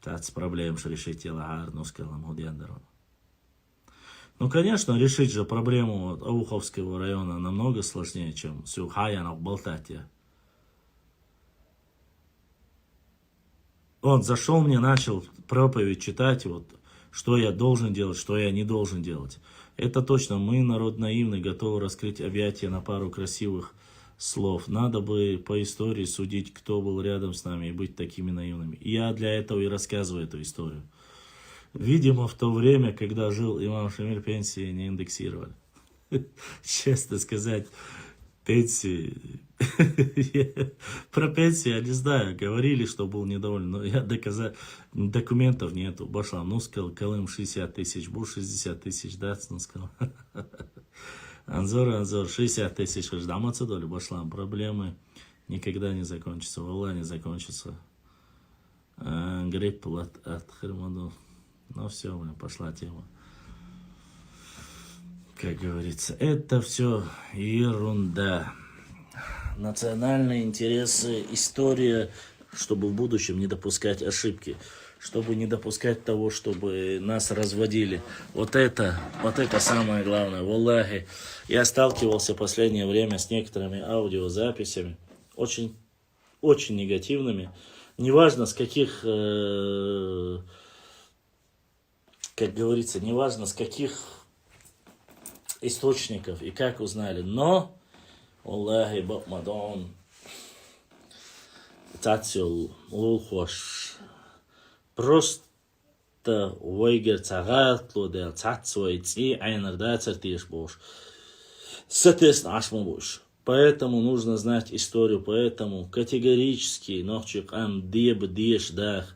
Тац проблем, что решить тело, ну, сказал, Мудьяндерон. Ну, конечно, решить же проблему вот, Ауховского района намного сложнее, чем Сюхаянов, Балтатия. Он зашел мне, начал проповедь читать, вот, что я должен делать, что я не должен делать. Это точно, мы, народ наивный, готовы раскрыть объятия на пару красивых слов. Надо бы по истории судить, кто был рядом с нами, и быть такими наивными. И я для этого и рассказываю эту историю. Видимо, в то время, когда жил имам Шамиль, пенсии не индексировали. Честно сказать, пенсии... Про пенсию я не знаю, говорили, что был недоволен, но я документов нету. Башлам, ну сказал, Колым 60 тысяч, был 60 тысяч, да, ну сказал. Анзор, 60 тысяч, ждаматься доли, Башлам, проблемы никогда не закончатся, валла не закончится. Грипп от Хермаду. Ну все, у меня пошла тема. Как говорится, это все ерунда. Национальные интересы, история, чтобы в будущем не допускать ошибки, чтобы не допускать того, чтобы нас разводили. Вот это самое главное. Валлахи, я сталкивался в последнее время с некоторыми аудиозаписями, очень, очень негативными. Неважно, с каких, как говорится, неважно, с каких источников и как узнали, но Аллахи бакмадон тацил улхош просто вайгер цагатло дел цацвой ци айнер дацер тиш бош. Соответственно, ашма бош. Поэтому нужно знать историю, поэтому категорически нохчик ам деб деш дах.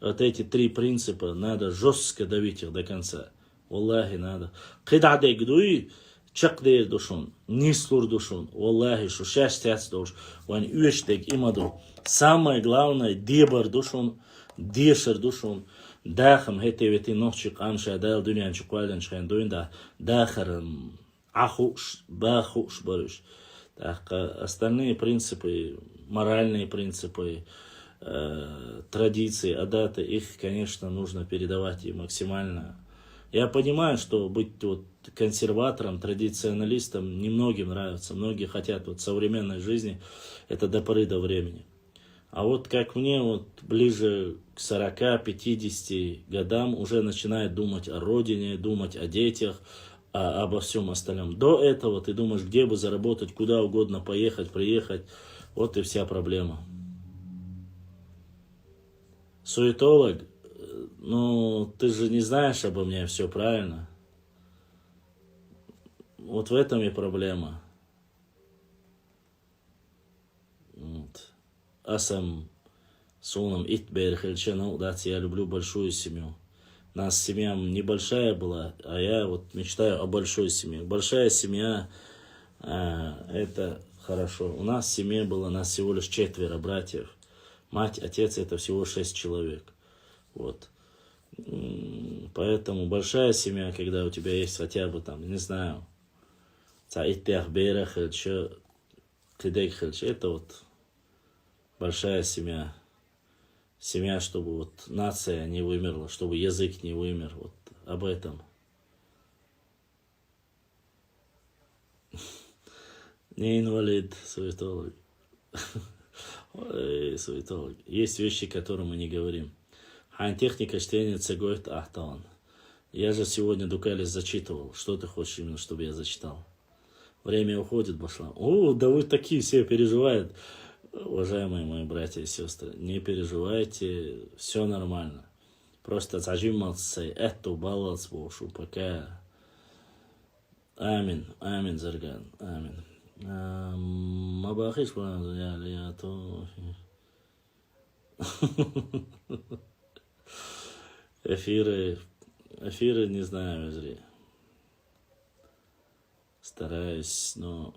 Вот эти 3 принципа надо жестко давить их до конца. Аллахи надо. Кидадек дуи чак дейр душун, нислур душун, Аллахи шу шастяц душ, вань уештек имаду. Самое главное, дебар душун, дешер душун, дахам хетевети нохчик амша дал дуньян чуквален шхен дуинда, дахарам ахуш, бахуш барыш. Остальные принципы, моральные принципы, традиции, адаты, их, конечно, нужно передавать и максимально Я понимаю, что быть вот консерватором, традиционалистом немногим нравится. Многие хотят вот современной жизни, это до поры до времени. А вот как мне, вот ближе к 40-50 годам уже начинает думать о родине, думать о детях, обо всем остальном. До этого ты думаешь, где бы заработать, куда угодно поехать, приехать. Вот и вся проблема. Суетолог, ну, ты же не знаешь обо мне все правильно. Вот в этом и проблема. Вот. Асам Суном Итбер Хельчану, да, я люблю большую семью. У нас семья небольшая была, а я вот мечтаю о большой семье. Большая семья, это хорошо. У нас в семье было, нас всего лишь 4 братьев. Мать, отец, это всего 6 человек. Вот. Поэтому большая семья, когда у тебя есть хотя бы там, не знаю, это вот большая семья. Семья, чтобы вот нация не вымерла, чтобы язык не вымер. Вот об этом. Не инвалид, суетолог. Ой, суетолог. Есть вещи, которые мы не говорим. Хантехника чтения цегоет ахтаон. Я же сегодня Дукалис зачитывал. Что ты хочешь именно, чтобы я зачитал? Время уходит, Башлам. О, да вы такие все переживают. Уважаемые мои братья и сестры, не переживайте, все нормально. Просто зажиматься, эту баланс бошу, пока. Амин, амин, Зарган, амин. Мабахиш, я то... Эфиры, не знаю, зря. Стараюсь, но...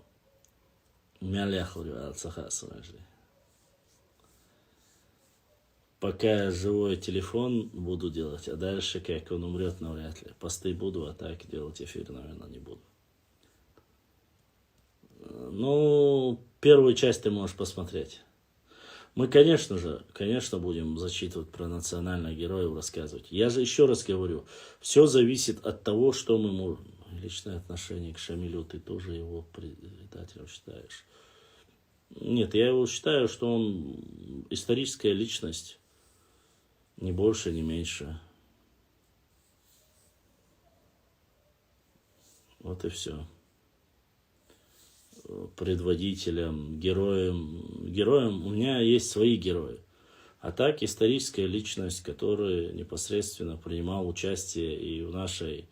Пока живой телефон буду делать, а дальше, как он умрет, навряд ли. Посты буду, а так делать эфир, наверное, не буду. Ну, первую часть ты можешь посмотреть. Мы, конечно будем зачитывать про национальных героев, рассказывать. Я же еще раз говорю, все зависит от того, что мы можем. Личное отношение к Шамилю, ты тоже его предателем считаешь? Нет, я его считаю, что он историческая личность. Ни больше, ни меньше. Вот и все. Предводителем, героем у меня есть свои герои. А так историческая личность, которая непосредственно принимал участие и в нашей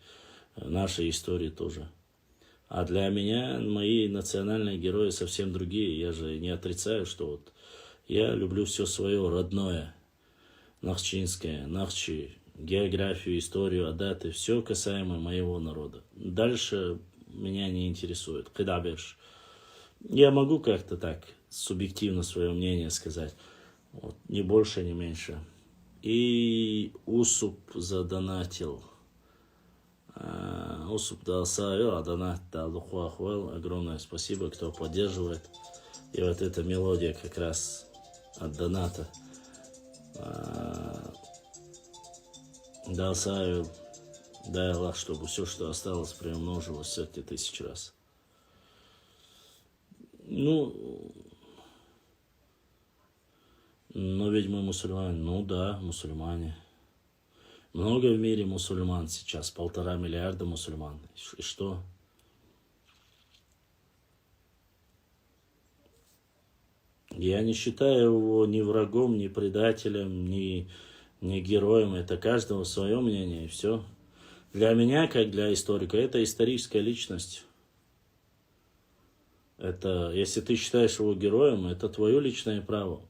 истории тоже. А для меня мои национальные герои совсем другие. Я же не отрицаю, что вот я люблю все свое родное. Нахчинское, Нахчи, географию, историю, адаты, все касаемо моего народа. Дальше меня не интересует. Кыдабеш. Я могу как-то так субъективно свое мнение сказать. Вот, ни больше, ни меньше. И Усуп задонатил. Усуп дал сайо, а донат дал Хуахуэл. Огромное спасибо, кто поддерживает. И вот эта мелодия как раз от доната. Дал сайо, дай Аллах, чтобы все, что осталось, приумножилось сотни тысяч раз. Ну, но ведь мы мусульмане. Ну да, мусульмане. Много в мире мусульман сейчас, 1,5 миллиарда мусульман. И что? Я не считаю его ни врагом, ни предателем, ни героем. Это каждого свое мнение, и все. Для меня, как для историка, это историческая личность. Это, если ты считаешь его героем, это твое личное право.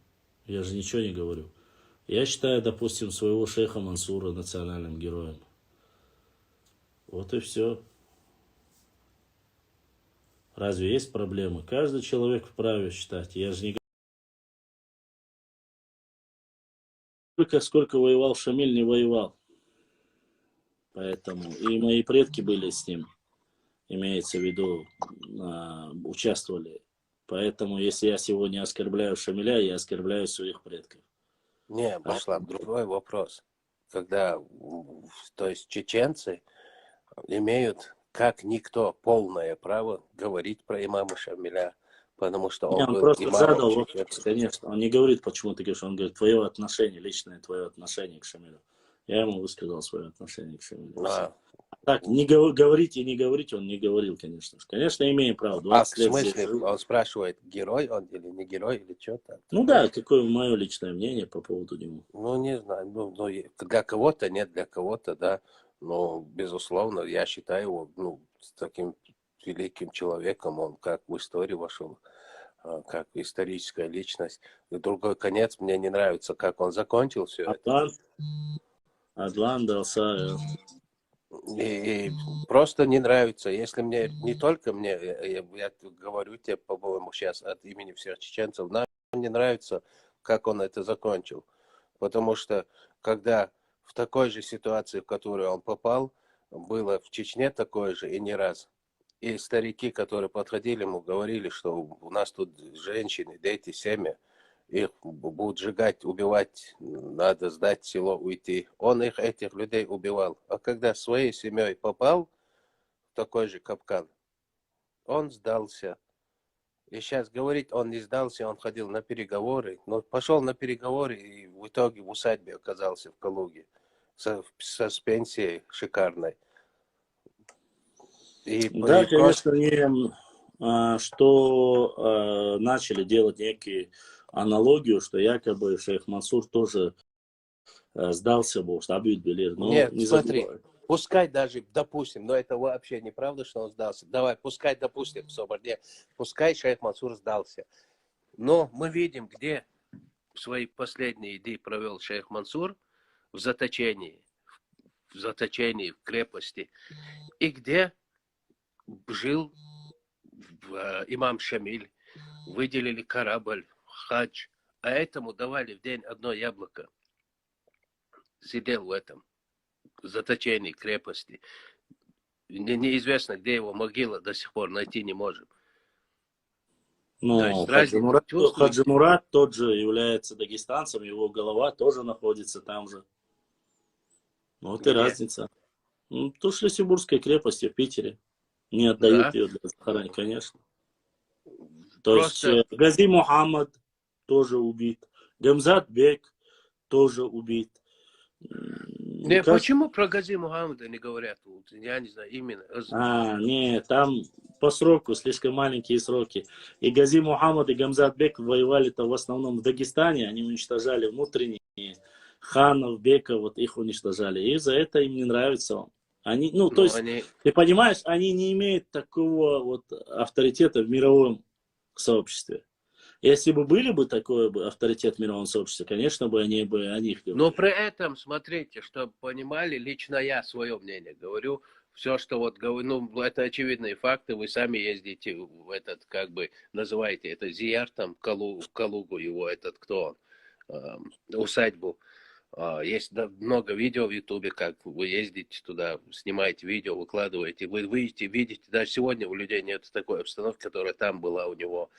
Я же ничего не говорю. Я считаю, допустим, своего шейха Мансура национальным героем. Вот и все. Разве есть проблемы? Каждый человек вправе считать. Я же не говорю, сколько воевал Шамиль, не воевал. Поэтому и мои предки были с ним. Имеется в виду, участвовали. Поэтому, если я сегодня оскорбляю Шамиля, я оскорбляю своих предков. Не, Башлам, другой вопрос. Когда, то есть чеченцы имеют, как никто, полное право говорить про имама Шамиля, потому что Не, он он был просто имамом задал вопрос, чеченцев. конечно. Он не говорит, почему ты говоришь, он говорит, твое отношение, личное твое отношение к Шамилю. Я ему высказал свое отношение к Шамилю. Все. А, Так, не говорить и не говорить он не говорил, конечно же. Конечно, имеем право, а в 20 лет здесь смысле, жил. он спрашивает, герой он или не герой, или что-то Ну такое? да, какое мое личное мнение по поводу него. Ну, не знаю, для кого-то нет, для кого-то, да. Но, безусловно, я считаю его, таким великим человеком, он как в историю вошел, как историческая личность. И другой конец, мне не нравится, как он закончил все это. Адлан, Адлан дался. И просто не нравится. Если мне, не только мне, я говорю тебе, по-моему, сейчас от имени всех чеченцев, нам не нравится, как он это закончил. Потому что, когда в такой же ситуации, в которую он попал, было в Чечне такое же и не раз. И старики, которые подходили ему, говорили, что у нас тут женщины, дети, семья, их будут сжигать, убивать, надо сдать село, уйти. Он этих людей убивал. А когда своей семьей попал в такой же капкан, он сдался. И сейчас говорить, он не сдался, он ходил на переговоры. Но пошел на переговоры и в итоге в усадьбе оказался в Калуге. С пенсией шикарной. Да, И просто... конечно, что начали делать некие аналогию, что якобы шейх Мансур тоже сдался бы, что Абид Белир. Но Нет, не смотри, забывай. пускай даже, допустим, но это вообще неправда, что он сдался. Давай, пускай, допустим, Соборне, пускай шейх Мансур сдался. Но мы видим, где свои последние дни провел шейх Мансур в заточении, в крепости, и где жил имам Шамиль, выделили корабль, хадж, а этому давали в день одно яблоко. Сидел в этом заточении крепости. Неизвестно, где его могила, до сих пор найти не можем. То Но есть разницу Хаджи чувствуете? Мурат тот же является дагестанцем, его голова тоже находится там же. Вот и Где? разница. Ну, то Шлиссельбургской крепости в Питере. Не отдают Да. ее для захоронения, конечно. То есть Просто... Гази Мухаммад тоже убит. Гамзат Бек тоже убит. Не, Как? почему про Гази Мухаммада не говорят? Я не знаю, именно. Не, там по сроку слишком маленькие сроки. И Гази Мухаммад и Гамзат Бек воевали-то в основном в Дагестане. Они уничтожали внутренние ханов, беков, вот их уничтожали. И за это им не нравится он. Они, то Ну, есть, ты понимаешь, они не имеют такого вот авторитета в мировом сообществе. Если бы были бы такой бы авторитет в мировом сообществе, конечно бы они бы о них Но говорили. при этом, смотрите, чтобы понимали, лично я свое мнение говорю, все, что вот говорю, это очевидные факты, вы сами ездите в этот, как бы, называете это Зияр, там, в Калугу его, этот, кто он, усадьбу. Есть много видео в Ютубе, как вы ездите туда, снимаете видео, выкладываете, вы видите, даже сегодня у людей нет такой обстановки, которая там была у него.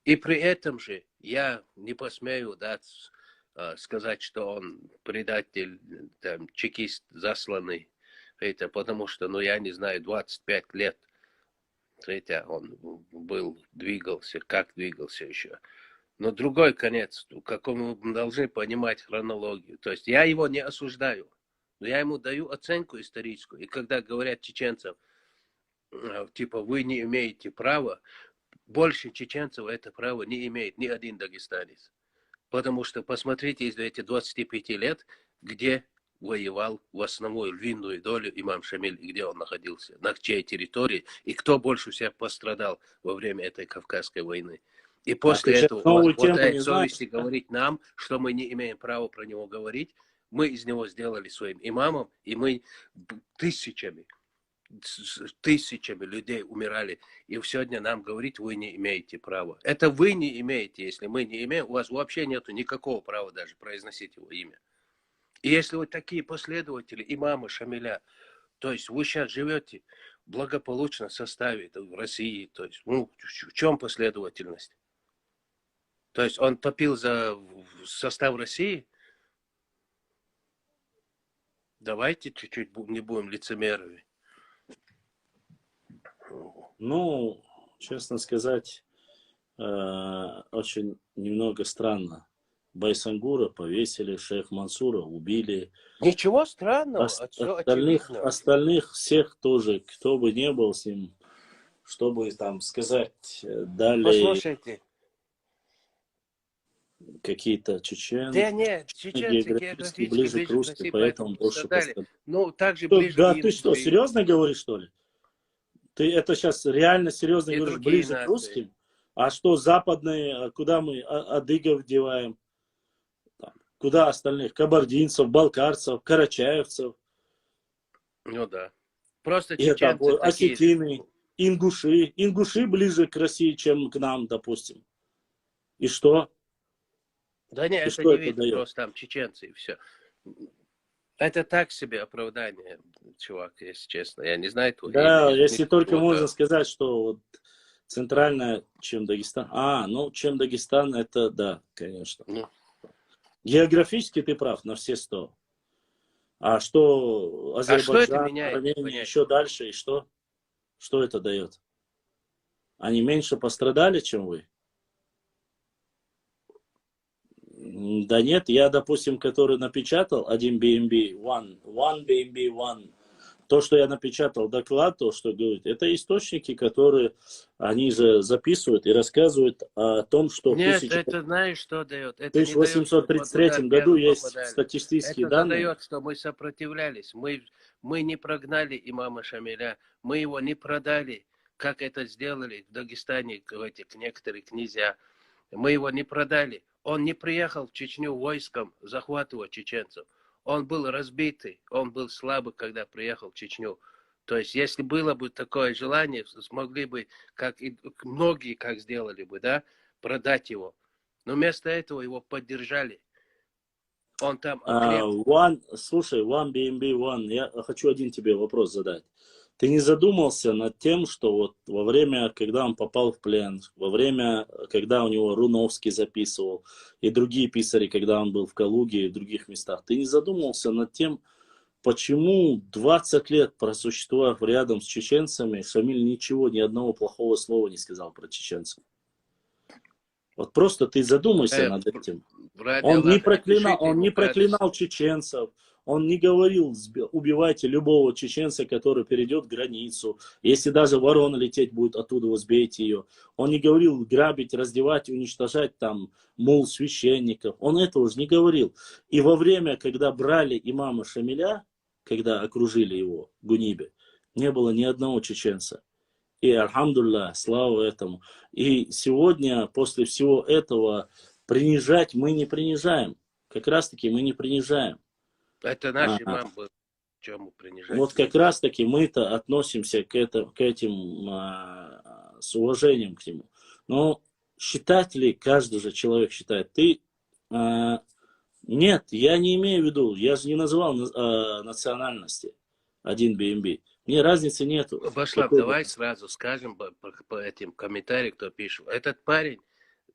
И при этом же я не посмею сказать, что он предатель, там, чекист засланный, это потому что, я не знаю, 25 лет, хотя он двигался, как двигался еще. Но другой конец, как мы должны понимать хронологию. То есть я его не осуждаю, но я ему даю оценку историческую. И когда говорят чеченцам, типа, вы не имеете права, больше чеченцев это право не имеет ни один дагестанец. Потому что посмотрите из этих 25 лет, где воевал в основную львиную долю имам Шамиль, и где он находился, на чьей территории, и кто больше всех пострадал во время этой Кавказской войны. И А ты после сейчас этого у вас новую тему хватает не знаешь? совести говорить нам, что мы не имеем права про него говорить. Мы из него сделали своим имамом, и мы тысячами людей умирали. И сегодня нам говорить, вы не имеете права. Это вы не имеете, если мы не имеем, у вас вообще нет никакого права даже произносить его имя. И если вы такие последователи имама Шамиля, то есть вы сейчас живете в благополучном составе в России, то есть, в чем последовательность? То есть он топил за состав России? Давайте чуть-чуть не будем лицемерами. Ну, честно сказать, очень немного странно. Байсангура повесили, шейх Мансура убили. Ничего странного, все очевидно. Остальных всех тоже, кто бы не был с ним, чтобы там сказать, дали Послушайте, какие-то да чеченцы, нет, чеченцы географически географически ближе к ближе к русским, России, поэтому поэтому больше пострадали. пострадали. Ну, также ближе Да, и ты что, ингуши, серьезно говоришь, что ли? Ты это сейчас реально серьезно и говоришь, другие ближе к нации. русским? А что западные, куда мы адыгов деваем? Там, куда остальных? Кабардинцев, балкарцев, карачаевцев, Ну да. Просто и там, чеченцы такие же. осетины, ингуши. Ингуши ближе к России, чем к нам, допустим. И что? Да не, И это что не это видно, дает? просто там чеченцы и все. Это так себе оправдание, чувак, если честно. Я не знаю твое имя, Да, не если только можно вот, сказать, что вот центральная, чем Дагестан. Ну, чем Дагестан, это да, конечно. ну, Географически ты прав на все 100. А что а что это Азербайджан, меняет, не Армения, понять. еще дальше, и что? Что это дает? Они меньше пострадали, чем вы? Да нет, я, допустим, который напечатал 1 BNB, one BNB, one. То, что я напечатал доклад, то, что говорит, это источники, которые они же записывают и рассказывают о том, что в Нет, это знаешь, что дает? Это не дает, что мы туда 1833 году первым есть попадали. статистические Это данные. задает, что мы сопротивлялись. Мы не прогнали имама Шамиля. Мы его не продали, как это сделали в Дагестане некоторые князья. Мы его не продали. Он не приехал в Чечню войском захватывать чеченцев. Он был разбитый, он был слабый, когда приехал в Чечню. То есть, если было бы такое желание, смогли бы, как и многие как сделали бы, да, продать его. Но вместо этого его поддержали. Он там окреп. Слушай, One BNB One, я хочу один тебе вопрос задать. Ты не задумался над тем, что вот во время, когда он попал в плен, во время, когда у него Руновский записывал, и другие писари, когда он был в Калуге и в других местах, ты не задумывался над тем, почему 20 лет просуществовав рядом с чеченцами, Шамиль ничего, ни одного плохого слова не сказал про чеченцев? Вот просто ты задумайся над этим. Ради Он не Аллаха, не пишите он ему не проклинал гадости. чеченцев, он не говорил, убивайте любого чеченца, который перейдет границу. Если даже ворона лететь будет оттуда, сбейте ее. Он не говорил грабить, раздевать, уничтожать там мул священников. Он этого же не говорил. И во время, когда брали имама Шамиля, когда окружили его, Гунибе, не было ни одного чеченца. И, альхамдулилля, слава этому. И сегодня, после всего этого, принижать мы не принижаем. Как раз таки мы не принижаем. Это наш имам был. Чем мы принижать? Вот как раз таки мы-то относимся к этим с уважением к нему. Но считать ли, каждый же человек считает, нет, я не имею в виду, я же не называл национальности 1 BNB. Мне разницы нету. Башлам, давай сразу скажем по этим комментариям, кто пишет. Этот парень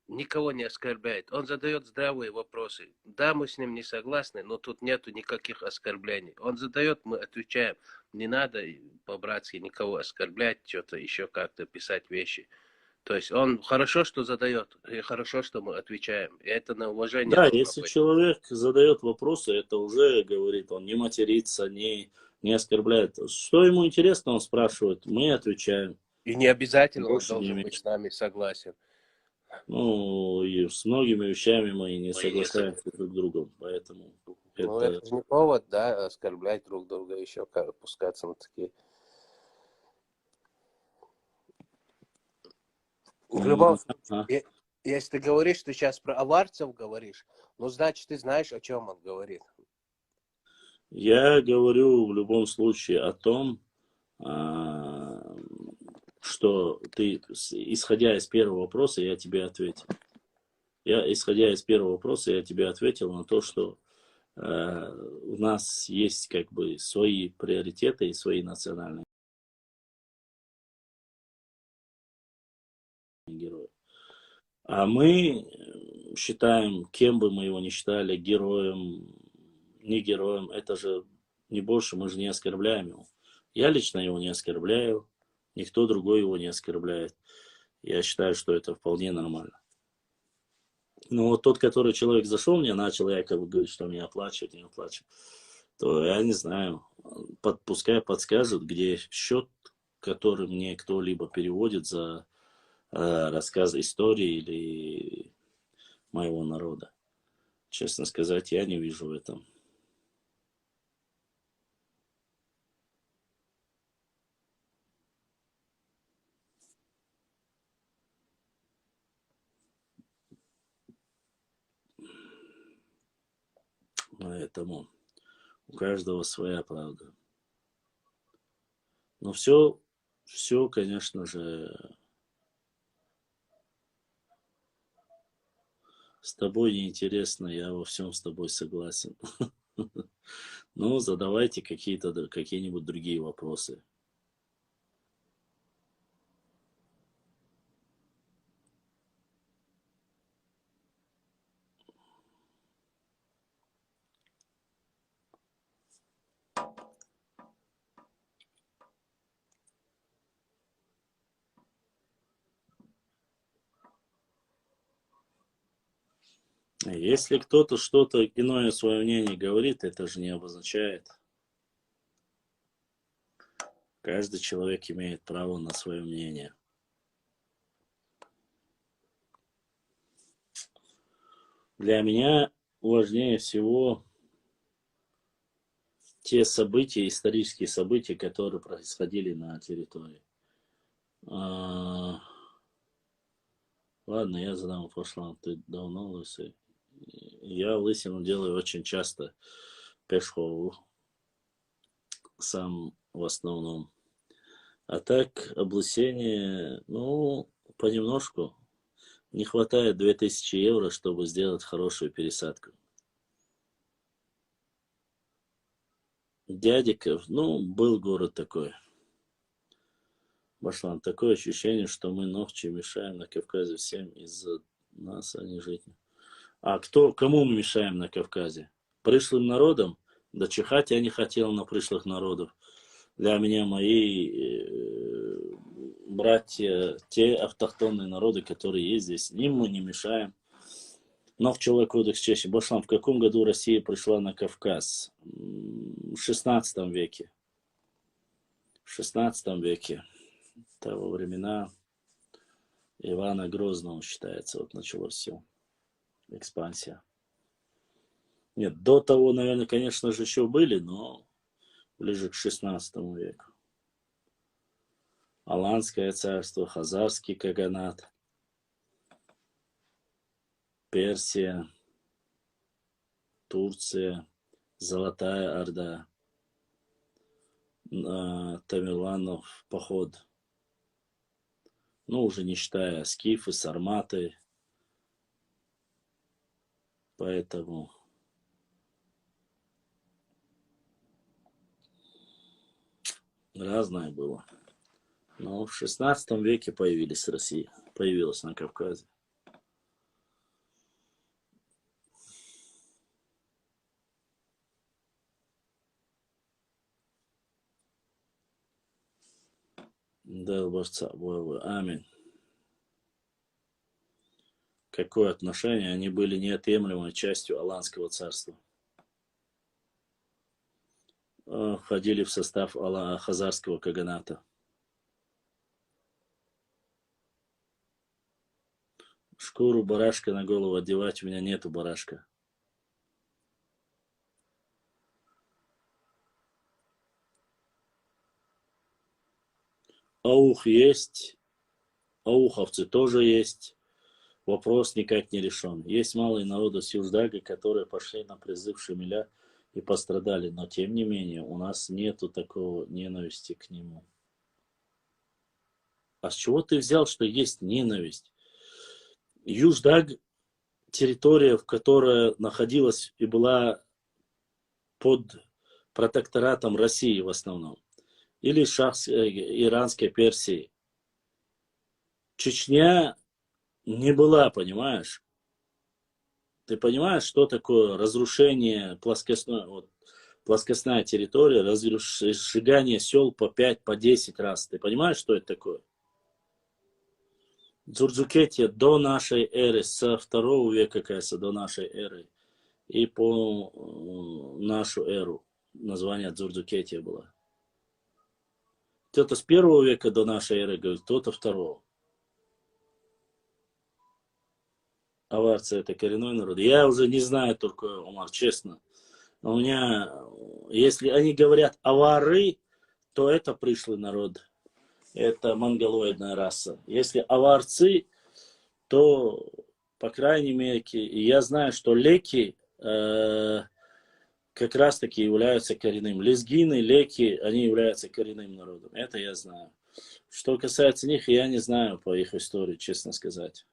никого не оскорбляет. Он задает здравые вопросы. Да, мы с ним не согласны, но тут нету никаких оскорблений. Он задает, мы отвечаем. Не надо по-братски никого оскорблять, что-то еще как-то писать вещи. То есть он хорошо, что задает, и хорошо, что мы отвечаем. И это на уважение. Да, если человек задает вопросы, это уже говорит, он не матерится, не оскорбляет. Что ему интересно, он спрашивает, мы отвечаем. И не обязательно Больше он не должен быть с нами согласен. Ну, и с многими вещами мы не соглашаемся друг с другом, поэтому... Ну, это же не повод, да, оскорблять друг друга, еще как опускаться на такие... В любом случае, если ты говоришь, ты сейчас про аварцев говоришь, ну, значит, ты знаешь, о чем он говорит. Я говорю в любом случае о том, что ты, исходя из первого вопроса, я тебе ответил. Исходя из первого вопроса, я тебе ответил на то, что у нас есть как бы свои приоритеты и свои национальные герои. А мы считаем, кем бы мы его ни считали, героем, не героем, это же не больше, мы же не оскорбляем его. Я лично его не оскорбляю, Никто другой его не оскорбляет. Я считаю, что это вполне нормально. Но вот тот, который человек зашел, мне начал якобы говорить, что меня оплачивают, не оплачивают, то я не знаю, пускай подскажут, где счет, который мне кто-либо переводит за рассказ истории или моего народа. Честно сказать, я не вижу в этом. Поэтому у каждого своя правда. Но все, конечно же, с тобой неинтересно, я во всем с тобой согласен. Ну, задавайте какие-нибудь другие вопросы. Если кто-то что-то иное свое мнение говорит, это же не обозначает. Каждый человек имеет право на свое мнение. Для меня важнее всего те события, исторические события, которые происходили на территории. Ладно, я задам вопрос, ты давно лысый? Я лысину делаю очень часто, пешхову, сам в основном. А так, облысение, ну, понемножку. Не хватает 2000 евро, чтобы сделать хорошую пересадку. Дядиков, ну, был город такой. Башлан, такое ощущение, что мы ногти мешаем на Кавказе всем из-за нас, а не жить. А кому мы мешаем на Кавказе? Пришлым народам? Да чихать я не хотел на пришлых народов. Для меня мои братья, те автохтонные народы, которые есть здесь, им мы не мешаем. Но в Человек кодекс Чехии. Башлам, в каком году Россия пришла на Кавказ? В 16 веке. В 16 веке. Это во времена Ивана Грозного считается, вот началось все. Экспансия. Нет, до того, наверное, конечно же, еще были, но ближе к 16 веку. Аланское царство, Хазарский каганат, Персия, Турция, Золотая Орда, Тамерланов поход. Ну, уже не считая скифы, сарматы. Поэтому разное было. Но в 16 веке появилась на Кавказе. Да, борца, аминь. Какое отношение? Они были неотъемлемой частью Аланского царства. Входили в состав Хазарского каганата. Шкуру барашка на голову одевать, у меня нету барашка. Аух есть, ауховцы тоже есть. Вопрос никак не решен. Есть малые народы с Юждага, которые пошли на призыв Шамиля и пострадали, но тем не менее у нас нету такого ненависти к нему. А с чего ты взял, что есть ненависть? Юждаг – территория, в которой находилась и была под протекторатом России в основном. Или иранской Персии. Чечня не была, понимаешь? Ты понимаешь, что такое разрушение плоскостная территория, сжигание сел по 5, по 10 раз. Ты понимаешь, что это такое? Дзурджукетия до нашей эры, со 2 века, кажется, до нашей эры, и по нашу эру название Дзурджукетия было. Кто-то с 1 века до нашей эры говорит, кто-то 2. Аварцы это коренной народ. Я уже не знаю только, Умар, честно. Но у меня, если они говорят авары, то это пришлый народ. Это монголоидная раса. Если аварцы, то, по крайней мере, я знаю, что леки как раз таки являются коренным. Лезгины, леки, они являются коренным народом. Это я знаю. Что касается них, я не знаю по их истории, честно сказать.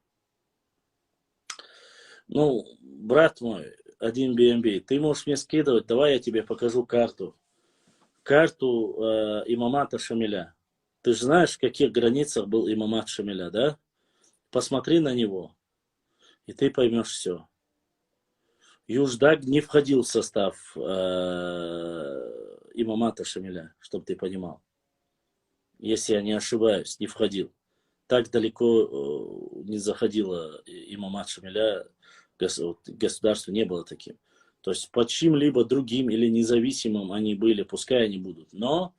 Ну, брат мой, 1BNB, ты можешь мне скидывать, давай я тебе покажу карту. Карту имамата Шамиля. Ты же знаешь, в каких границах был имамат Шамиля, да? Посмотри на него, и ты поймешь все. Юждаг не входил в состав имамата Шамиля, чтобы ты понимал. Если я не ошибаюсь, не входил. Так далеко не заходило имамат Шамиля, государство не было таким. То есть под чьим-либо другим или независимым они были, пускай они будут. Но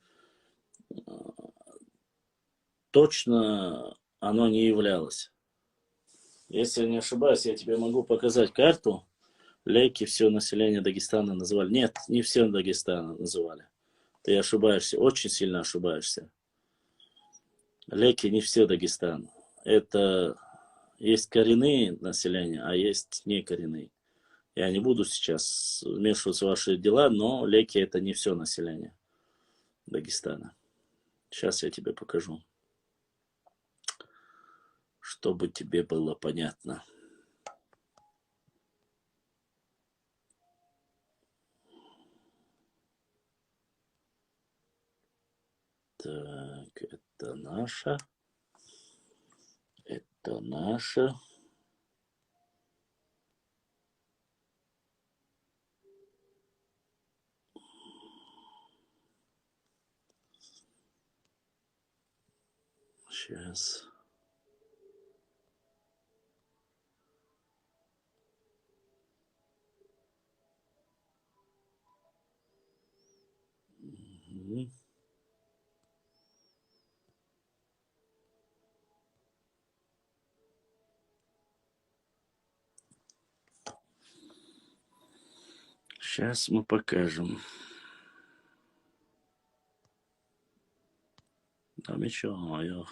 точно оно не являлось. Если я не ошибаюсь, я тебе могу показать карту. Леки все население Дагестана называли. Нет, не все Дагестана называли. Ты ошибаешься, очень сильно ошибаешься. Леки не все Дагестан. Это есть коренные населения, а есть некоренные. Я не буду сейчас вмешиваться в ваши дела, но леки это не все население Дагестана. Сейчас я тебе покажу, чтобы тебе было понятно. Так, это наша. Это наша. Сейчас. Угу. Сейчас мы покажем. Там еще мое.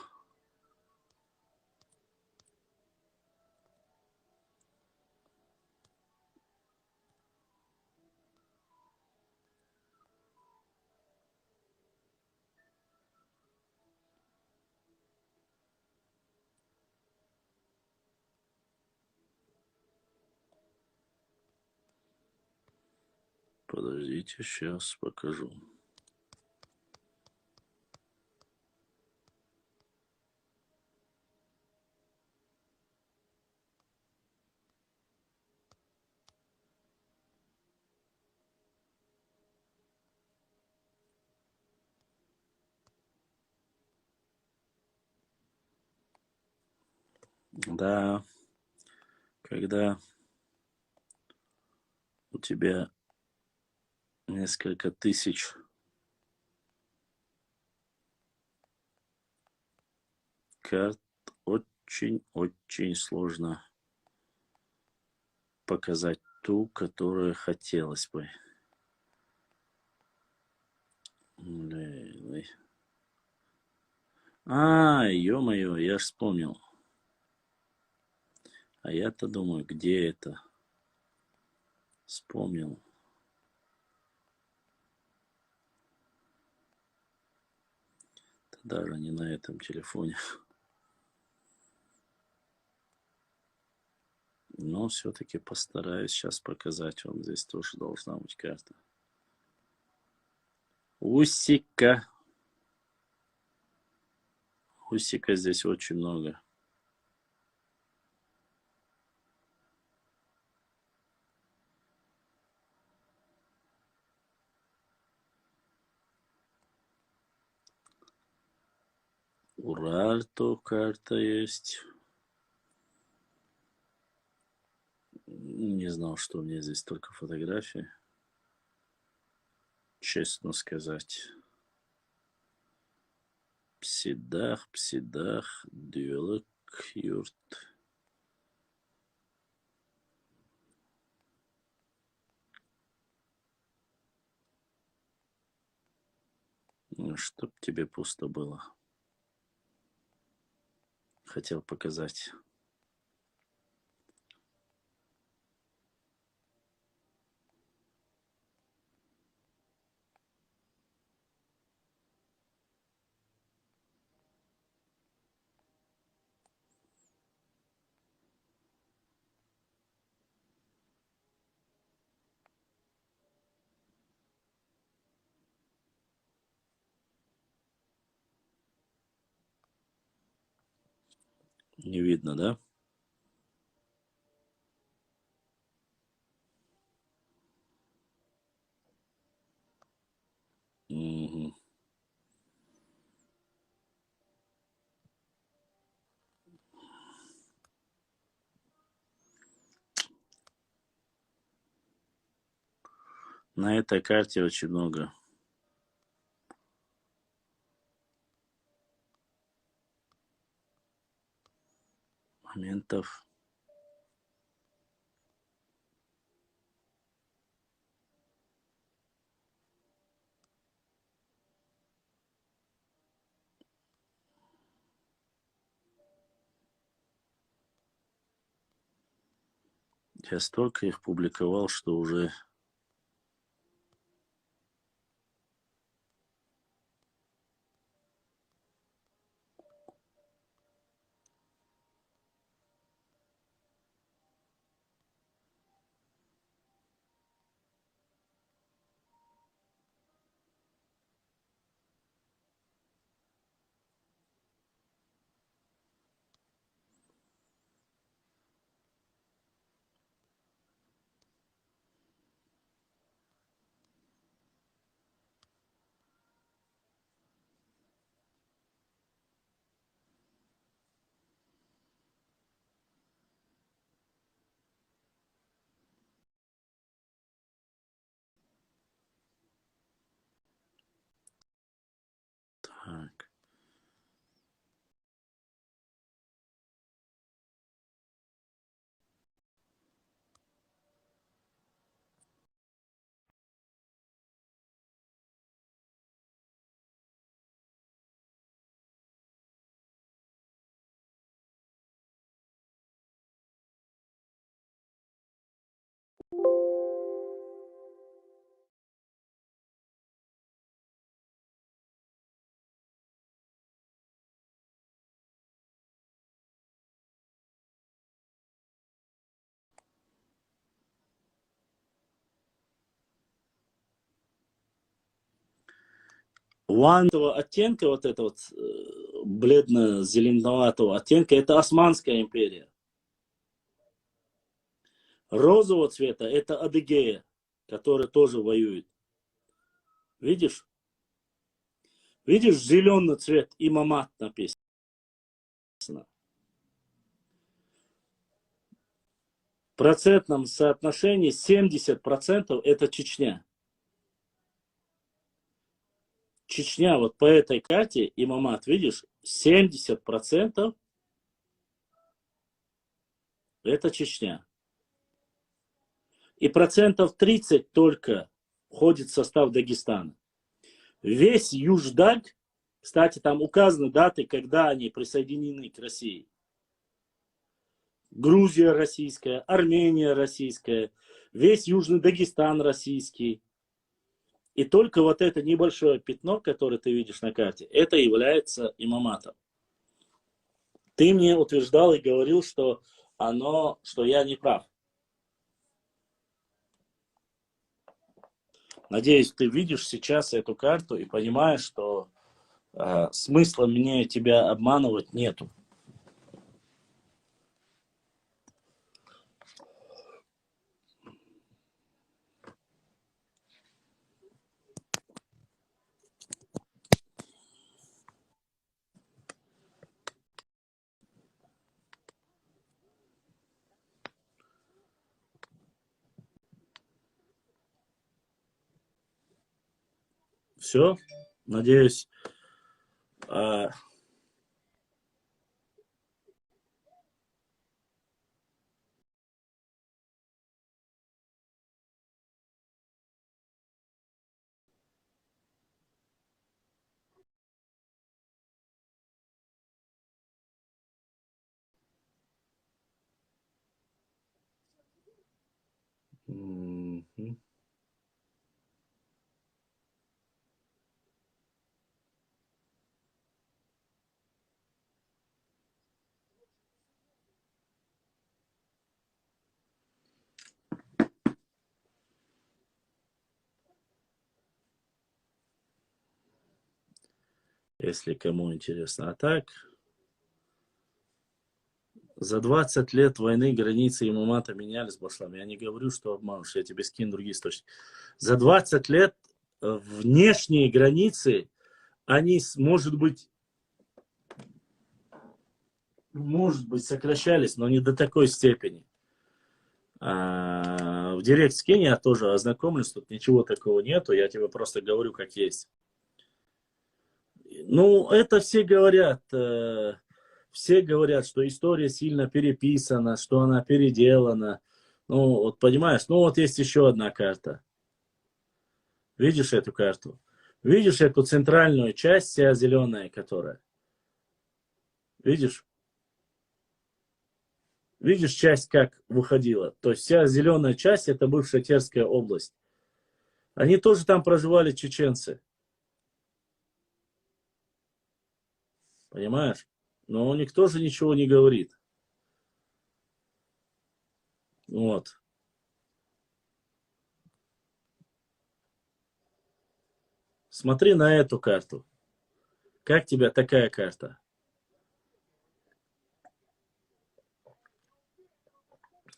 Подождите, сейчас покажу. Да, когда у тебя несколько тысяч карт, очень сложно показать ту, которую хотелось бы. Ё-моё, я ж вспомнил. А я-то думаю, где это? Вспомнил. Это даже не на этом телефоне. Но все-таки постараюсь сейчас показать вам. Здесь тоже должна быть карта. Усика. Усика здесь очень много. Уральто карта есть. Не знал, что у меня здесь только фотографии. Честно сказать. Псидах, Дюлок, Юрт. Ну, чтоб тебе пусто было. Хотел показать. Не видно, да? Мгм. На этой карте очень много моментов. Я столько их публиковал, что уже так. Вандового оттенка, вот это вот бледно-зеленоватого оттенка, это Османская империя. Розового цвета это Адыгея, которая тоже воюет. Видишь? Видишь, зеленый цвет имамат написано. В процентном соотношении 70% это Чечня. Чечня вот по этой карте имамат, видишь, 70% это Чечня. И процентов 30 только входит в состав Дагестана. Весь Юждаг, кстати, там указаны даты, когда они присоединены к России. Грузия российская, Армения российская, весь Южный Дагестан российский. И только вот это небольшое пятно, которое ты видишь на карте, это является имаматом. Ты мне утверждал и говорил, что я не прав. Надеюсь, ты видишь сейчас эту карту и понимаешь, что смысла мне тебя обманывать нету. Все. Надеюсь, а, мгм. Если кому интересно. А так, за 20 лет войны границы имамата менялись, Баслам. Я не говорю, что обманешь, я тебе скину другие источники. За 20 лет внешние границы, они, может быть, сокращались, но не до такой степени. В директ скинь, я тоже ознакомлюсь, тут ничего такого нету, я тебе просто говорю, как есть. Ну, это все говорят, что история сильно переписана, что она переделана. Ну, вот понимаешь, ну вот есть еще одна карта. Видишь эту карту? Видишь эту центральную часть, вся зеленая, которая? Видишь? Видишь часть, как выходила? То есть вся зеленая часть, это бывшая Терская область. Они тоже там проживали, чеченцы. Понимаешь? Но никто же ничего не говорит. Вот. Смотри на эту карту. Как тебе такая карта?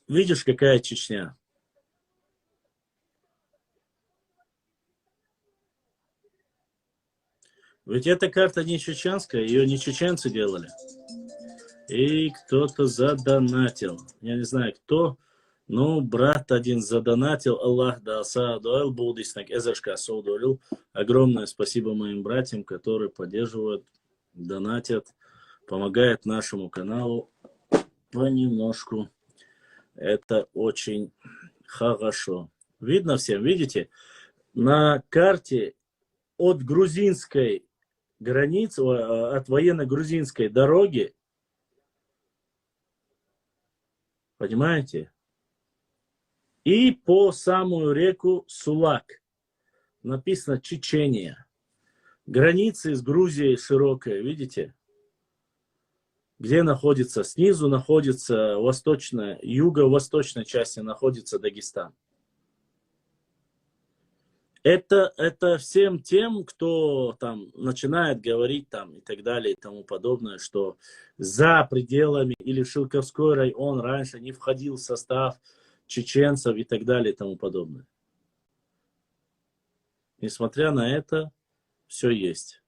Видишь, какая Чечня? Ведь эта карта не чеченская, ее не чеченцы делали. И кто-то задонатил. Я не знаю, кто. Но брат один задонатил. Аллах да асаадуэл булдиснак эзершка асаудуэлил. Огромное спасибо моим братьям, которые поддерживают, донатят, помогают нашему каналу понемножку. Это очень хорошо. Видно всем? Видите? На карте от грузинской границы, от военно-грузинской дороги, понимаете? И по самую реку Сулак написано Чечения. Границы с Грузией широкая, видите? Где находится? Снизу находится восточная, юго-восточной части находится Дагестан. Это всем тем, кто там начинает говорить там и так далее и тому подобное, что за пределами или Шилковской район раньше не входил в состав чеченцев и так далее и тому подобное. Несмотря на это, все есть.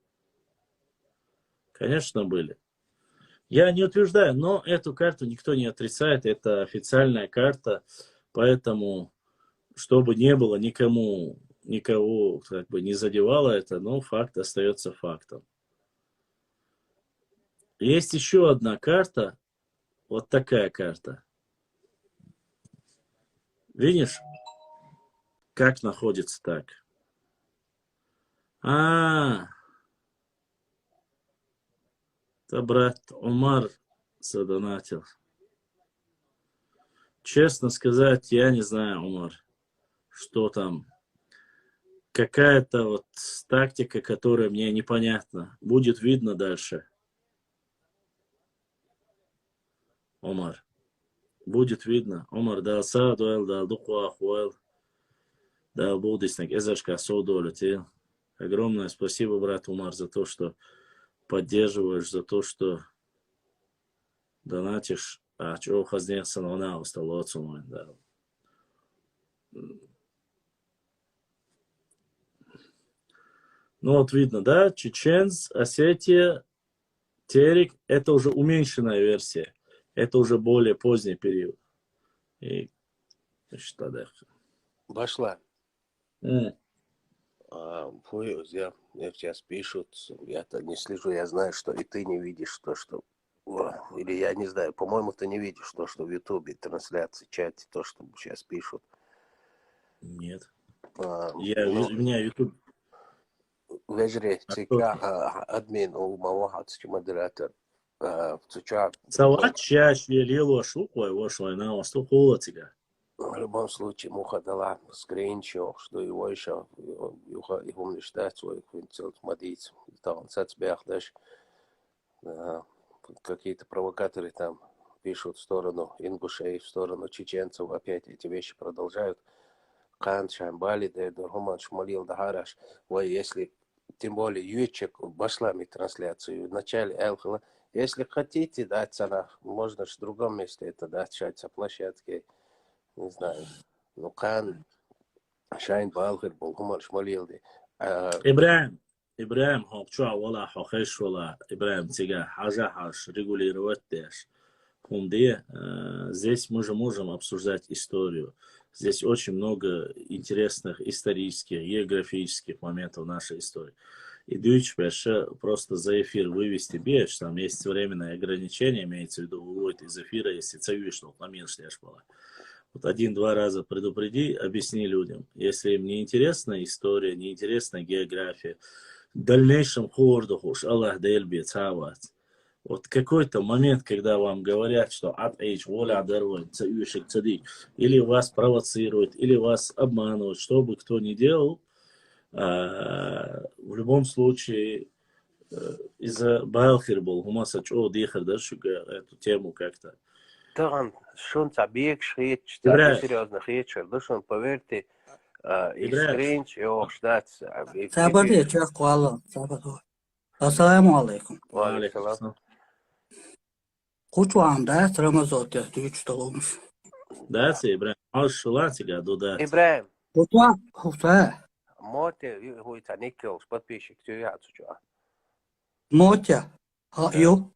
Конечно, были. Я не утверждаю, но эту карту никто не отрицает, это официальная карта, поэтому, чтобы не было никого как бы не задевало это, но факт остается фактом. Есть еще одна карта, вот такая карта. Видишь, как находится так? Это брат Умар задонатил. Честно сказать, я не знаю, Умар, что там. Какая-то вот тактика, которая мне непонятна. Будет видно дальше. Омар. Будет видно. Омар, да, садуэл, да, дукуахуэл, да, будиснак, эзашка, соудолетел. Огромное спасибо, брат Умар, за то, что поддерживаешь, за то, что донатишь. А чего хазнеться на она осталось мой, да. Ну вот видно, да, Чеченц, Осетия, Терек, это уже уменьшенная версия. Это уже более поздний период. И что да. Башла. Мне сейчас пишут, я-то не слежу, я знаю, что и ты не видишь то, что... Или я не знаю, по-моему, ты не видишь то, что в Ютубе, трансляции, чате, то, что сейчас пишут. Нет. Ну, У меня YouTube. Вежре, админ, у Мавахатский модератор. Сават чаш велело шукой, вошла на восток холодига. В любом случае, муха дала скринчо, что его еще, его не считает свой квинтил мадиц. Там, цацбях, даже какие-то провокаторы там пишут в сторону ингушей, в сторону чеченцев, опять эти вещи продолжают. Кан, Шамбали, Дургуман, Шмалил, Дахараш. Ой, если, тем более, Ючек башлами трансляцию в начале Элхала, если хотите дать цена, можно в другом месте это дать, шать площадке, не знаю. Ну, Кан, Шайн, Балхер, Булгуман, Шмалил. Ибраим, хокчуа, вала, хохеш, вала, Ибраим, тига, хажахаш, регулировать деш. Здесь мы же можем обсуждать историю. Здесь очень много интересных исторических, географических моментов нашей истории. И дюйч просто за эфир вывести беж, там есть временное ограничение, имеется в виду, выводит из эфира, если цевишь, на меньше была. Вот 1-2 раза предупреди, объясни людям. Если им не интересна история, не интересна география, в дальнейшем хордухуш, Аллах дельби, цават. Вот какой-то момент, когда вам говорят, что от эйч воля дарвой, цаюшек цадик, или вас провоцируют, или вас обманывают, что бы кто ни делал, в любом случае, из-за Балхир был, Хумасач, дихар, да, эту тему как-то. Таган, шон цабек шхит, серьезно хит, шон, поверьте, и скринч, и охштат. Сабаде, чаквала, сабаду. Ассаламу алейкум. Валикум. Кучуамда, Рамазотя, дюйчто ломш. Да, Ибраим, шулатига, да. Ибраим. Кучуа, хуса. Моте, хуйта никел, подписчик, тюя, цуча. Мотя. Ю.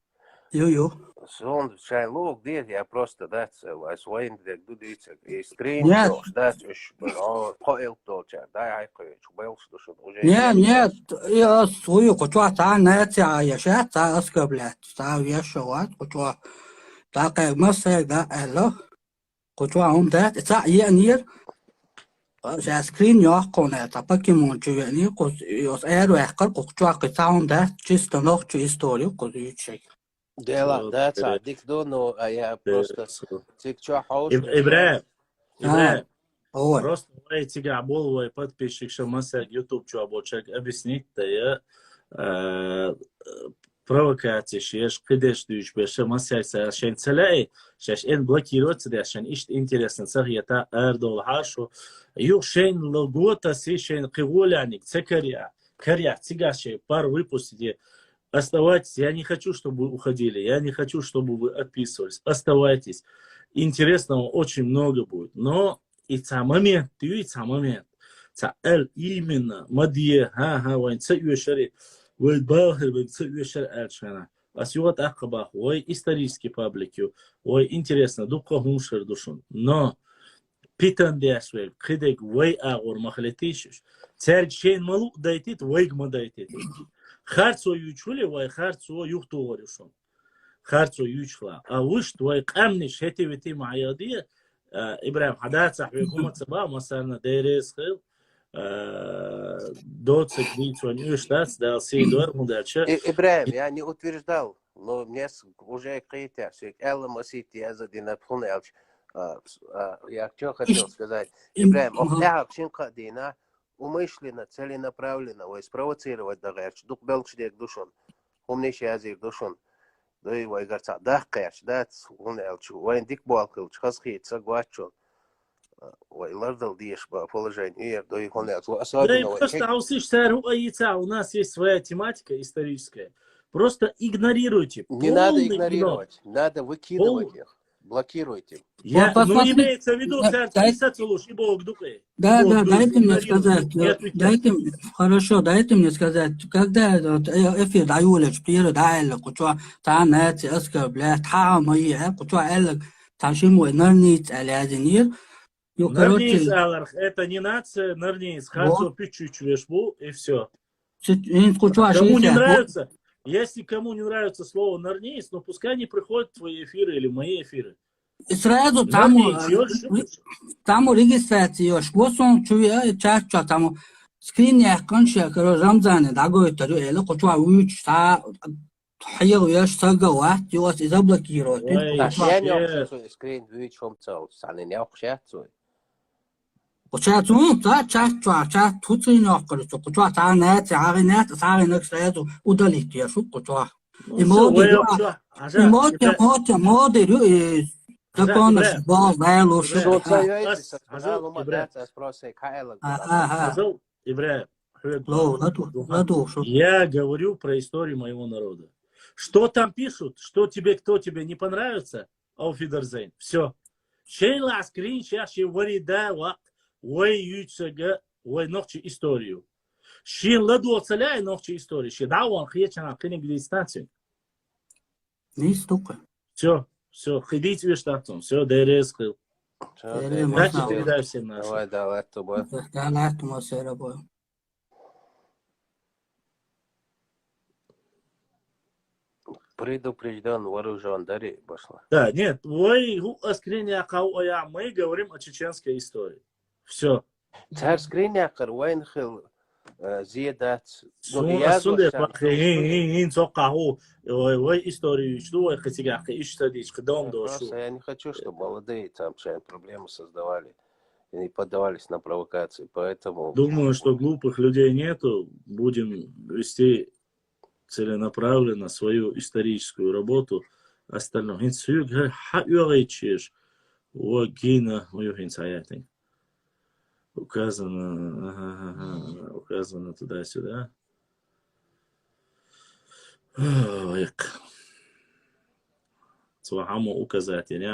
Сон, шай лук, дед, я просто, да, своим, где дудится, и скринчо, да, поэл толча, да, я чубел, что уже... Нет, я свою кучуа, та нетя, я ща, та аскаблет, та вешиват, кучуа, та как масса, да, элло, кучуа, да, та нир, я скрин яхконе, та покемон чувени, кус эру эхкар, кучуа, та да, чисто ночью историю, кус ючек. Да, цадик, но я просто... Ибраим, Ой. просто эти габоловые подписчик, что масса YouTube чуабочек объяснить-то я провокации, шеш, кидеш дюш, беше масса шен целей, шеш эн блокируется, да, шен ишт интересно, цахията эрдол хашу, ю шен логота си шен киволяник, цекаря, каря, цигаши, пар выпустите. Оставайтесь, я не хочу, чтобы вы уходили, я не хочу, чтобы вы отписывались. Оставайтесь. Интересного очень много будет. Но и сам момент, именно, мадье, вайн, цаюшари, вайн балхер, вайн цаюшари альшана. А сегодня акабах, вай исторические паблики, вай интересно, дубка хумшер душун. Но питан дяшвель, кидек, вай агур махлетишиш. Царь шейн малу дайтит, вайгма дайтит. Харцо ючуле, вай харцо юхту горюшон. Харцо ючла. А выш твой камниш, хетевити маядия, Ибраим, хадат сахвикума цаба, масарна дерес хил, доцик дитван юштац, дал сейдор мудача. Ибраим, я не утверждал, но мне уже какие-то, Элла Масити, я задина Пхунелч, я что хотел сказать. Ибраим, охляхак шинкадина, умышленно, целенаправленно, спровоцировать дагерч, дух белчдек душон, умнейший язык душон, да и вайгарца, да кэш, да цунелчу, вайн дик балкалч, хасхит, сагвачон, вай лардал диеш по положению, да и хонелчу, особенно... Да и просто аусиш сару аица, у нас есть своя тематика историческая, просто игнорируйте. Не надо игнорировать, надо выкидывать их. Блокируйте. Ну, имеется в виду, царь Исацулуш и Бог Дукэ. Да, дайте мне сказать, дайте мне сказать, когда эфир даюлеч, пиры дайлы, кучуа, та нэти, эска, бля, та мои, кучуа, эллы, та шиму, нерниц, алязинир, Yok, Нырнейс короче, аларх, это не нация, Нырнейс. вот. Хацо пичуч вешбу, и все. Кучу Кому не ашися. нравится, если кому не нравится слово Нырнейс, ну пускай не приходят в твои эфиры или в мои эфиры. Сразу Нырнейс, ёрш. там регистрация, что сон чуя, чача там скрин якон шекер Рамзан дагой тарю эле кучу уч та хайо яш сагава, юас изаблокиро. Ой, Я не щет. хочу скрин вид чем цел, сани не хочу. Кучу та чача ча туцин якор, кучу та нет, саги нет сразу удалить я шу кучу. Ну все, ой, Модерю закон бал вэлу шу. Что це Азал, Ибрahim. спроси Кайла. Азал, Ибрahim. Ладу шу. Я говорю про историю моего народа. Что там пишут, что тебе, кто тебе не понравится, ауфидерзейн. Все. Шейла скрин, сейчас и варида, ой, ючага, ой, ночи историю. Шин ладу оцеляй ночи историю. Ши даван хьечана книг дистанцию. Не стука. Все, ходите в штатом. Все, дерез хил. Дальше Давай. передай всем нашим. Давай, давай, тобой. Да, на этому все работает. Предупрежден, вооружен, дари, пошло. Да, нет, ой, мы говорим о чеченской истории. Все. Царь скринякар, вайн хил, зиедат. Сунде ин цокаху, ой, историю, что ой, хотя ищтадич, дом дошу. Просто я не хочу, чтобы молодые там проблемы создавали и не поддавались на провокации, поэтому... Думаю, что глупых людей нету. Будем вести целенаправленно свою историческую работу. Остальное. Указано туда-сюда. Цвахаму указатель,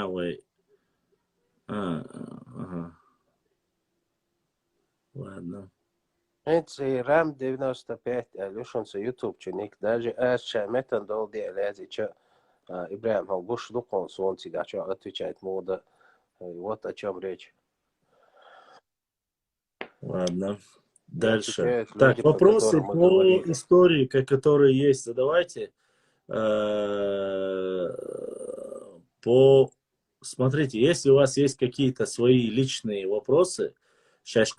ладно. Это RAM 95, Алешонса YouTube чуник, даже Ашча Метан долди Алязи, че Ибрahim Халгуш Лукон Солнце, да, что отвечает мода. Вот о чем речь. Ладно. Дальше. Отвечают Так, люди, по вопросы которым мы по говорили. истории, которые есть, задавайте. Смотрите, если у вас есть какие-то свои личные вопросы, если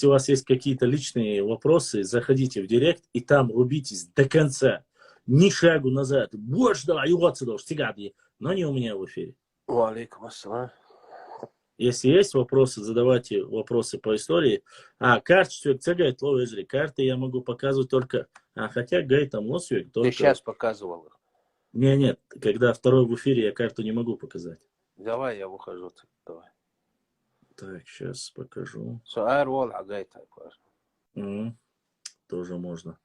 у вас есть какие-то личные вопросы, заходите в директ и там рубитесь до конца. Ни шагу назад. Больше давай, но не у меня в эфире. Валейкум ассалам. Если есть вопросы, задавайте вопросы по истории. Карты карты я могу показывать только... хотя гай там лосвик только... Ты сейчас показывал их. Нет, когда второй в эфире, я карту не могу показать. Давай, я выхожу. Давай. Так, сейчас покажу. Тоже можно.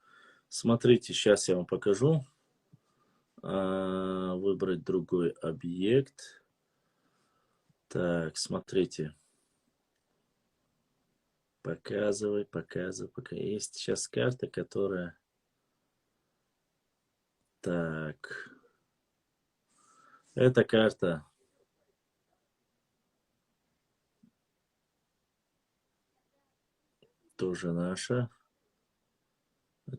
Смотрите, сейчас я вам покажу. Выбрать другой объект. Так, смотрите. Показывай. Есть сейчас карта, которая... Так. Эта карта. Тоже наша.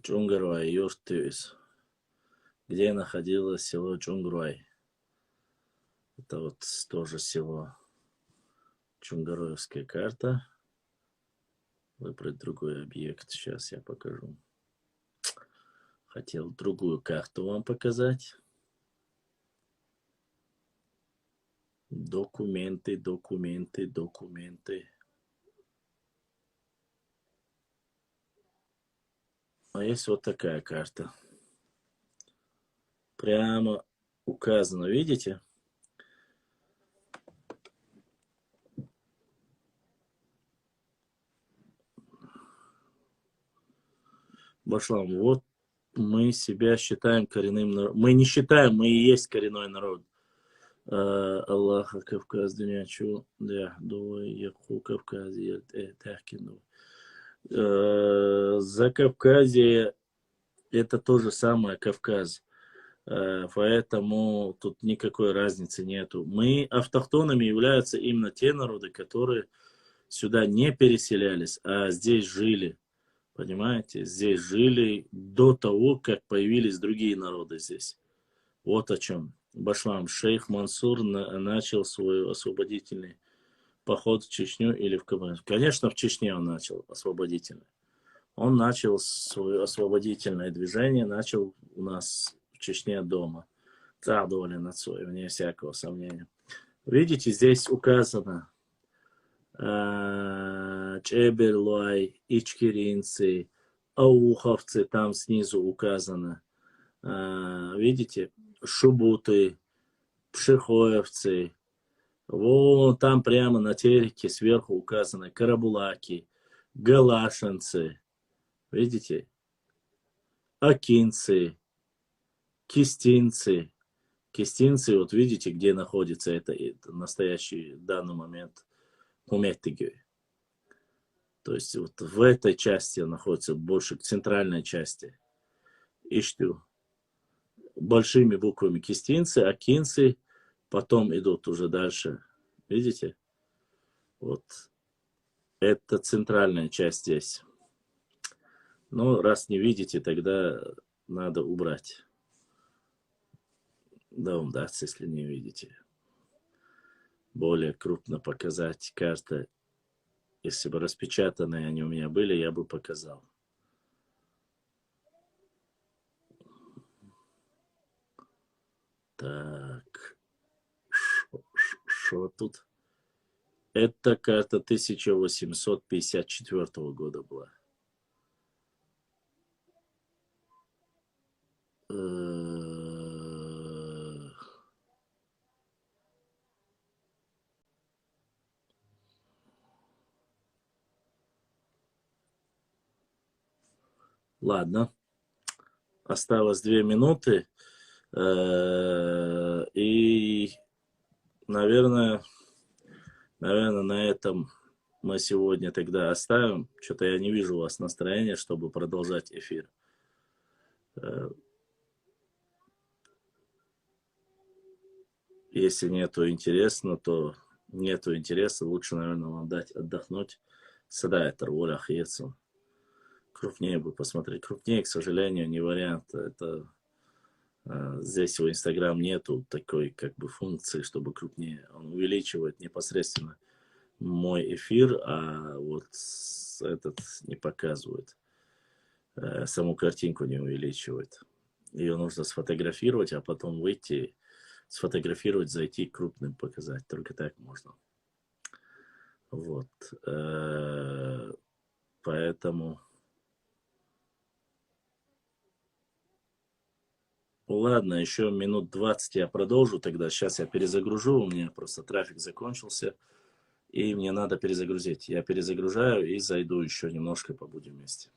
Чунгурвай, Юртюис. Где находилось село Чунгурвай. Это вот тоже село. Чунгуровская карта. Выбрать другой объект. Сейчас я покажу. Хотел другую карту вам показать. Документы. А есть вот такая карта. Прямо указано, видите? Башлам, вот мы себя считаем коренным народом. Мы не считаем, мы и есть коренной народ. Аллаха Кавказ Дунячу, да, Дуай, Яху Кавказе, Тахкину. За Кавказе это то же самое Кавказ. Поэтому тут никакой разницы нету. Мы автохтонами являются именно те народы, которые сюда не переселялись, а здесь жили. Понимаете? Здесь жили до того, как появились другие народы здесь. Вот о чем. Башлам, шейх Мансур начал свой освободительный поход в Чечню или в КВН. Конечно, в Чечне он начал освободительный. Он начал свое освободительное движение, начал у нас в Чечне дома. Цадоли нацой, вне всякого сомнения. Видите, здесь указано Чеберлуай, Ичкеринцы, Ауховцы, там снизу указано. Видите, Шубуты, Пшихоевцы. Вон там прямо на телеке сверху указаны Карабулаки, Галашинцы. Видите? Акинцы, Кистинцы. Кистинцы, вот видите, где находится это настоящий данный момент Куметтиги. То есть вот в этой части находится больше к центральной части. Ишту. Большими буквами кистинцы, акинцы, потом идут уже дальше. Видите? Вот. Это центральная часть здесь. Но раз не видите, тогда надо убрать. Да, удастся, если не видите. Более крупно показать карты. Если бы распечатанные они у меня были, я бы показал. Так. Что тут? Это карта 1854 года была. Ладно. Осталось 2 минуты. И, наверное, на этом мы сегодня тогда оставим. Что-то я не вижу у вас настроения, чтобы продолжать эфир. Если нету интересно, то нету интереса. Лучше, наверное, вам дать отдохнуть. Сада это воля хьецу. Крупнее бы посмотреть. Крупнее, к сожалению, не вариант. Это здесь в Инстаграм нету такой как бы функции, чтобы крупнее. Он увеличивает непосредственно мой эфир, а вот этот не показывает. Саму картинку не увеличивает. Ее нужно сфотографировать, а потом выйти, сфотографировать, зайти крупным показать. Только так можно. Вот. Поэтому... Ладно, еще минут 20 я продолжу тогда. Сейчас я перезагружу, у меня просто трафик закончился, и мне надо перезагрузить. Я перезагружаю и зайду еще немножко, побудем вместе.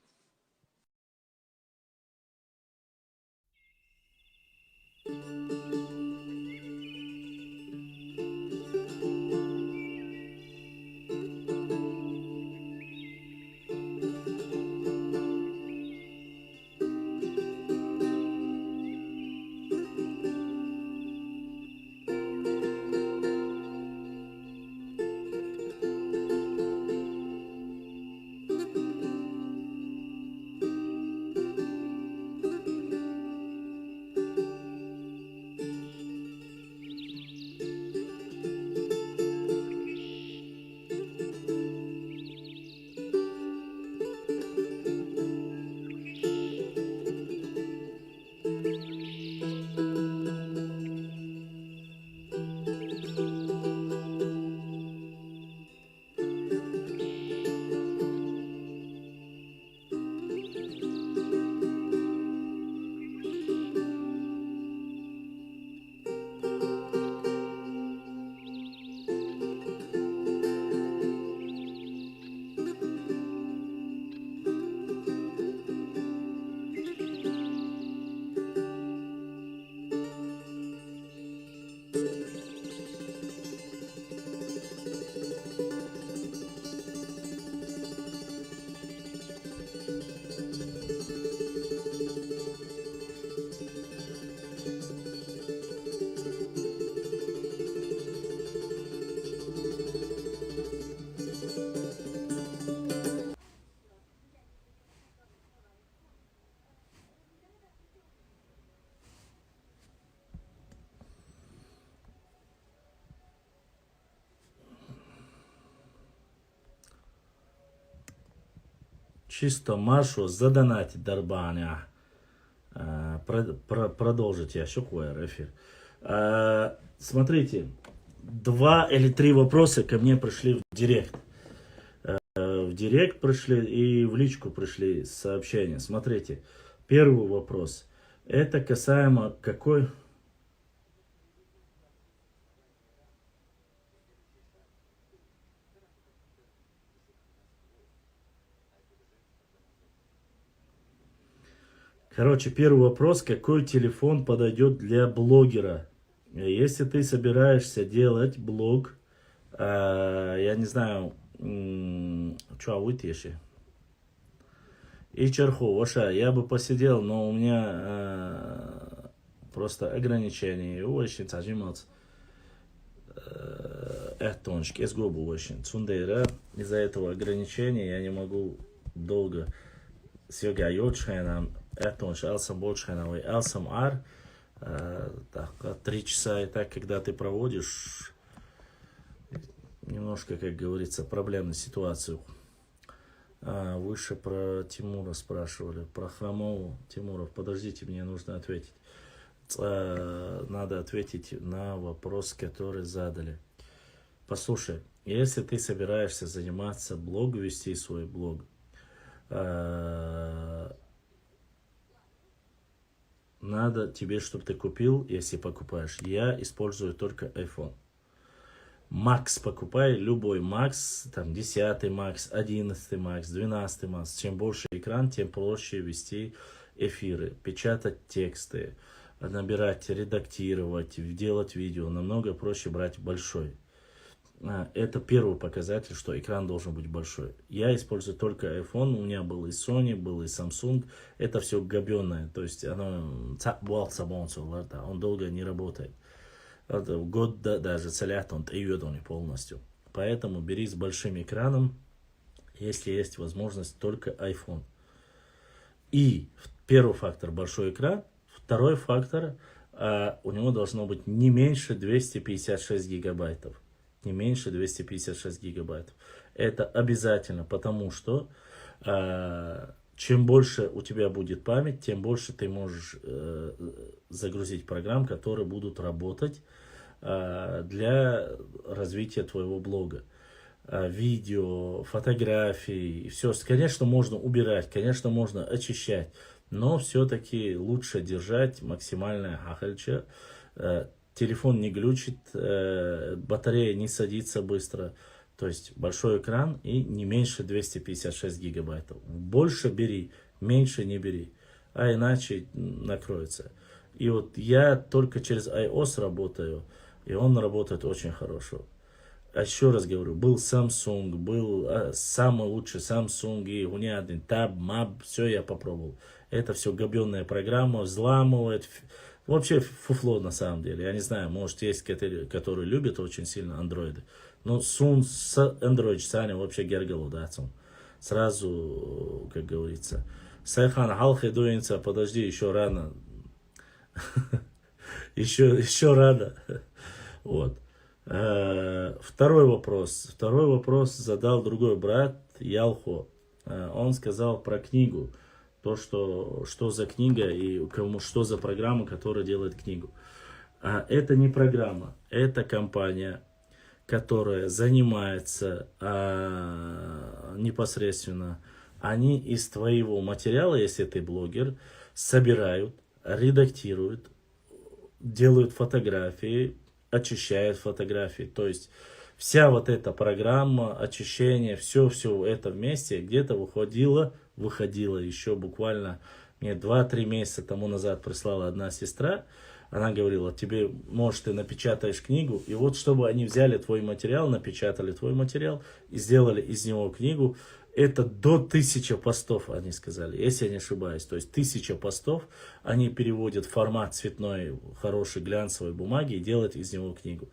чисто Машу задонатить Дарбаня. Продолжить я шукаю эфир. Смотрите, 2 или 3 вопроса ко мне пришли в директ. В директ пришли и в личку пришли сообщения. Смотрите, первый вопрос. Это касаемо какой... Короче, первый вопрос. Какой телефон подойдет для блогера? Если ты собираешься делать блог, я не знаю, что вытеши. И черху, Ваша, я бы посидел, но у меня просто ограничения. Очень зажиматься. Эхтончик, из губы очень. Цундейра. Из-за этого ограничения я не могу долго съега йодшайнам. Эхтонч, алсам бодшайнавый, алсам ар. 3 часа и так, когда ты проводишь, немножко, как говорится, проблемную ситуацию. Выше про Тимура спрашивали, про Хромову. Тимуров, подождите, мне нужно ответить. Надо ответить на вопрос, который задали. Послушай, если ты собираешься заниматься блогом, вести свой блог, надо тебе, чтобы ты купил, если покупаешь. Я использую только iPhone. Макс покупай, любой Макс, там 10 Макс, 11 Макс, 12 Макс. Чем больше экран, тем проще вести эфиры, печатать тексты, набирать, редактировать, делать видео. Намного проще брать большой. Это первый показатель, что экран должен быть большой. Я использую только iPhone. У меня был и Sony, был и Samsung. Это все габенное. То есть оно он долго не работает. Год даже целят он не полностью. Поэтому бери с большим экраном, если есть возможность, только iPhone. И первый фактор большой экран. Второй фактор, у него должно быть не меньше 256 гигабайтов. Не меньше 256 гигабайтов. Это обязательно, потому что чем больше у тебя будет память, тем больше ты можешь загрузить программ, которые будут работать для развития твоего блога. Видео, фотографии, все. Конечно, можно убирать, конечно, можно очищать, но все-таки лучше держать максимальное хахальче. Телефон не глючит, батарея не садится быстро. То есть большой экран и не меньше 256 гигабайтов. Больше бери, меньше не бери. А иначе накроется. И вот я только через iOS работаю. И он работает очень хорошо. А еще раз говорю, был Samsung, был самый лучший Samsung, и у меня один Tab, Map, все я попробовал. Это все габенная программа, взламывает. Вообще фуфло на самом деле. Я не знаю, может есть, которые любят очень сильно андроиды. Но Сун с Android Саня вообще гергалу, да, сразу, как говорится. Сайхан халхи дуинца, подожди, еще рано. Еще рано. Вот. Второй вопрос задал другой брат, Ялхо. Он сказал про книгу. То, что за книга и что за программа, которая делает книгу. Это не программа, это компания, которая занимается непосредственно. Они из твоего материала, если ты блогер, собирают, редактируют, делают фотографии, очищают фотографии. То есть вся вот эта программа очищения, все это вместе где-то выходило еще буквально, мне 2-3 месяца тому назад прислала одна сестра. Она говорила, тебе, может, ты напечатаешь книгу, и вот чтобы они взяли твой материал, напечатали твой материал и сделали из него книгу. Это до 1000 постов, они сказали, если я не ошибаюсь. То есть 1000 постов они переводят в формат цветной, хорошей глянцевой бумаги и делают из него книгу.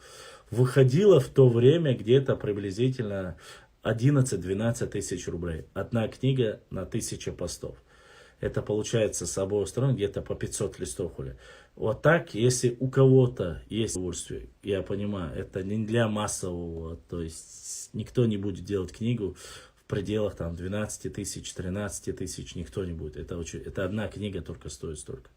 Выходило в то время где-то приблизительно 11-12 тысяч рублей. Одна книга на 1000 постов. Это получается с обоих сторон где-то по 500 листов. Вот так, если у кого-то есть удовольствие, я понимаю, это не для массового, то есть никто не будет делать книгу в пределах там 12 тысяч, 13 тысяч никто не будет. Это одна книга только стоит столько.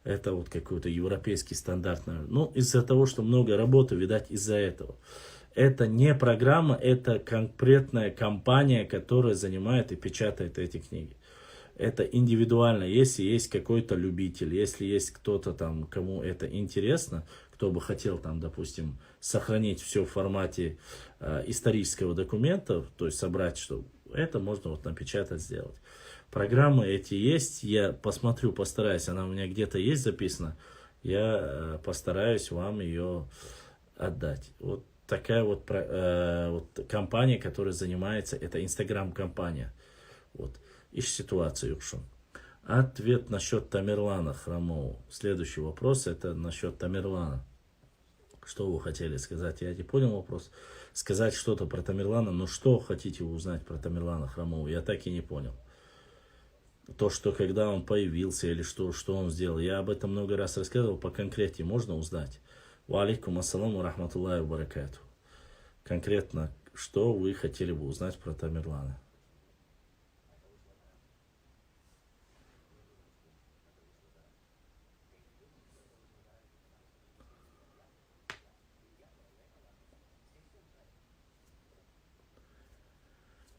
Это вот какой-то европейский стандарт, наверное. Ну, из-за того, что много работы, видать, из-за этого. Это не программа, это конкретная компания, которая занимает и печатает эти книги. Это индивидуально. Если есть какой-то любитель, если есть кто-то там, кому это интересно, кто бы хотел там, допустим, сохранить все в формате исторического документа, то есть собрать, что это можно вот напечатать, сделать. Программы эти есть, я посмотрю, постараюсь, она у меня где-то есть записана, я постараюсь вам ее отдать. Вот такая вот компания, которая занимается, это Инстаграм-компания. Вот. Ищ ситуацию, Юкшун. Ответ насчет Тамерлана Хромова. Следующий вопрос, это насчет Тамерлана. Что вы хотели сказать? Я не понял вопрос. Сказать что-то про Тамерлана, но что хотите вы узнать про Тамерлана Хромова? Я так и не понял. То, что когда он появился или что он сделал. Я об этом много раз рассказывал, по конкретике можно узнать. Ва алейкум ассаламу рахматуллахи ва баракату. Конкретно, что вы хотели бы узнать про Тамерлана?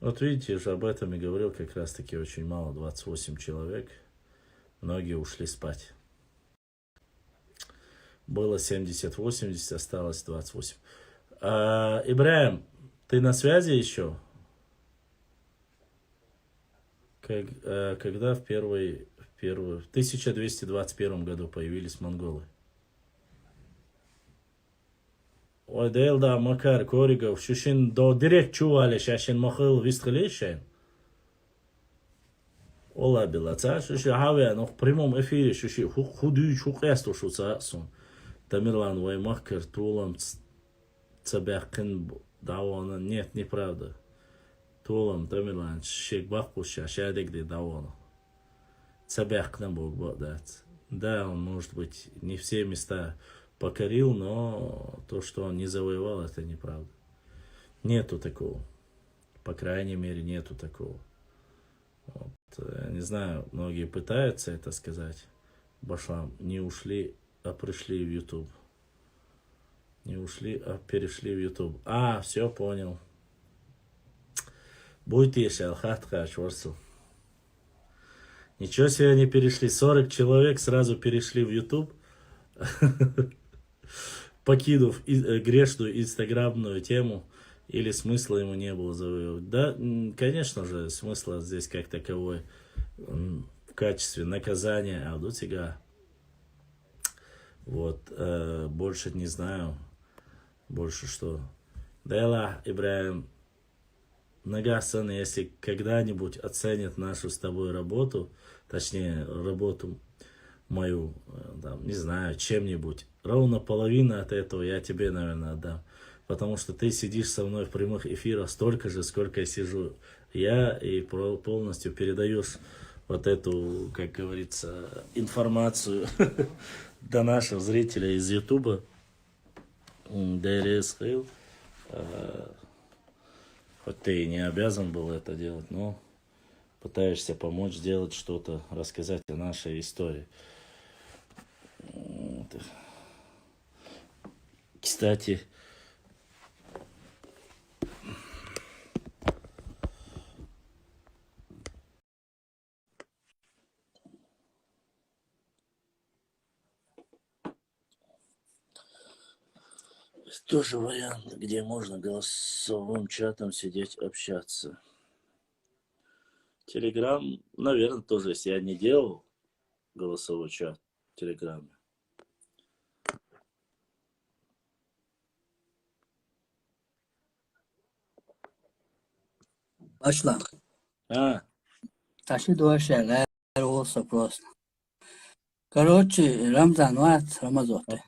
Вот видите, уже об этом и говорил, как раз таки очень мало, 28 человек. Многие ушли спать. Было 70-80, осталось 28. Ибраим, ты на связи еще? Когда в 1221 году появились монголы? Ой, да, Макар, Коригов, Шушин, до директ чували, шашин махал вистрелейшен. Ола белаца, шуши хавя, но в прямом эфире, шуши худую чукесту шуцасон. Тамерлан, ой, Макар, тулам цабякин давана. Нет, неправда. Тулам, Тамерлан, шек бахпуша, шадегде давана. Цабякна бог бодать. Да, он, может быть, не все места покорил, но то, что он не завоевал, это неправда. Нету такого. По крайней мере, нету такого. Вот. Не знаю, многие пытаются это сказать. Башлам, не ушли, а пришли в YouTube. Не ушли, а перешли в YouTube. Все, понял. Будьте шалхатка, чворсу. Ничего себе они перешли. 40 человек сразу перешли в YouTube. Покинув грешную инстаграмную тему, или смысла ему не было завоевывать. Да, конечно же, смысла здесь как таковой в качестве наказания Алдутига. Вот, больше не знаю, больше что. Дайла, Ибраим, Нагасан, если когда-нибудь оценит нашу с тобой работу, точнее, работу мою, там, не знаю, чем-нибудь, ровно половина от этого я тебе, наверное, отдам. Потому что ты сидишь со мной в прямых эфирах столько же, сколько я сижу я, и полностью передаешь вот эту, как говорится, информацию до наших зрителей из Ютуба. Хоть ты и не обязан был это делать, но пытаешься помочь сделать что-то, рассказать о нашей истории. Кстати, тоже вариант, где можно голосовым чатом сидеть, общаться. Телеграм, наверное, тоже, если я не делал голосовой чат в Телеграме. Başla. Taşı dua şeyler olsa просто. Короче, Рамзан ват Рамазоте.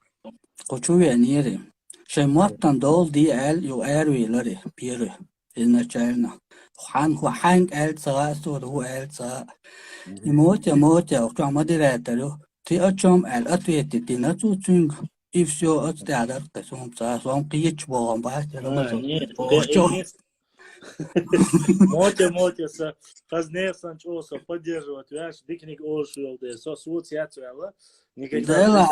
Кочуве нири. Шематтан дол ди эл ю эрви лари пири. Изначально. Хан эл цага сур ху эл цага. Имотя, окчама директору. Ти очом эл ответи ти на цуцунг. И все отстядат, касум цага. Сом киич богом бахти Рамазоте. Мотя, Хазнефсан Чоса поддерживать, вяш, дикник Олшуел, со суциацию, никогда Дела,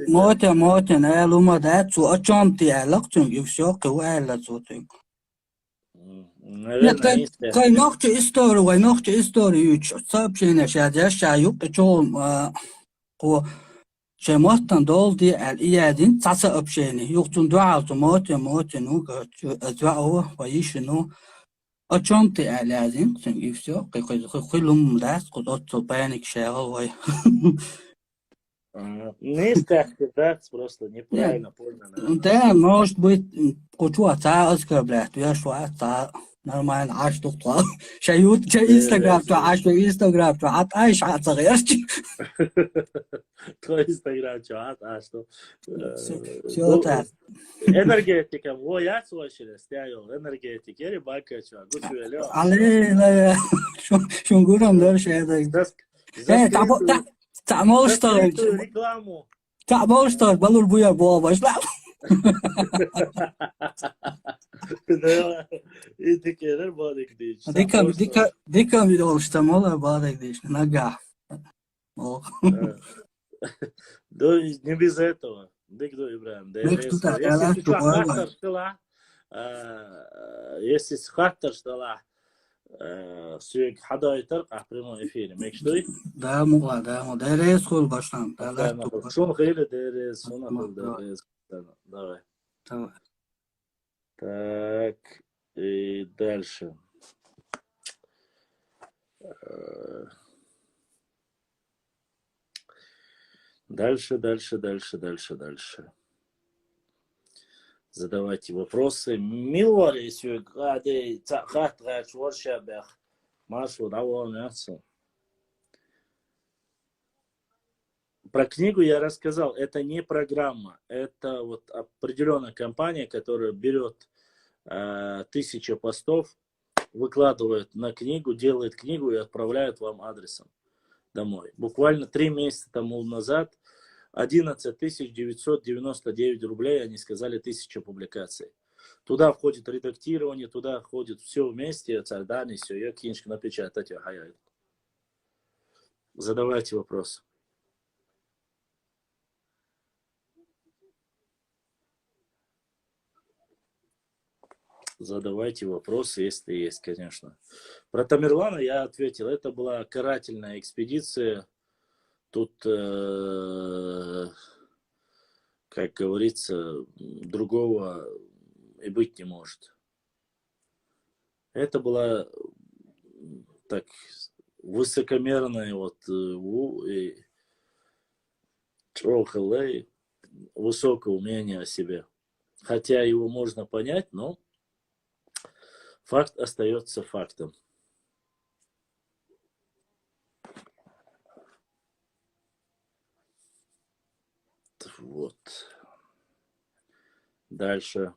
моте, не лума да, цу очом ти элактун, и все, куэла цутин. Нет, Наверное, есть. кай нохче историю, сообщение, шадя, юк, чом, ко, شماتن دول دي الإيادين تسا أبشيني يوقتون دعاة موت نو دعوة ويشنو أشانتي الإيادين سن يفسو قيلهم لاس قد أتو بانك شاغل وي Не сказать, просто неправильно понял. ده может быть قطوة تا أذكر بلات ويا شوية تا نورمال عاش دكتور شيوت شي إنستغرام تو عاش في إنستغرام تو عط عايش عط صغيرش Твой инстаграм, чат, а что? شو تا Энергетика, во, я слышал, стяил, энергетика, рыбака, что, гусю велё. عليه لا شو نقولهم ده شيء ده تعمل اشتغل рекламу. تعمل اشتغل بقول بويا بابا ايش لا И такие, рыбалик, дичь. ديكا ميدو اشتمال بعدك ديش نجح Да, не без этого. Дик до Ибраим. Если с хаттер штала, сүйек хадай тарк, а прямой эфире. Мекштой? ده مو ده رئيس خول باشن ده لا Шон хейле дерез, шон ахыл дерез. Давай. Так, и дальше. Дальше. Задавайте вопросы. Милвари сүйек гадей, цахат гач воршабах. Машу давалняться. Про книгу я рассказал. Это не программа. Это вот определенная компания, которая берет 1000 постов, выкладывает на книгу, делает книгу и отправляет вам адресом домой. Буквально 3 месяца тому назад 11 999 рублей, они сказали, 1000 публикаций. Туда входит редактирование, туда входит все вместе, цардани, все, я книжку напечатать. Задавайте вопрос. Задавайте вопросы, если есть, конечно. Про Тамерлана я ответил. Это была карательная экспедиция. Тут, как говорится, другого и быть не может. Это была так высокомерная высокое умение о себе. Хотя его можно понять, но факт остается фактом. Вот. Дальше.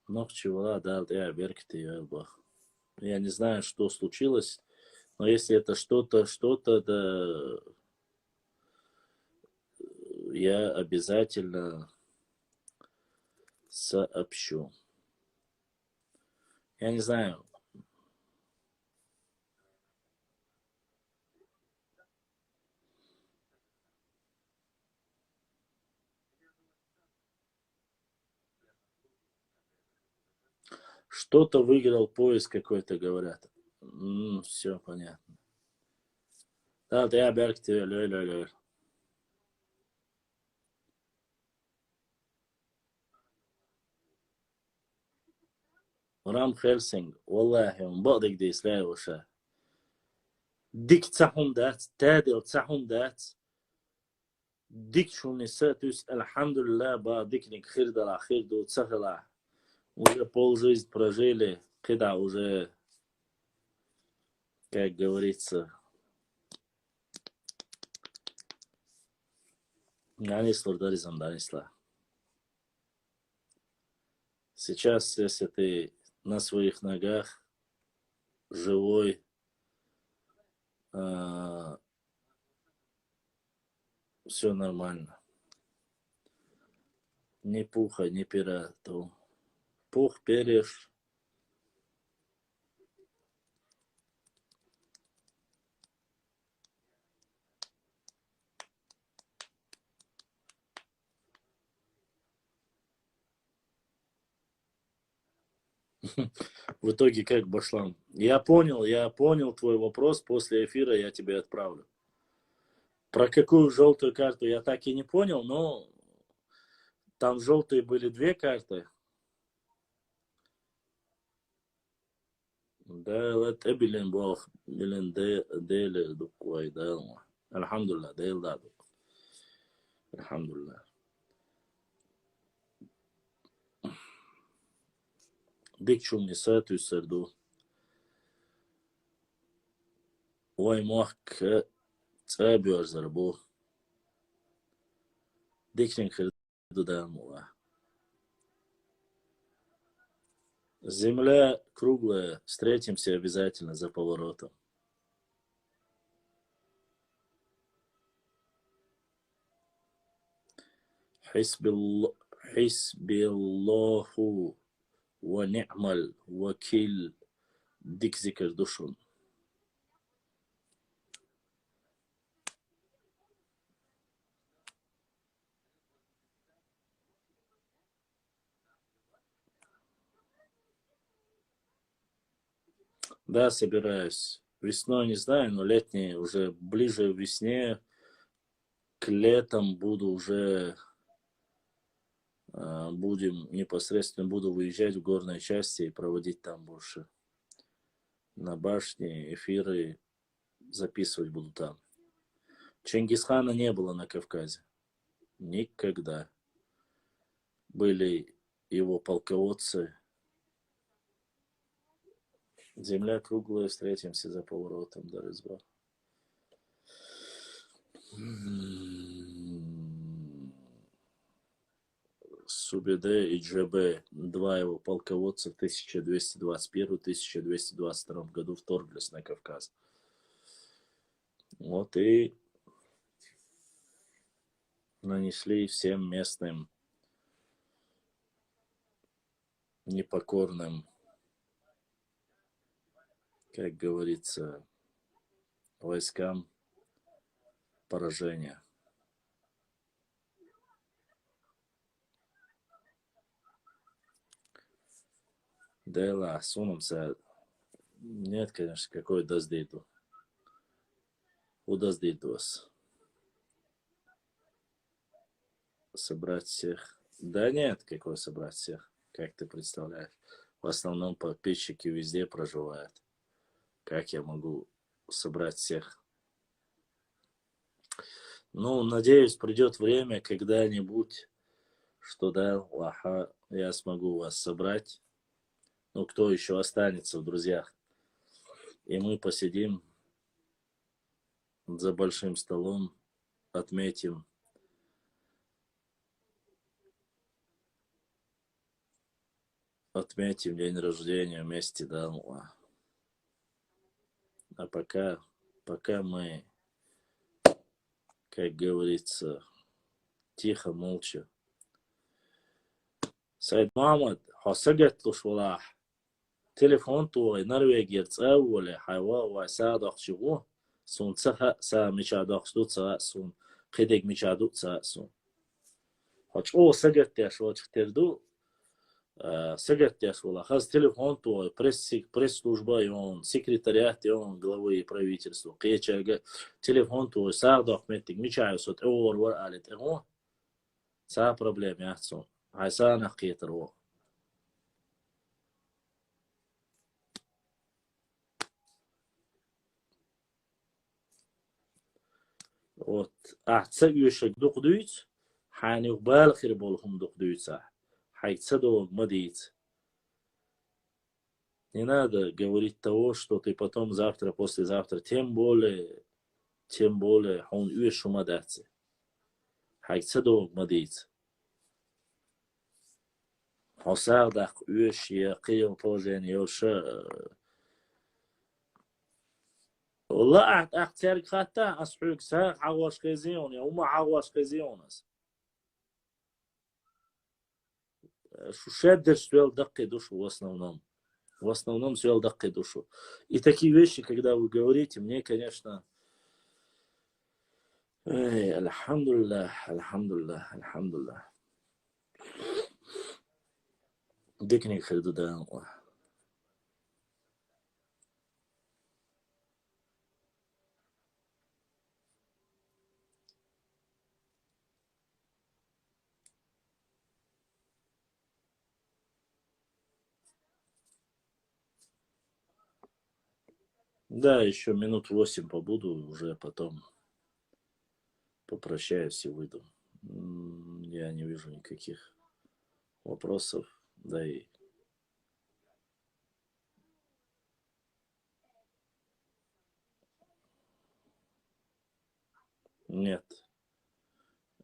Я не знаю, что случилось, но если это что-то, да, я обязательно сообщу. Я не знаю. Что-то выиграл поиск какой-то, говорят. Все понятно. Да, я беркте, лёй. Рам Хельсинг, والله بقدك دي سلاي وشا. ديك تسحهم دات، تادل تسحهم دات. ديك شو نساتوس الحمد لله با ديكنك خير دلا خير دو تسخلا. Уже полжизни прожили, когда уже, как говорится, донесла. Сейчас, если ты на своих ногах, живой, все нормально. Ни пуха, ни пера, то пух, переш. В итоге как, Башлам? Я понял твой вопрос. После эфира я тебе отправлю. Про какую желтую карту я так и не понял, но там желтые были 2 карты. Да, вот эбилен бог, билен деле дуквай, да. Альхамдулилlah, дейл да. Альхамдулилlah. Дик чумни сату сарду. Ой, мох к цабю зарбу. Дикшин хирду да муа. Земля круглая, встретимся обязательно за поворотом. حسبي الله ونعم الوكيل. Дик зикр душун. Да, собираюсь. Весной не знаю, но летний уже ближе к весне. К летам буду уже, непосредственно буду выезжать в горные части и проводить там больше. На башне, эфиры записывать буду там. Чингисхана не было на Кавказе. Никогда. Были его полководцы. Земля круглая, встретимся за поворотом, Дарызба. Субеде и Джебе, 2 его полководца в 1221-1222 году вторглись на Кавказ. Вот и нанесли всем местным непокорным, как говорится, войскам поражение. Дела, сунемся. Нет, конечно, какой даздейду. Удаздейду вас. Собрать всех. Да нет, какой собрать всех. Как ты представляешь? В основном подписчики везде проживают. Как я могу собрать всех? Ну, надеюсь, придет время когда-нибудь, что да, лаха, я смогу вас собрать. Ну, кто еще останется в друзьях. И мы посидим за большим столом, отметим день рождения вместе, да. А пока мы, как говорится, тихо, молча. Сайд Мамад, хасагат лушвалах. Телефон твой, Норвегия, цаули, хайва, вайсад ахчигу. Сун цаха, са мичадах, что ца сун. Хидег мичаду ца сун. Хач о сагат яш, вот хтерду. Сагат яш вала. Хаз телефон твой, пресс-служба он, секретариат он, главы правительства. Кечага, телефон твой, сагдах метик, мичаю сот, вар алит, Са проблем яхсун. Айсана хитру. Вот, цегюшек дукдуйц, ханюк балхир болхум дукдуйца. Хайцедовок мадиц. Не надо говорить того, что ты потом завтра, послезавтра, тем более, он уешу мадаться. Хайцедовок мадиц. Хосардах уеш яқил положение ёша. والله أختار خطأ أسحوك ساق عواش كزيون يا وما عواش كزيونس Шушедер свел дакки душу в основном. В основном свел дакки душу. И такие вещи, когда вы говорите, мне, конечно, альхамдулиллах, альхамдулиллах, альхамдулиллах. Дикник хридудан. Да, еще минут 8 побуду, уже потом попрощаюсь и выйду. Я не вижу никаких вопросов, да и нет.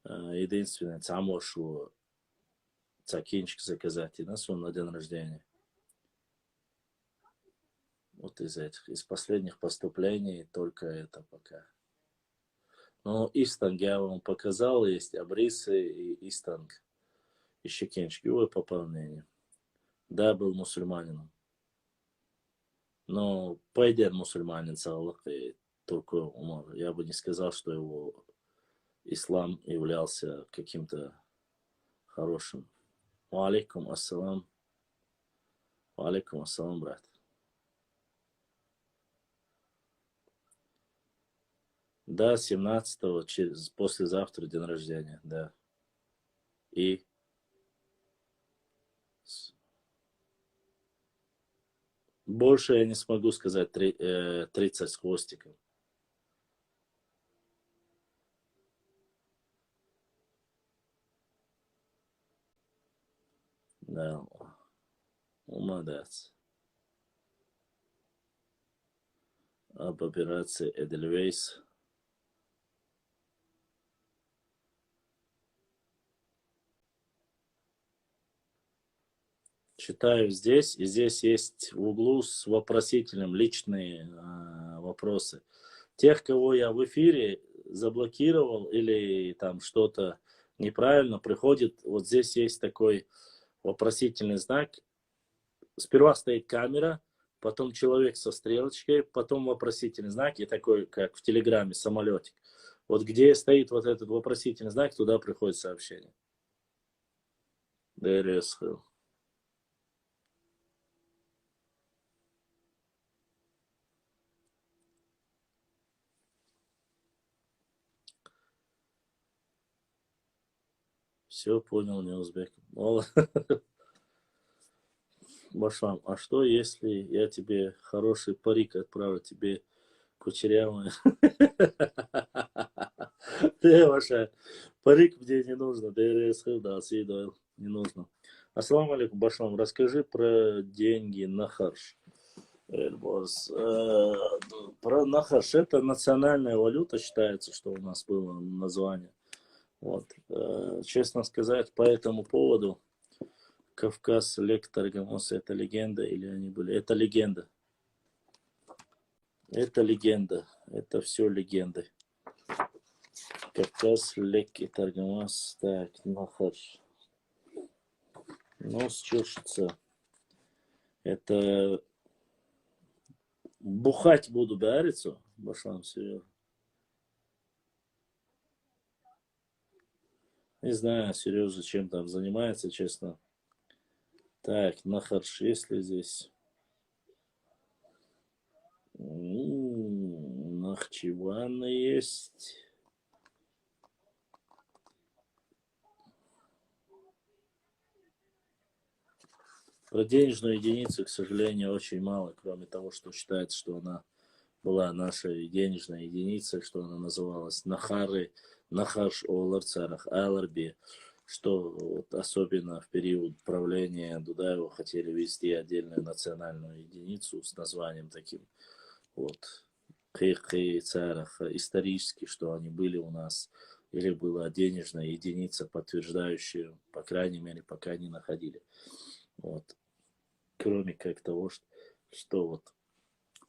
Единственное, цамошу цакинчик заказать и на свой на день рождения. Вот из этих, из последних поступлений только это пока. Но Истанг я вам показал, есть Абрисы и Истанг. И Щекинчик, его пополнение. Да, был мусульманином. Но пойдет мусульманин целых и только умор. Я бы не сказал, что его ислам являлся каким-то хорошим. Ва алейкум ассалам. Ва алейкум ассалам, брат. Да, 17-го, послезавтра день рождения, да. И больше я не смогу сказать 30 с хвостиком. Да, молодец. Об операции Эдельвейс. Читаю здесь, и здесь есть в углу с вопросительным личные вопросы. Тех, кого я в эфире заблокировал или там что-то неправильно приходит, вот здесь есть такой вопросительный знак. Сперва стоит камера, потом человек со стрелочкой, потом вопросительный знак и такой, как в Телеграме, самолетик. Вот где стоит вот этот вопросительный знак, туда приходит сообщение. ДРС. Все понял, не узбек. Башлам, а что, если я тебе хороший парик отправлю, тебе кучерявый? Да, Баша, парик мне не нужно, ДРС, да, съедал, не нужно. Ассаламу алейкум, Башлам, расскажи про деньги на харш. Эльбос. Про нахаш, это национальная валюта, считается, что у нас было название. Вот. Честно сказать, по этому поводу Кавказ, Лектор, Гамос, это легенда или они были? Это легенда. Это легенда. Это все легенды. Кавказ, Лек, Таргамас, так, Нахаш. Нос чешется. Это бухать буду барицу, Башлам Сережа. Не знаю, Сережа чем там занимается, честно. Так, Нахарш, есть ли здесь? Нахчиван есть. Про денежную единицу, к сожалению, очень мало, кроме того, что считается, что она была нашей денежной единицей, что она называлась Нахары, Нахарш Олар Царах Аларби, что вот особенно в период правления Дудаева хотели ввести отдельную национальную единицу с названием таким вот Хэй Царах, исторически, что они были у нас, или была денежная единица, подтверждающая, по крайней мере, пока не находили. Вот. Кроме как того, что вот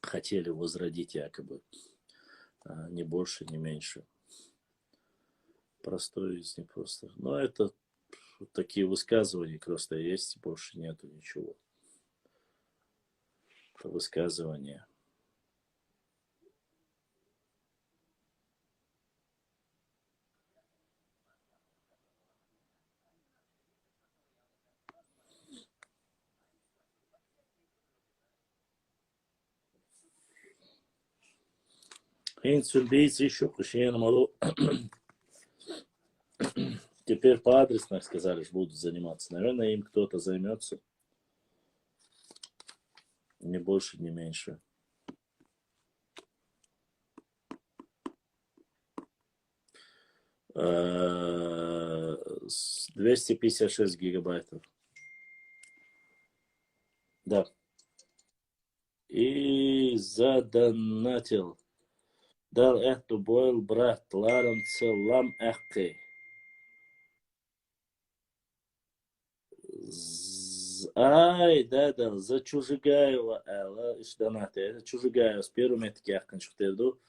хотели возродить якобы, ни больше, ни меньше. Простой из непростых. Но это Вот такие высказывания просто есть, больше нету ничего. Это высказывания. Инсульбейцы еще кушаем мало. Теперь по адресной сказали, что будут заниматься. Наверное, им кто-то займется. Ни больше, ни меньше. Э, 256 гигабайтов. Да. И задонатил. Дал эту бойл брат Ларен Целам Эхкей. Ай, да, за Чужигаева, Элла, Ишданате, это Чужигаев, с первым этих кончутерду,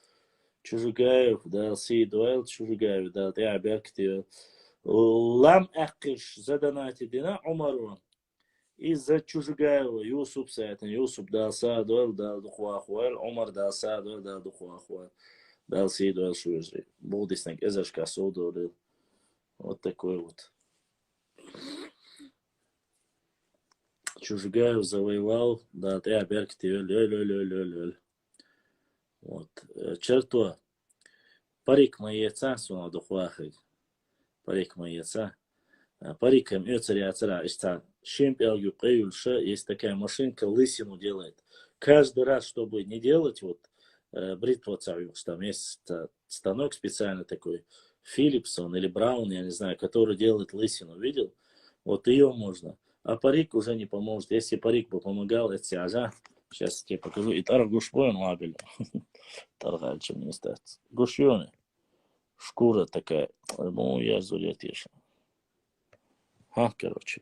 Чужигаев, да, Си Дуэл, Чужигаев, да, я беркти, Лам Эхкиш, задонате, Дина Умару, и за Чужигаева, Юсуп Сайтан, Юсуп, да, Са Дуэл, да, Духуахуэл, Умар, да, Са Дуэл, да, Духуахуэл, да, Си Дуэл, Шуизри, Булдиснак, Эзашка, Соудуэл, вот такой вот. Чужигаев завоевал, да, я беркти, вот. Черто, парик моеца, суна духуахи, парик моеца, париком царя, ишта, шемпелгю каюльша, есть такая машинка, лысину делает. Каждый раз, чтобы не делать, вот, бритва царюш, там есть станок специально такой, Philipson или Браун, я не знаю, который делает лысину, видел? Вот ее можно. А парик уже не поможет. Если парик бы помогал, это сяжа. Сейчас я тебе покажу. И тарах гушбоен лабель. Тарах чем не стать. Гушьоны. Шкура такая. Ну, я зурят еще. Короче.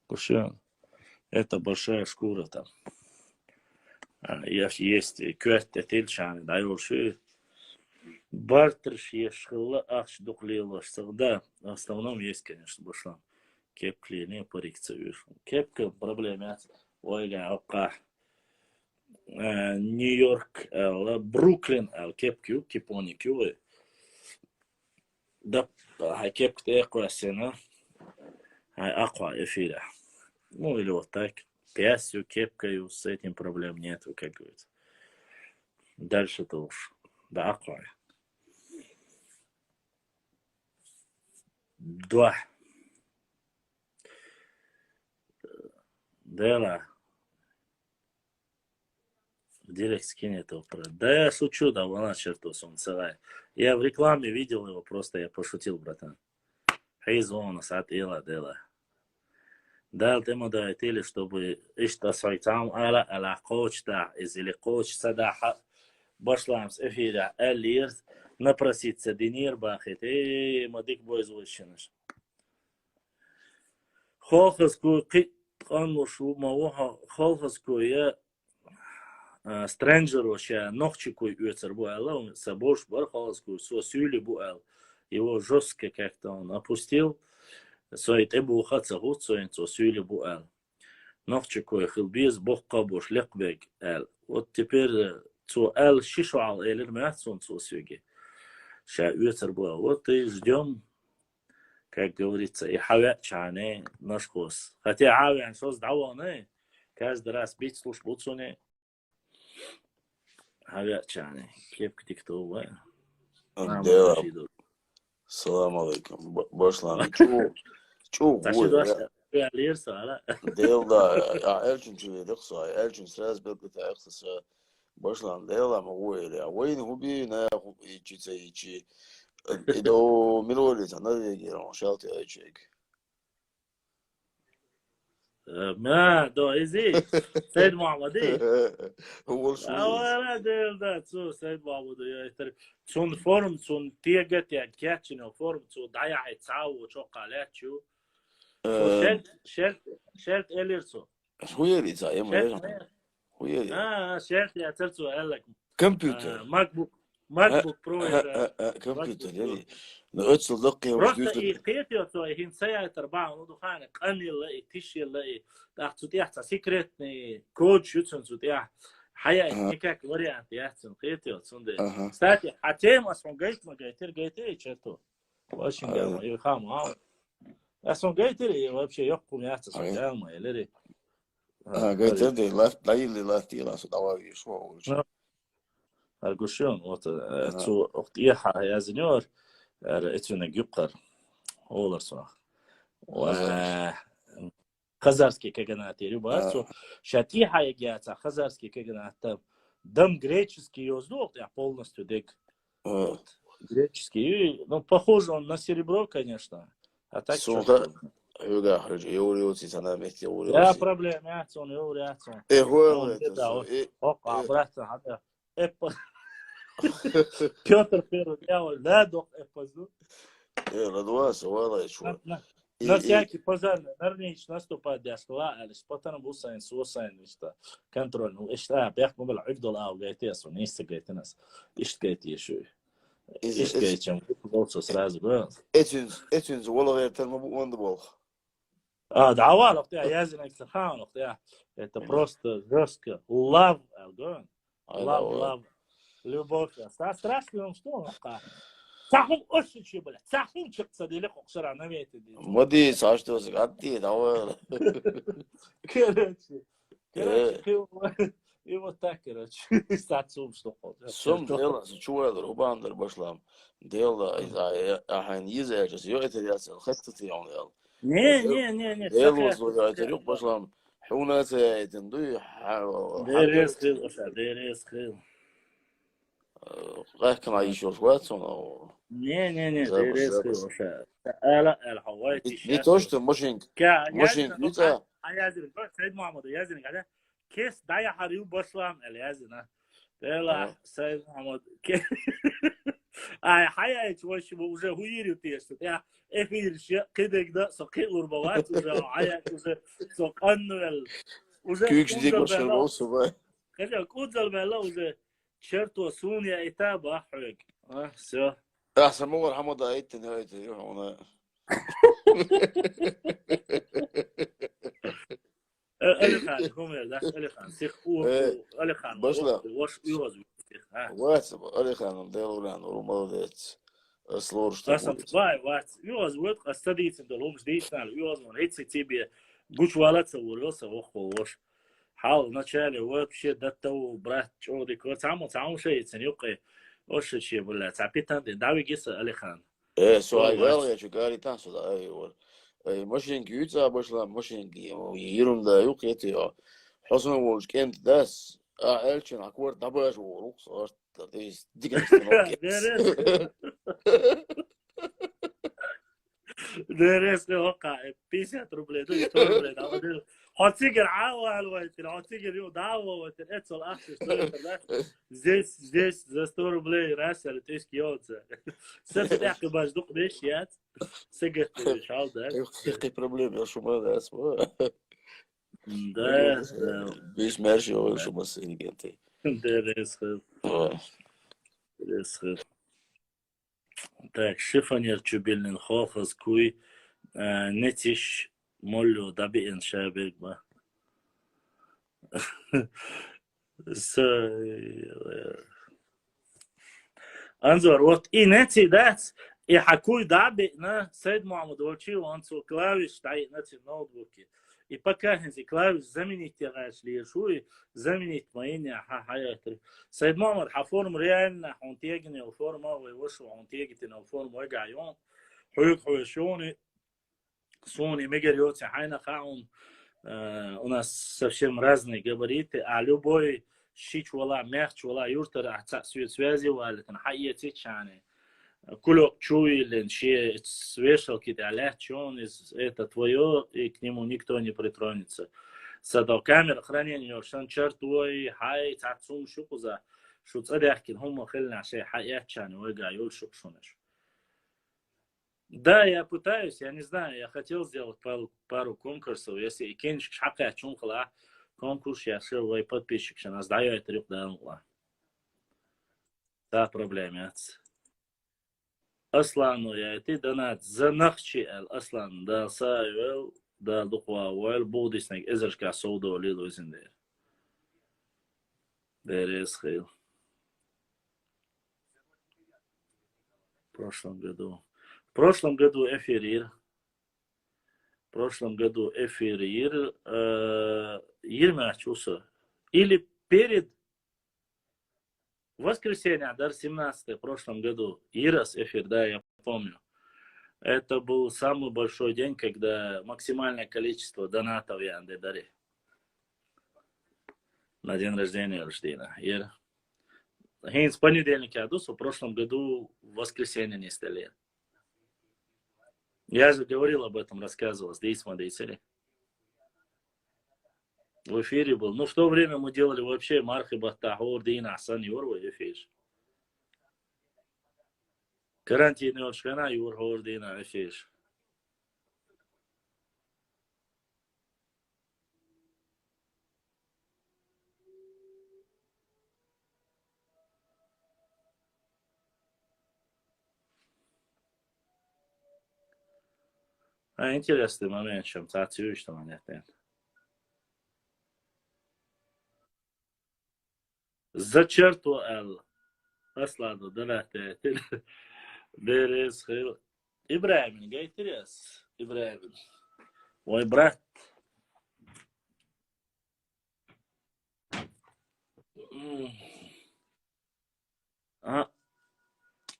Гушьон. Это большая шкура там. Есть кверт этельчаны. Да, и бартерш ешхылла ахш дуклилаш. Да, в основном есть, конечно, башлам. Кепкли парик цавиш. Кепка проблема. Ойга алка. Нью-Йорк, Бруклин, кепки, кипони кювы. Да, кепка эква сена. Аква эфира. Ну или вот так. Пясью, кепкой, с этим проблем нет, как говорится. Дальше-то уж. Да, аква. Два. Дела. В директ скинь этого. Да я шучу, да, вон чертос, он целая. Я в рекламе видел его, просто я пошутил, братан. Хейзона, сатила, дела. Да, ты ему даете, чтобы ишта сайтам аля коуч, да, или коуч садаха. Башлам с эфира, элир, напроситься денир бахет, мадик бойзвучинаш. Холхаску, قانوشو موها خالص کویه stranger вообще ногчи кой ветер был, собош бар خالص кой сосюли был, его жестко как-то он опустил, соит эбу хатса гуд соин сосюли был, ногчи кой хилбиз бог кабош лекбег, вот теперь то шишуал элер мятсон сосюги, ша ветер был, вот и ждем. Как говорится, и хавят чане наш хос. Хотя хавят шос давоне, каждый раз бить службу цуне. Хавят чане. Кепка тиктова. Дела. Салам алейкум. Башлан. Чу. Я лирса, ала. Дел да. Элчин чули декса. Элчин сраз белката эксаса. Башлан дела муэли. Вейн хуби на хуби ичи. إذا ملولي تنادي كيران شالتي أي شيء. ما دو إزاي سيد معودي. هو شو؟ أولا ده سو سيد معودي يا ترى. سون فورم سون تيجت يا كاتشينو فورم سو ضيع يتساو وشوكالات شو. شرط إليرسو. شو يلي زاي ما يجمع. هو يلي. شرط يا ترسو قال لك. كمبيوتر. ماك بوك. MacBook Pro или كمبيوتر MacBook Pro. يعني اتسل دقيقة وش Просто и دوست قيتيوتو هين سيات 4 ودخانة قني لا تشي لا تاخذ تيحت سيكريتني كود شوتسن تيح حياة نيكاك واريانت يحتن قيتيوت سندي اها ستاتي حتى ما اسمه جيت ما جيتر تشتو واشنطن يخام ها اسمه جيتر وابشي يقوم يحت سجال ما يلري قلت دي لا يلي لا تي لا سدواوي شو Argusjon, تو اختيها يا زنيور اتونا جيبقر هولرسون و خزارسكي كجناتي ريبارسو شاتيها يجياتا خزарски كجنата дам греческий ёздок я полностью дек греческий ну похож он на серебро конечно а так что يوجع حرج يوريوسي سنة ميت يا يوريوسي проблем ياتون يورياتون ايه هو ايه اوقع براسه هذا ابا بيوتر بيرو يا لا دوق ابازو ايه رضواس والله شو На всякий пожар, нарнич наступает дяшла, а лишь потом бусайн, сусайн, что контроль, ну, что, бях мы были عقد الأو جايتيس ونيست جايتناس, إيش جايتي شو, إيش جايتهم, بولس сразу, да. اتنز والله غير تلمو وند بولخ. دعوة لقطة يازن إكسخان لقطة, это просто жестко, love, да, love, любовь, страшно, что, صاحب أشي بلا صاحب شخص ديلك أقصر عنا ميت دي مودي ساشتو سقطي دعوة كرتشي يو تاكرتش ساتسوم شتوقت سوم ديلا شو هذا روباندر بشلام ديلا إذا أحيان يزعج يو إترياس الخطة يعني не ديلا زوجة إتريق بشلام حونا تندوي ديريس خيل غير عايشوا شواتهم أو не ديريس خيل لا الحواي دي توشتم ماشين يوتا يازن سيد محمد يازن قاعد كيس دايا حريو بسلام اليازن لا سيد محمد حياة وش وجه هو يريتيس يا إخير شيء كده سقيل وربوات وجه حياة وجه سقانو وجه كيكش ديك وش البوسو باي كده كودل مالا وجه شرط وسونيا إتابة حق سو أحسن مو محمد أيت نهاية اليوم ألخان هم يلا ألخان سيخو ألخان بشلا وش يوز واتساب ألخان ديلوران ورومالديت سلور أصلاً باي وات يوز وات قصديت إن دلهم جديد نال يوز من هيت سيتيبي قوش ولا تصور يوز وش حاول نشالي وات شيء دتو برات شو ديكور تعمل شيء تنيوقي وش شيء ولا تعبيتان داوي جيس ألخان إيه سؤال يا شو قاري تانسو ده أيوة ماشين كيوتا بشلام ماشين ييرون ده يوقيتي حسنا وش كنت داس ألشين أكور دباش وروح صار تدريس ديكنس ديريس وقع بيسات روبليدو يتوربليد عمدل هاتيجر عاوة الوقت هاتيجر يو دعوة وتنقصل أخش زيس ستوربلي راسل تيسكيوتزا ستحكي باش دوق بيشيات سجت شعال ده يقي بروبليم يا شو ما اسمه ده بيش ماشي هو شو ما سيني انت ديريس Так, шифонер чубельный хофас куй нетиш моллю дабиен шабегба. انظر وقت اي نتي دات اي حكوي دابئنا سيد محمد وشي وانسو كلاويش تعي نتي نوت بوكي и пока эти клавиши заменить ли шуи заменить мои حياتي سيد محمد حفورم ريالنا حونتيجني الفورما ويوشوا حونتيجتنا الفورما وجع يوم حيق حيشوني سوني ميجريوتي حينا خاون у нас совсем разные габариты а любой شيء ولا مخ ولا يورتر احتاج связи ولا حياتي чаны كله чуй ленче свешал кида лячон из это твое и к нему никто не притронется садо камера хранения шан чертуй хай тацум шукуза شو تصدق هم خلنا شيء حياة كان وقع يقول шунеш да я пытаюсь я не знаю я хотел сделать пару конкурсов если и кинешь шака чунхла конкурс я шел и подписчик нас даю это рюк да تا проблемات اصلا وياتي دنات زنخشي اصلا دا سايل دا دقوا ويل بوديسنك ازرشكا سودو ليلو ازندير ديريس خيل в прошлом году эфирир в прошлом году эфирир Ермячуса или перед воскресенье, дар 17 в прошлом году, Ирас эфир, да, я помню. Это был самый большой день, когда максимальное количество донатов я дарил. На день рождения Рождения. Хейн с понедельника в прошлом году в воскресенье не стали. Я же говорил об этом, рассказывал, здесь смотрите. В эфире был. Ну, в то время мы делали вообще Мархиба Тахор Дин Асан Юр в эфире. Карантин Юршкана Юр Хор Дин эфир. Интересный момент, чем цацию, что монет. Зачерту эл. Асладу, далате. Дерес хил. Ибраимин, гайтерес. Ибраимин. Ой, брат.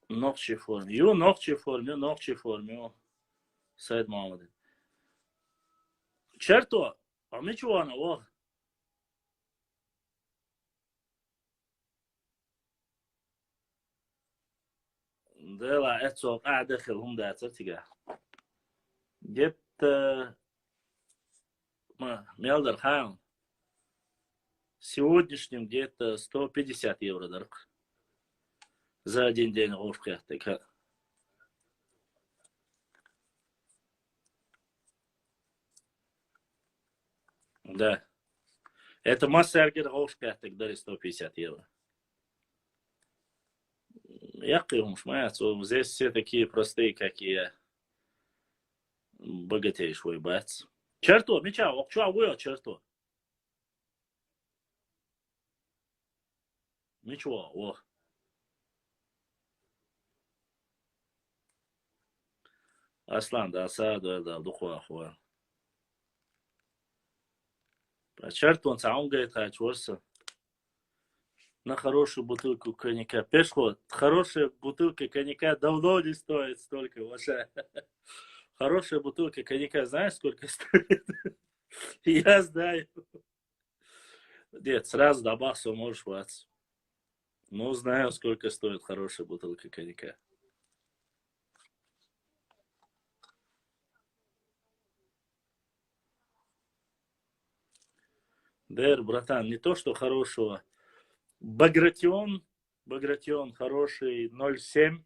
Ногчи форме. Ю ногчи форме. Сайд Мамадин. Черто, а мы чего она, о? Да, это قاعد هم ده ترتجع. جبت Мелдер Хаун. Сегодняшним где-то 150 евро, дорог. За один день ошка. Да. Это масса ошка, тогда 150 евро. Я здесь все такие простые, как и я. Богатей свой бац. Черто, меча, что вы, черто? Ничего, о. Аслан, да, саду, да, духуахуа. А черто, он сам говорит, хочу на хорошую бутылку коньяка. Пешход, хорошая бутылка коньяка давно не стоит столько, вообще. Хорошая бутылка коньяка, знаешь, сколько стоит? Я знаю. Нет, сразу добавь, что можешь ваться. Ну, знаю, сколько стоит хорошая бутылка коньяка. Дэр, братан, не то, что хорошего. Багратион хороший 0,7.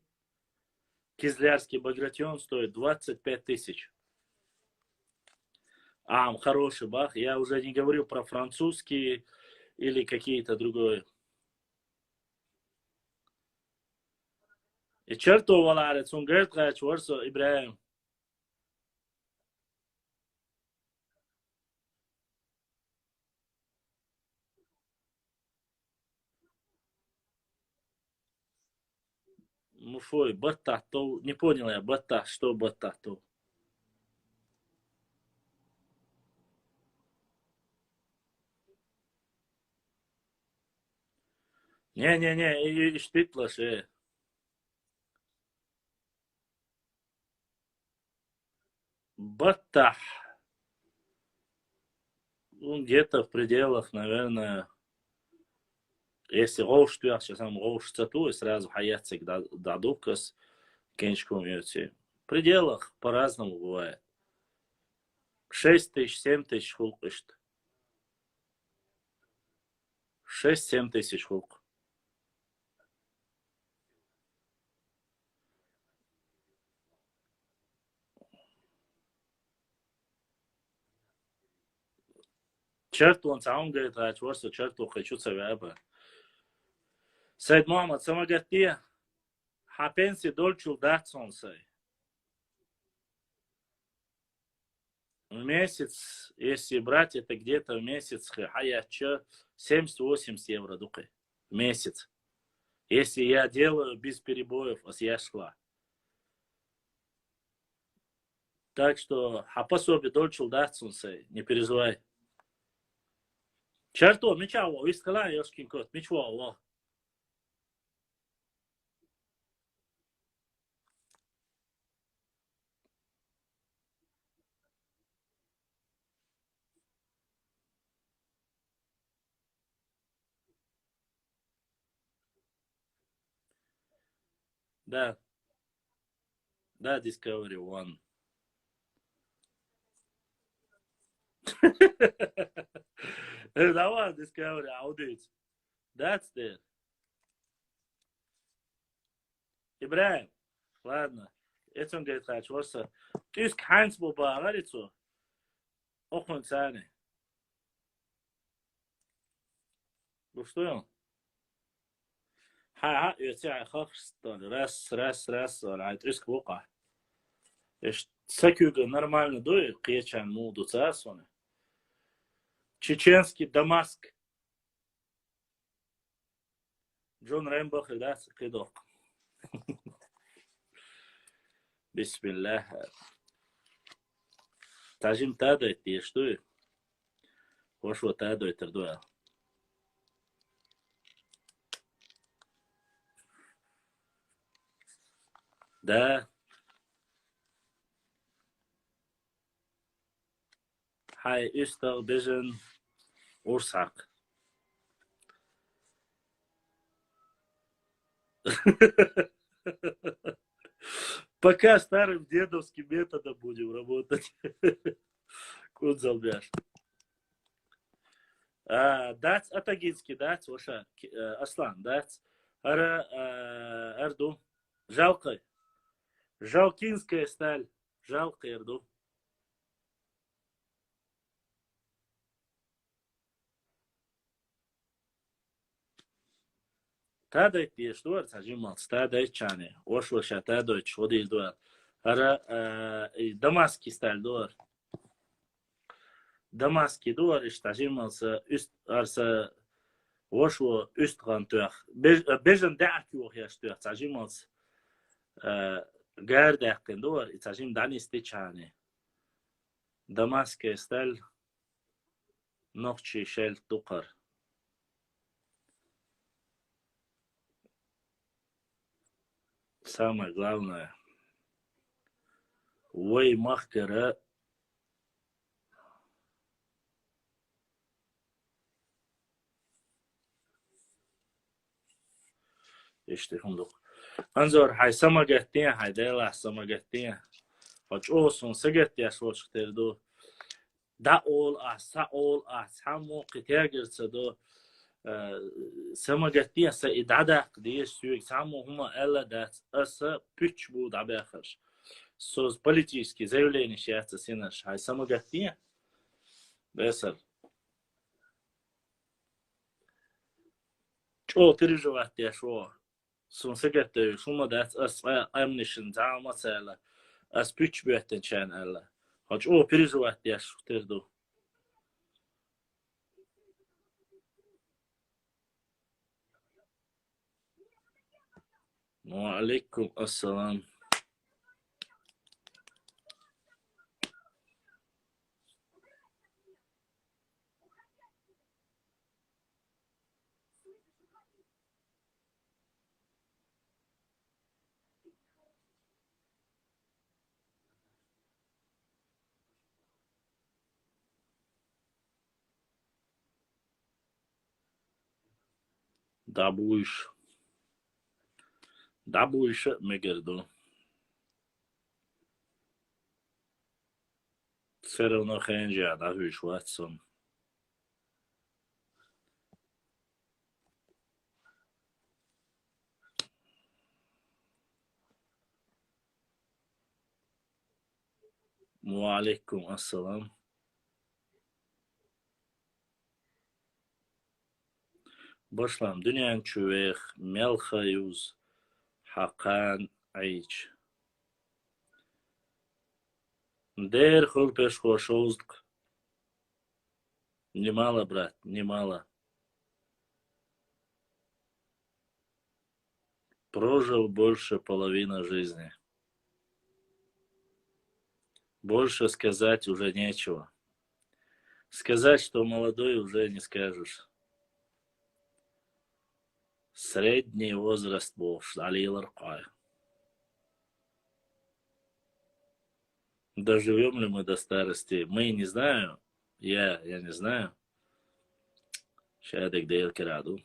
Кизлярский Багратион стоит 25 тысяч. Хороший бах. Я уже не говорю про французский или какие-то другое. И черту валарец, он говорит, что Ибраим. Муфой, батату. Не понял я, что батату. Не, штитлаше. Батах. Он где-то в пределах, наверное, если роуш тюах, сейчас там роуш цату, и сразу хаяцик дадукас, кенчком йоти. В пределах по-разному бывает. 6 тысяч, 7 тысяч хулк ишт. 6-7 тысяч хулк. Черту он сам говорит, черту хочу цавяба. Said Muhammad, самогатия, хапенси дольчул датсон сай. В месяц, если брать, это где-то в месяц, хаяча 70-80 евро дукы. В месяц. Если я делаю без перебоев, я шла. Так что, хапасоби дольчул датсон сай, не переживай. Черто, мечаво, искала ёшкин кот, мечаво. Да, да, Discovery One. Давай, Discovery, аудит. That's there. Ибраим, ладно. Это он говорит, хочу вас. Ты из Хайнс был бы, говорится, охуен цаны. Ну что он? ها يتاع خاصة راس رايت اسك وقع ايش سكيو нормально дует قيچان موضوع царсоне чеченский Дамаск Джон Рэмбо хедас кидок бисмиллах тажим тадает и что хош вот тадает тердуа да хай истал бежен урсак пока старым дедовским методом будем работать. Кут залбяш. Дац атагинский, дац, воша, Аслан, дац. Арду. Жалко. Жалкинская сталь. Жалко, Арду. Тадайт еш дуар, сажимал, тадайт чане. Ош тадайт, шодил дуар. Дамасский сталь дуар. Дамасский дуар, тажимался, арса, ошло, üstgan tuach. Бежен дәк яш туах, тажимался. Гар дәккен дуар, тажим данисты чане. Дамасский сталь, нохчи шел тукар. Самое главное, ой махкера اشتهندق انظر هاي سماجتين هاي ديلا سماجتين فاش اوسون سجت يا شوش تردو دا اول اس همو قتاجر صدو سماجتين سيدعدا قديش سويك саму هما الا دات اس пүч بود абяхаш соз политический заявление счастья синаш хай самогатия бесер чо переживать я шо сунсагатты шума дат ас амнишн зама цела ас пүч бөттен чан алла хач о переживать я шо терду ва алейкум ассалам дабуиш мегерду все равно хенжа дабуиш ватсон ва алейкум ассалам Başlam dünyan çüvek, melha yüz, hakan ayç. Der хул пешко шоуздк. Немало, брат, немало. Прожил больше половины жизни. Больше сказать уже нечего. Сказать, что молодой, уже не скажешь. Средний возраст бовш, алилар кай. Доживем ли мы до старости? Мы не знаем. Я не знаю. Шадик дейл кираду.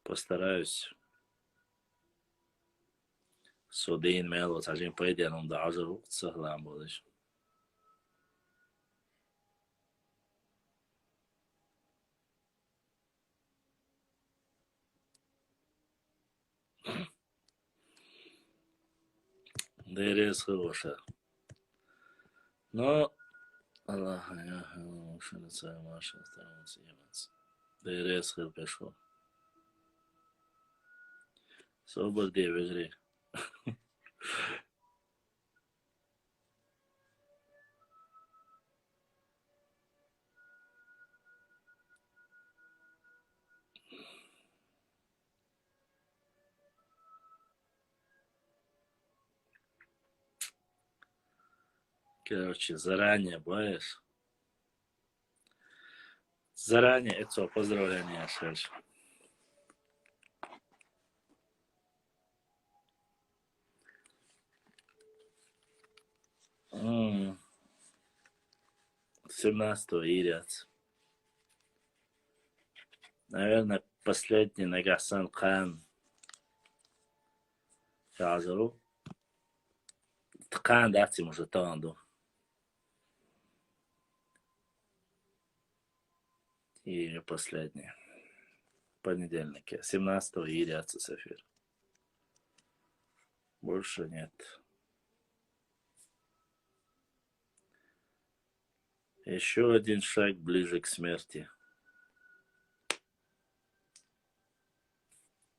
Постараюсь. Судин мело, тажин пойдем да ажру сахлам будешь. Дерес хорошая. Но Allah ya şunu saymaş istedim yemez. Dere sıkır peşo. Собор diye vezri. Короче, заранее, боишь? Заранее это поздравление, Шеш. М, 17 ирец. Наверное, последний Нагасан Кан. Кажу. Ткан дати уже танду. И последний. Понедельнике. 17 ирец Сафир. Больше нет. Еще один шаг ближе к смерти.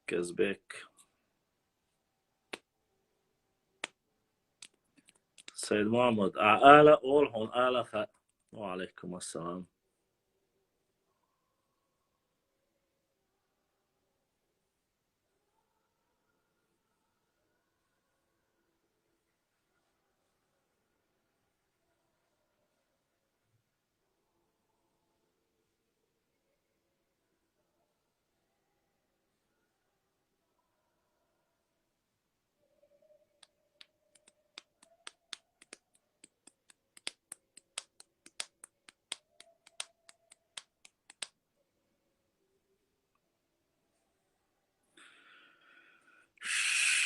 Казбек. Сайд Мухаммад. А'ала олхун ала ха. Ва алейкум ассалам.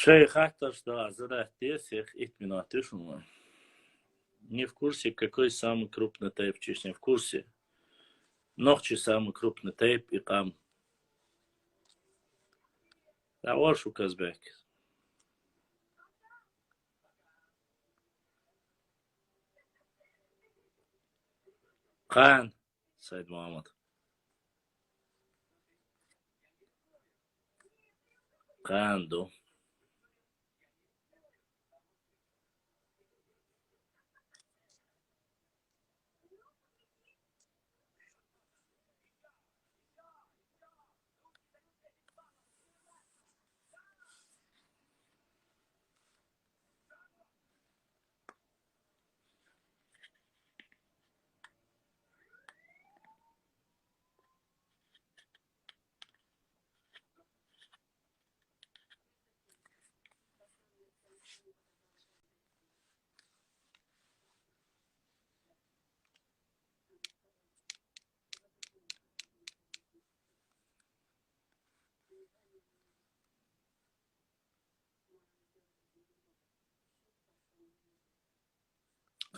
Шейх Ахташ, да, задайте всех 8 минут. Не в курсе, какой самый крупный тейп в Чечне. В курсе. Нохчи самый крупный тейп и там. Да, ваш у Казбек. Қан, Сайд Мухаммад. Канду.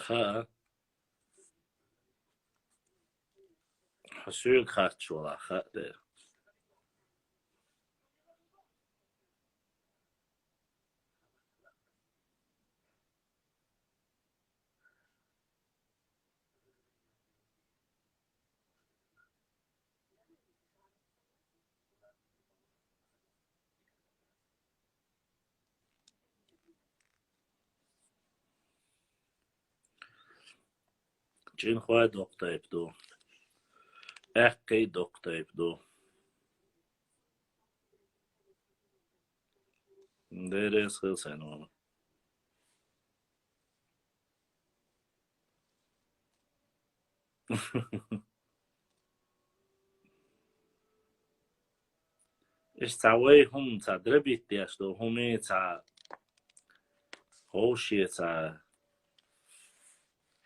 Ха. Хасуик хачула. Ха. Чин хвай доктайп до. Эхкей доктайп до. Дерес хилсен вона. Иш цавай хум ца драбит яшто хуми ца хоши ца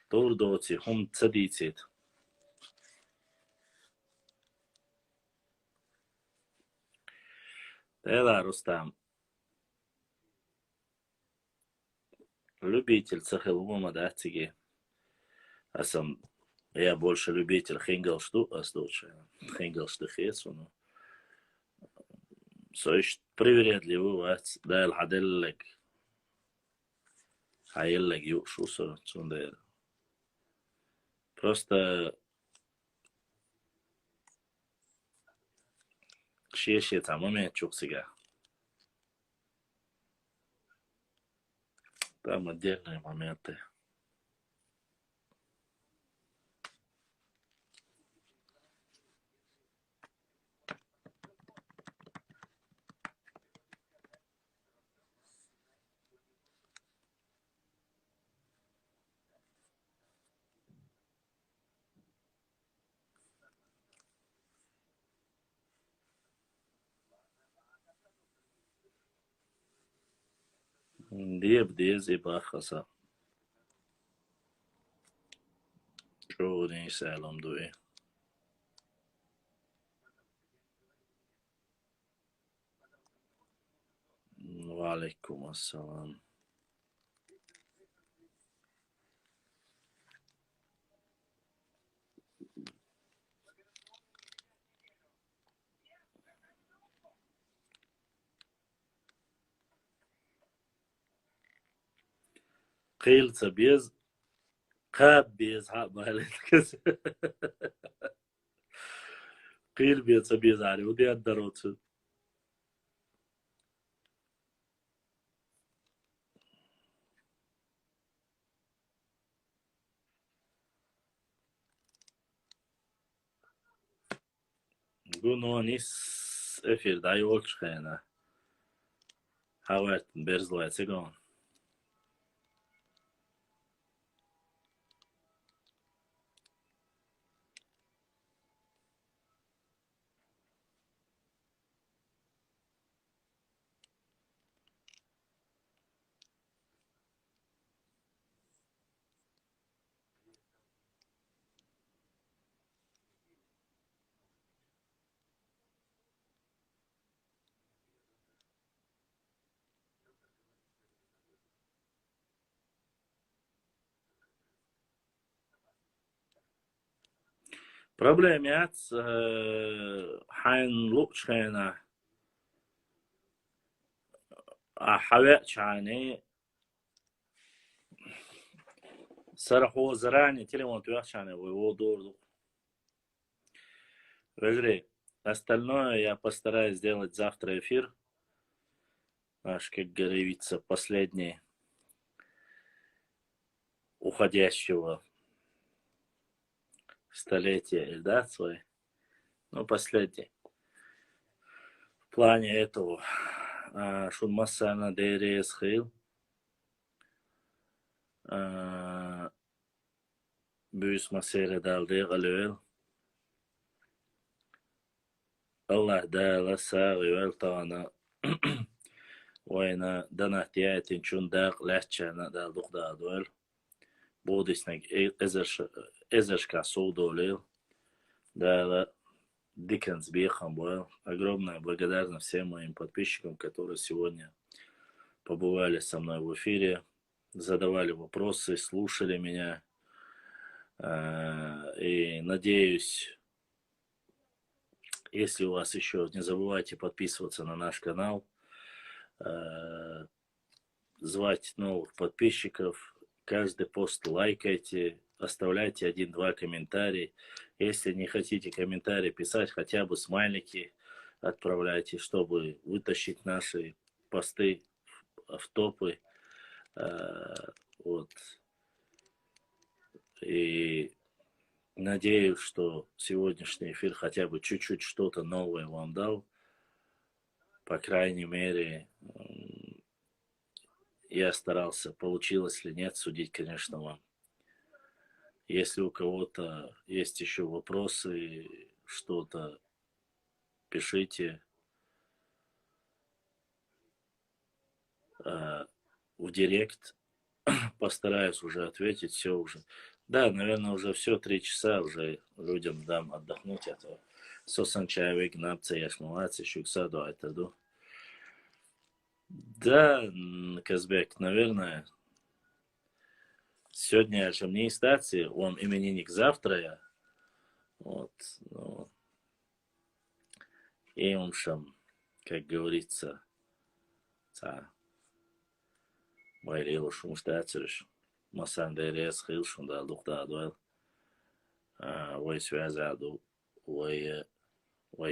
турдоци хум цадицит. Да, Рустам. Любитель цахилвума, да, тиги. А сам я больше любитель хингалшту, хингалштухесу, но соиш привередливый вац, да, хаделлек, хаеллек юшусу, цундер. Просто шешет момент чуксига. Там отдельные моменты. Диеб дези бахаса. Чоудин салам дуи. Валейкум ассалам. قيلت بيز قاب بيز حاب بالك قيل بيز بيز علي ودي الدروت قولوا نيس افير داي ولش خينا حاولت برزلا تيجون проблемات حين لوش خينا حوات شاني سرحو زراني تليمون توخشاني ويو дор. Игорь, остальное я постараюсь сделать завтра эфир. Наш, как говорится, последний уходящего столетия, да, свой? Ну, последний. В плане этого. Шун массана дерес хил. Бюс массере далде галюэл. الله دا لساغي والطانا وين دنا احتياجين شون داق لاتشانا دا دوق دا دوال بوديسنك ازرش كاسو долил да Диккенс Бехам был. Огромная благодарность всем моим подписчикам, которые сегодня побывали со мной в эфире, задавали вопросы, слушали меня. И надеюсь, если у вас еще, не забывайте подписываться на наш канал, звать новых подписчиков, каждый пост лайкайте, оставляйте 1-2 комментария. Если не хотите комментарии писать, хотя бы смайлики отправляйте, чтобы вытащить наши посты в топы. Вот. И Надеюсь, что сегодняшний эфир хотя бы чуть-чуть что-то новое вам дал. По крайней мере, я старался, получилось или нет, судить, конечно, вам. Если у кого-то есть еще вопросы, что-то, пишите в директ. Постараюсь уже ответить все уже. Да, наверное, уже все 3 часа, уже людям дам отдохнуть. А то сосан чайвик, напца, яшмалацы, щуксаду, айтаду. Да, Казбек, наверное, сегодня же мне стации, он именинник завтра я. Вот, ну, и он шам, как говорится, майрил шум стацерш. Масан дерес хил шум да лухта адуэл. Вой связаду, вой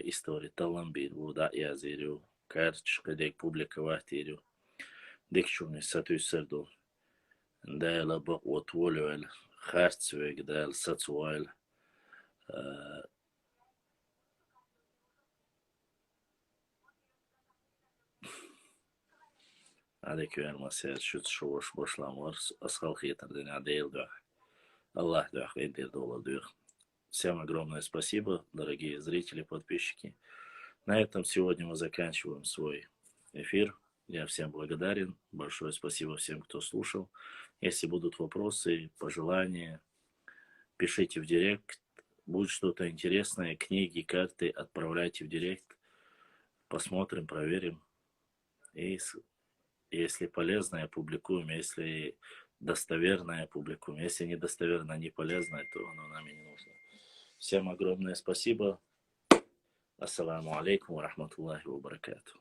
истории таламбир, да я зирю. Карточка дек публиковать ирю. Дек шумни сатуй серду. Дайла бак отволюэл. Харцвег дайл сацуэл. عليك يا المسير شو تشوش باش الأمور أسخال خيتر دين عديل دوح الله دوح يدير دولا دوح. Всем огромное спасибо, дорогие зрители, подписчики. На этом сегодня мы заканчиваем свой эфир. Я всем благодарен. Большое спасибо всем, кто слушал. Если будут вопросы, пожелания, пишите в директ. Будет что-то интересное, книги, карты, отправляйте в директ. Посмотрим, проверим. И если полезное, публикуем. Если достоверное, публикуем. Если недостоверное, не полезное, то оно нам и не нужно. Всем огромное спасибо. Ассаламу алейкум ва рахматуллахи ва баракатух.